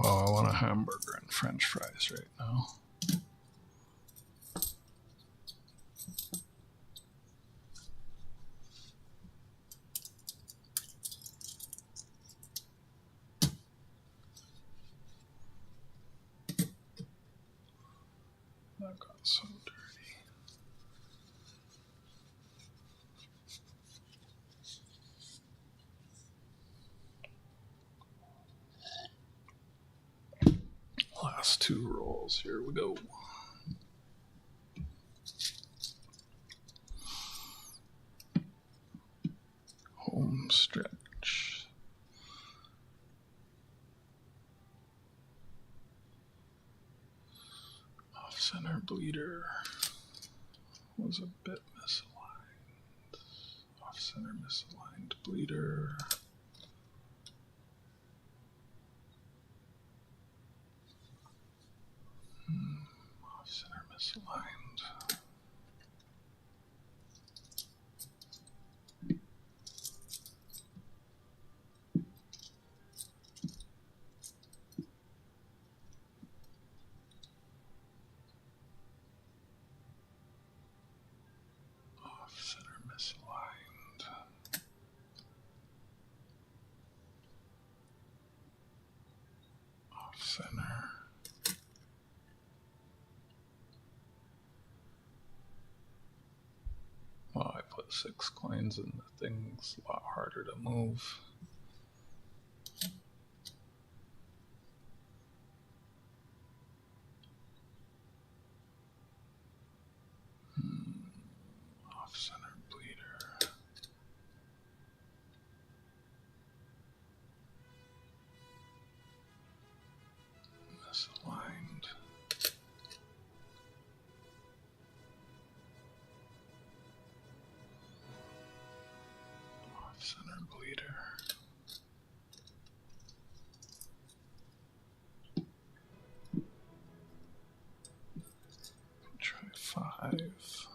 Well, I want a hamburger and french fries right now. That got so dirty. Last two rolls, here we go. Home stretch. Off center bleeder was a bit misaligned. Off center misaligned bleeder. Off center misaligned. Off center misaligned. Off center. Well, I put 6 coins and the thing's a lot harder to move. Off center bleeder. Misaligned. Off center bleeder. Try 5.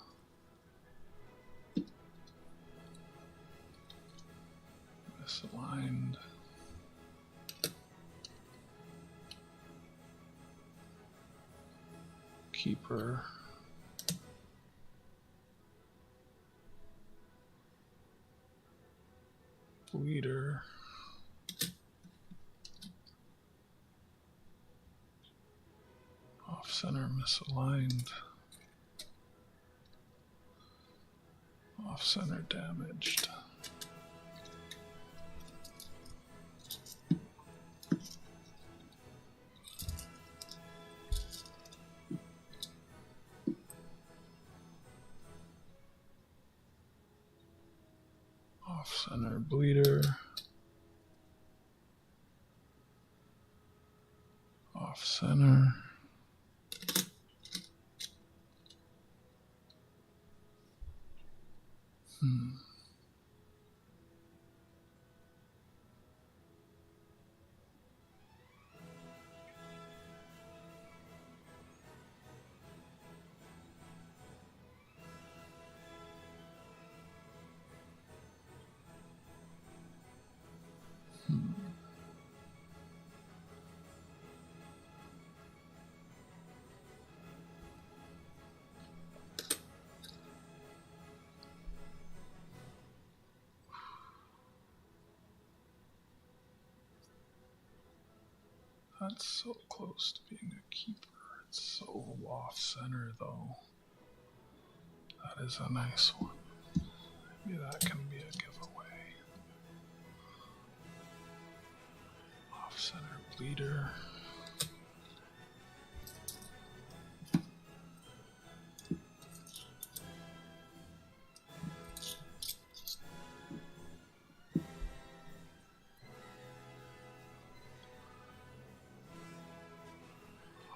Misaligned. Keeper. Bleeder. Off center misaligned. Off center damaged. bleeder. Off center. That's so close to being a keeper. It's so off center though. That is a nice one. Maybe that can be a giveaway. Off center bleeder.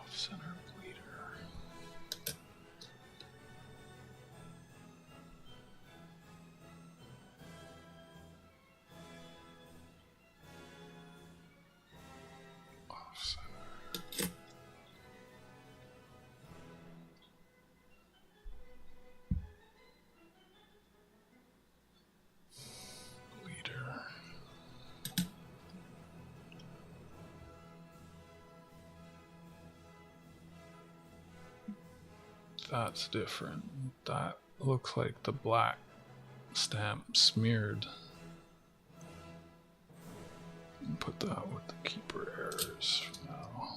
Off center bleeder. Off center. Bleeder. That's different. That looks like the black stamp smeared. Put that with the keeper errors for now.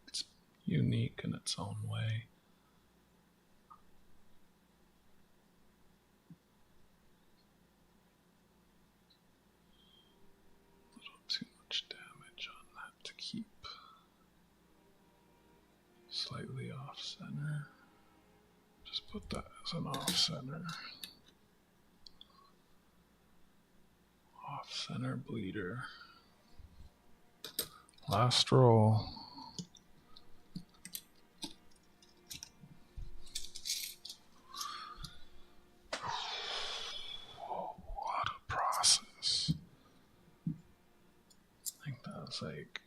It's unique in its own way. A little too much damage on that to keep. Slightly off center. Just put that as an off center. Off center bleeder. Last roll. Whoa, what a process. I think that was like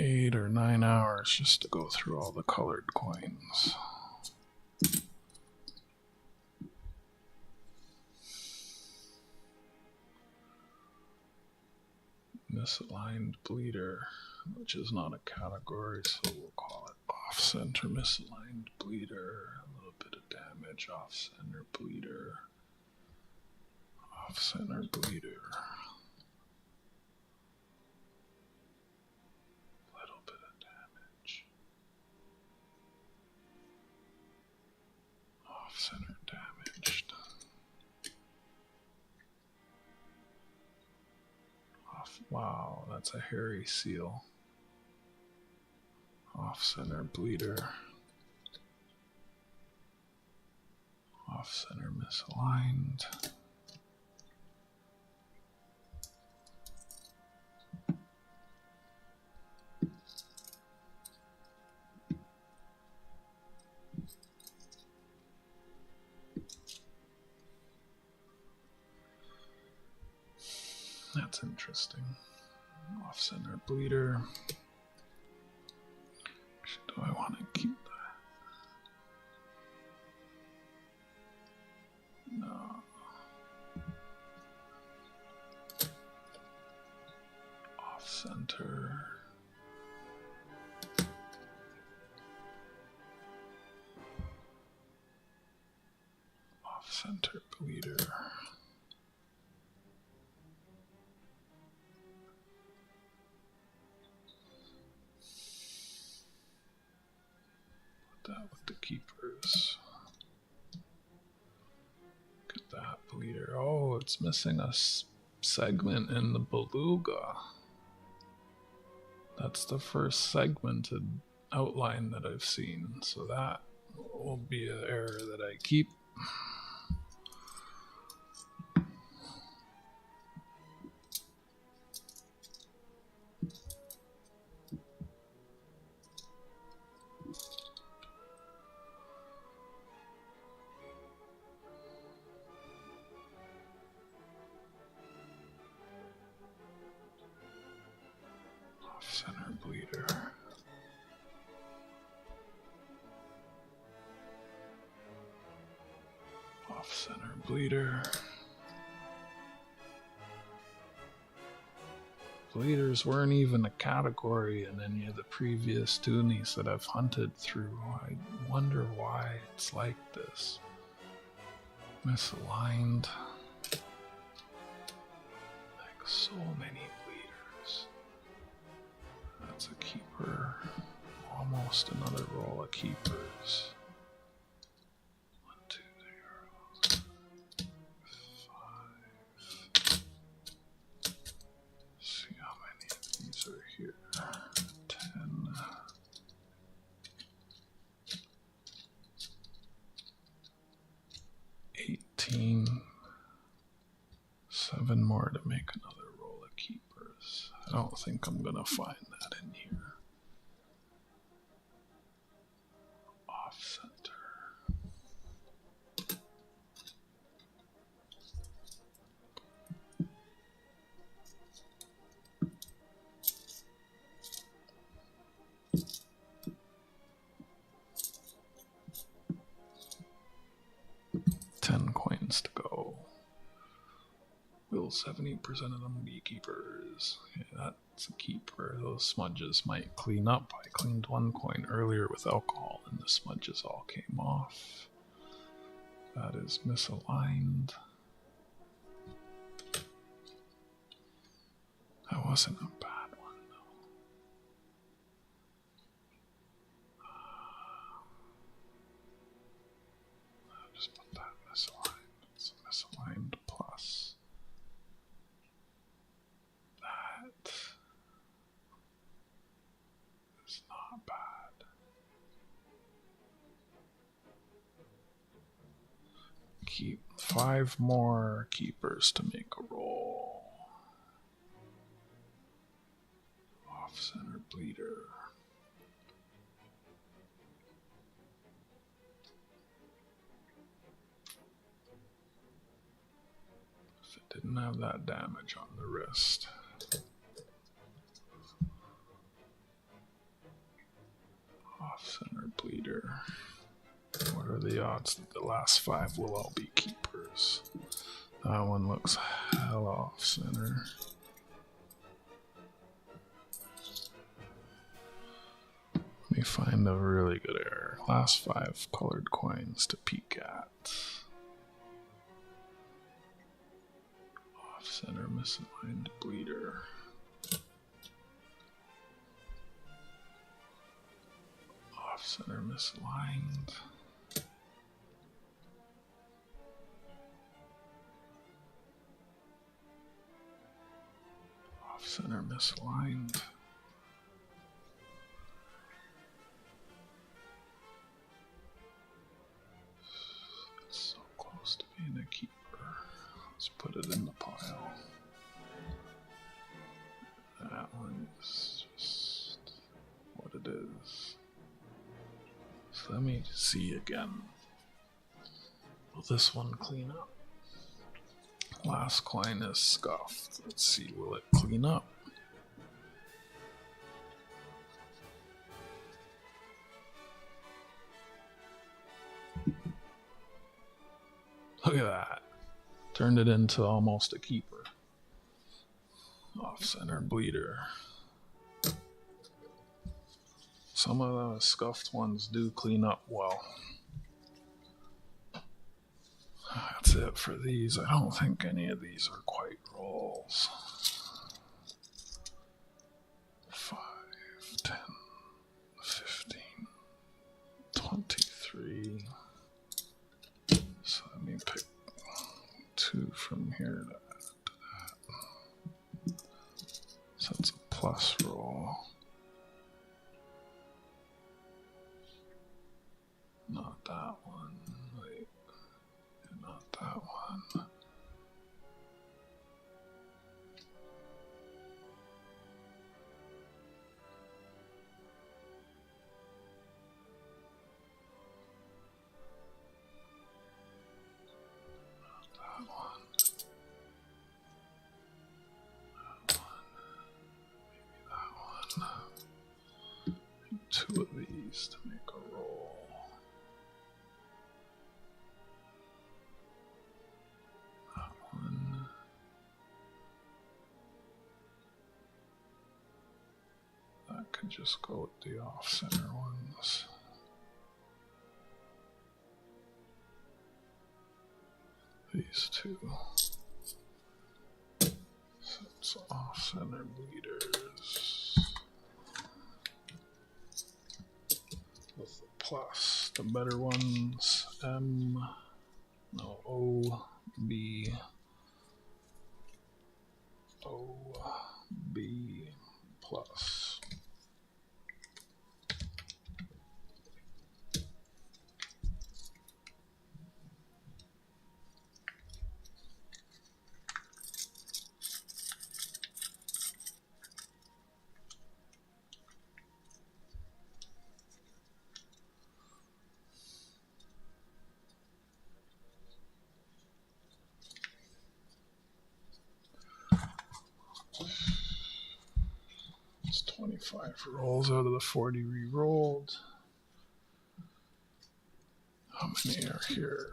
8 or 9 hours just to go through all the colored coins. Misaligned bleeder, which is not a category, so we'll call it off center misaligned bleeder. A little bit of damage, off center bleeder. Off center bleeder. Little bit of damage. Off center damaged. Wow, that's a hairy seal. Off center bleeder. Off center misaligned. That's interesting. Off center bleeder. Do I want to keep that? No. Off center. Off center bleeder. That with the keepers. Look at that bleeder. Oh, it's missing a segment in the beluga. That's the first segmented outline that I've seen, so that will be an error that I keep. bleeder. Bleeders weren't even a category in any of the previous Toonies that I've hunted through. I wonder why it's like this. Misaligned. Like so many bleeders. That's a keeper. Almost another roll of keepers. 1, 2, 0, 5. See how many of these are here. 10. 18. 7 more to make another roll of keepers. I don't think I'm gonna find that in here. Off center. Coins to go. Will 70% of them be keepers? Yeah, that's a keeper. Those smudges might clean up. I cleaned 1 coin earlier with alcohol and the smudges all came off. That is misaligned. That wasn't a bad one though. I'll just put that misaligned. It's a misaligned plus. That is not bad. Keep 5 more keepers to make a roll. Off center bleeder. If it didn't have that damage on the wrist. Off center bleeder. What are the odds that the last 5 will all be keepers? That one looks hell off center. Let me find a really good error. Last 5 colored coins to peek at. Off center misaligned bleeder. Off center misaligned. Off center misaligned. It's so close to being a keeper. Let's put it in the pile. That one is just what it is. So let me see again. Will this one clean up? Last coin is scuffed. Let's see, will it clean up? Look at that. Turned it into almost a keeper. Off center bleeder. Some of the scuffed ones do clean up well. That's it for these. I don't think any of these are quite rolls. 5, 10, 15, 23. So let me pick 2 from here to add to that. So it's a plus roll. Not that one. Wait. Not that one. That one. That one. Maybe that one. And 2 of these to make a roll. could just go with the off-center ones. These two. So it's off-center bleeders. With the plus, the better ones. O, B. O, B plus. It's 25 rolls out of the 40 re-rolled. How many are here?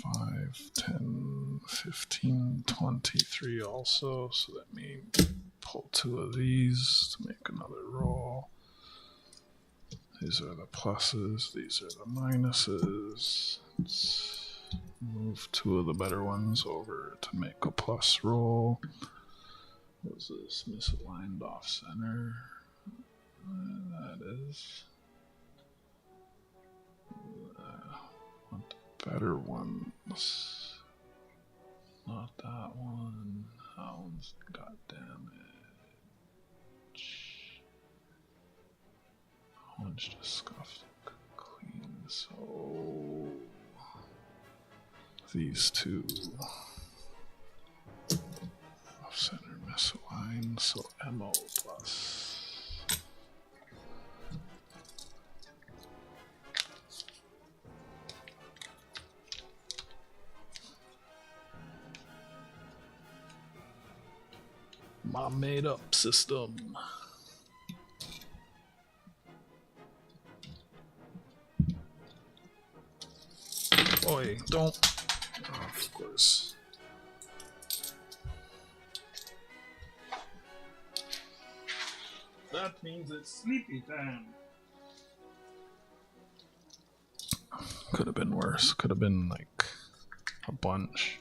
5, 10, 15, 23 also. So that means pull 2 of these to make another roll. These are the pluses, these are the minuses. Let's move 2 of the better ones over to make a plus roll. What was this? Misaligned off center. That is. Want the better ones. Not that one. That one's got damage. That one's just scuffed clean. So these two. Off center misaligned. So MO plus. My made up system. Boy, don't. Oh, of course. That means it's sleepy time. Could have been worse. Could have been like a bunch.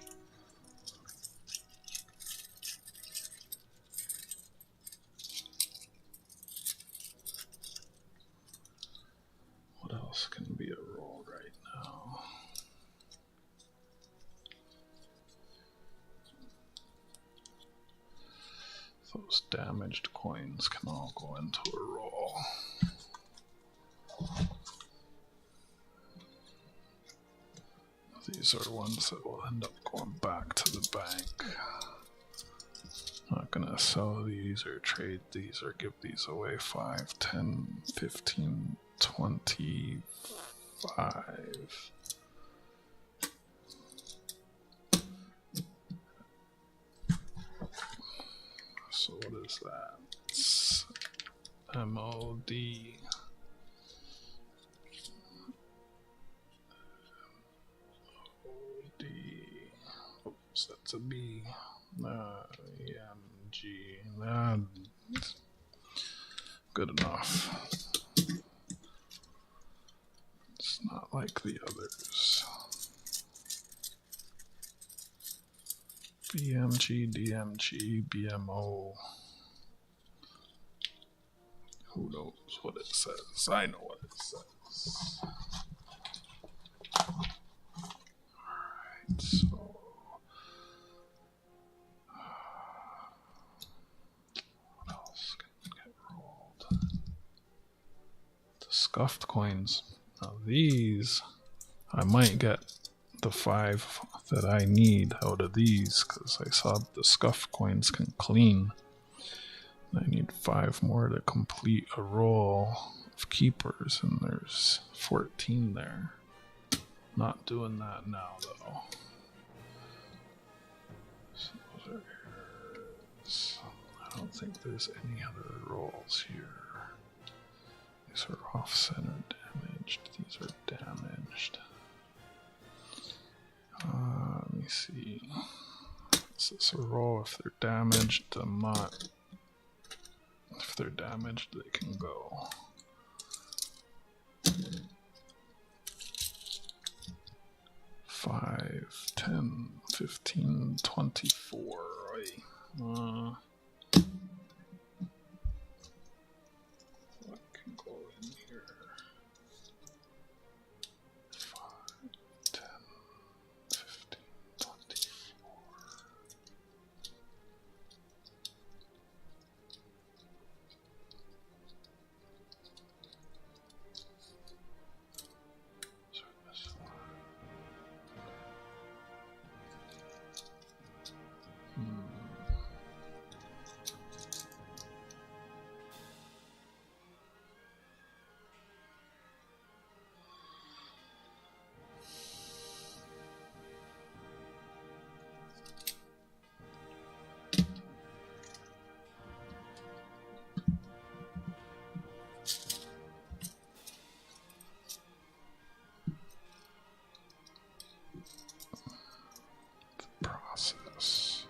What else can be a roll right now? Those damaged coins can all go into a roll. These are ones that will end up going back to the bank. Not gonna sell these or trade these or give these away. 5, 10, 15, 25. So what is that? It's MOD. OD. Oops, that's a B. EMG. That's good enough. It's not like the others. BMG, DMG, BMO. Who knows what it says? I know what it says. Alright, so. What else can get rolled? The scuffed coins. Now these, I might get the 5 that I need out of these because I saw the scuffed coins can clean. I need 5 more to complete a roll of keepers, and there's 14 there. Not doing that now though. So those are yours. I don't think there's any other rolls here. These are off-center damaged. These are damaged. Let me see. Is this a roll if they're damaged? I'm not. If If they're damaged, they can go. Five, 10, 15, 24. What can go in here? 5, 10, 15, 24. Process.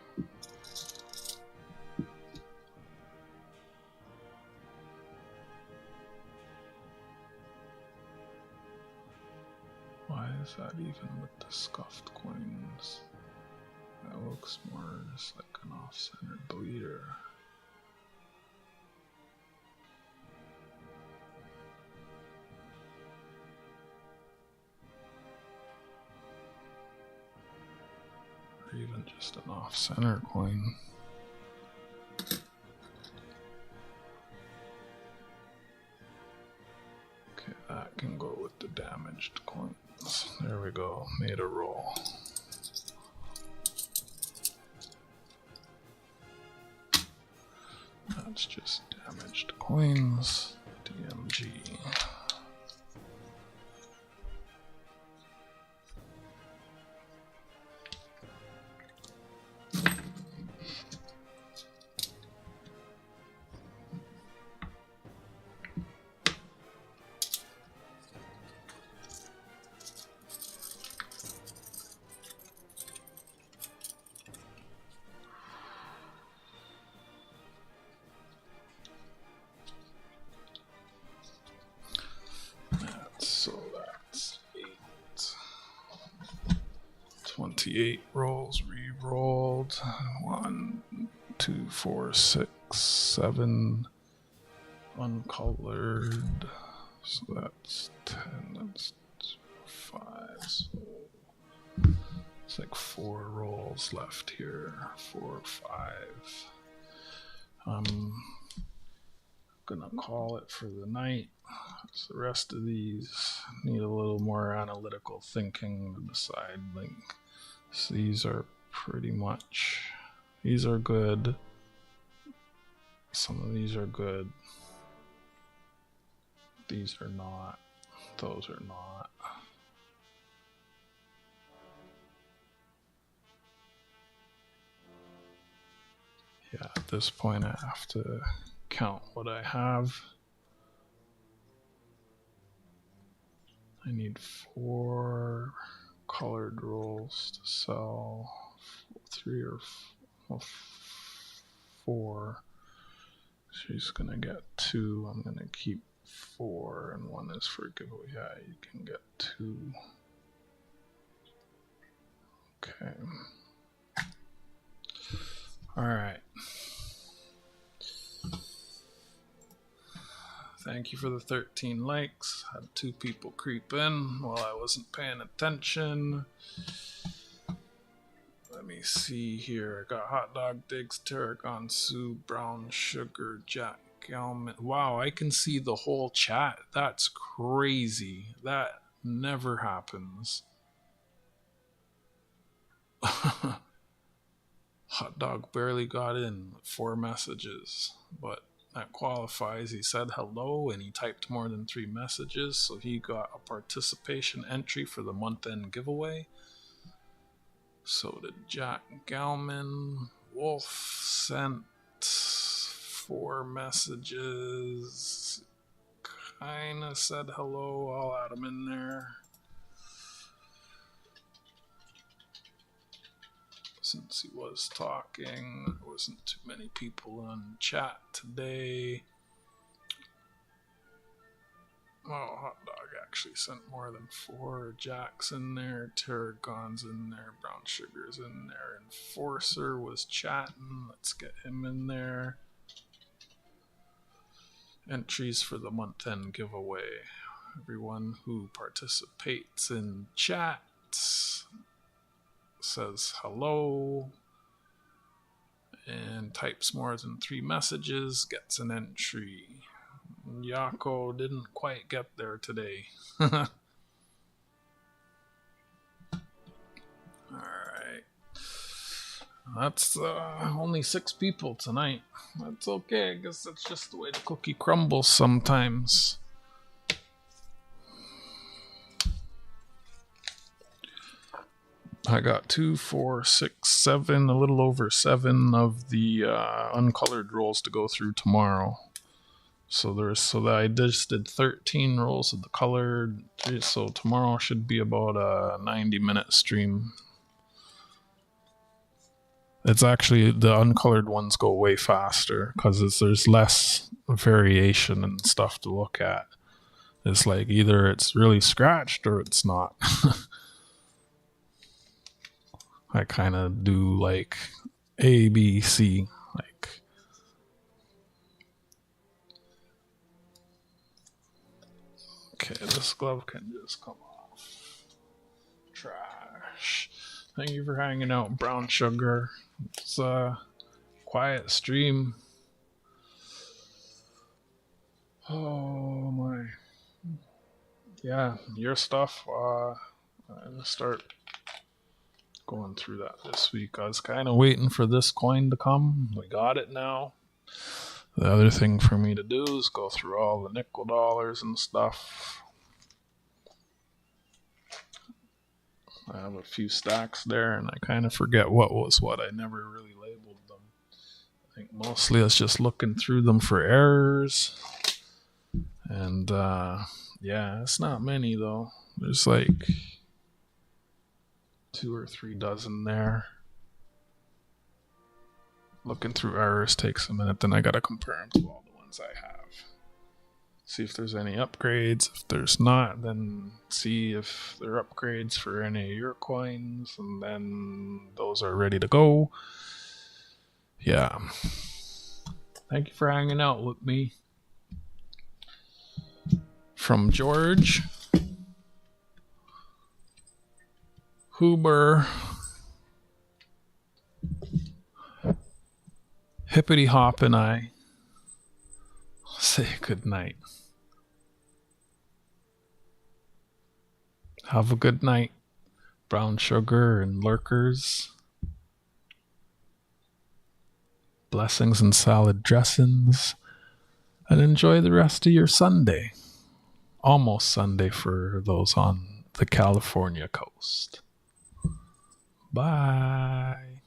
Why is that even with the scuffed coins? That looks more just like an off-centered bleeder. Or even just an off-center coin. Okay, that can go with the damaged coins. There we go, made a roll. That's just damaged coins. DMG. So that's 28 rolls re-rolled. 1, 2, 4, 6, 7 uncolored. So that's 10. That's 5. So it's like 4 rolls left here. 4 or 5. I'm gonna call it for the night. So the rest of these need a little more analytical thinking to decide. Like, so these are pretty much, these are good. Some of these are good. These are not. Those are not. Yeah, at this point I have to count what I have. I need 4 colored rolls to sell. 3 or 4. She's gonna get 2. I'm gonna keep 4, and 1 is for giveaway. Yeah, you can get 2. Okay. All right. Thank you for the 13 likes. Had 2 people creep in while I wasn't paying attention. Let me see here. I got Hot Dog Digs, Tarragon Sue, Brown Sugar, Jack Gelman. Wow, I can see the whole chat. That's crazy. That never happens. Hot Dog barely got in with 4 messages, but that qualifies. He said hello and he typed more than 3 messages, so he got a participation entry for the month-end giveaway. So did Jack Galman. Wolf sent 4 messages. Kinda said hello. I'll add him in there. Since he was talking, there wasn't too many people on chat today. Oh, Hot Dog actually sent more than 4. Jack's in there, Tarragon's in there, Brown Sugar's in there, Enforcer was chatting. Let's get him in there. Entries for the month end giveaway. Everyone who participates in chat says hello and types more than 3 messages gets an entry. Yako didn't quite get there today. Alright. That's only 6 people tonight. That's okay. I guess that's just the way the cookie crumbles sometimes. I got 2, 4, 6, 7, a little over 7 of the uncolored rolls to go through tomorrow. So I just did 13 rolls of the colored. So tomorrow should be about a 90-minute stream. It's actually, the uncolored ones go way faster because there's less variation and stuff to look at. It's like either it's really scratched or it's not. I kind of do like A, B, C. Like, okay, this glove can just come off. Trash. Thank you for hanging out, Brown Sugar. It's a quiet stream. Oh my. Yeah, your stuff. I'm gonna start going through that this week. I was kind of waiting for this coin to come. We got it now. The other thing for me to do is go through all the nickel dollars and stuff. I have a few stacks there and I kind of forget what was what. I never really labeled them. I think mostly I was just looking through them for errors. And yeah, it's not many though. There's like 2 or 3 dozen there. Looking through errors takes a minute, then I gotta compare them to all the ones I have. See if there's any upgrades. If there's not, then see if there are upgrades for any of your coins, and then those are ready to go. Yeah. Thank you for hanging out with me. From George, Huber, Hippity Hop, and I say good night. Have a good night, Brown Sugar and lurkers. Blessings and salad dressings. And enjoy the rest of your Sunday. Almost Sunday for those on the California coast. Bye.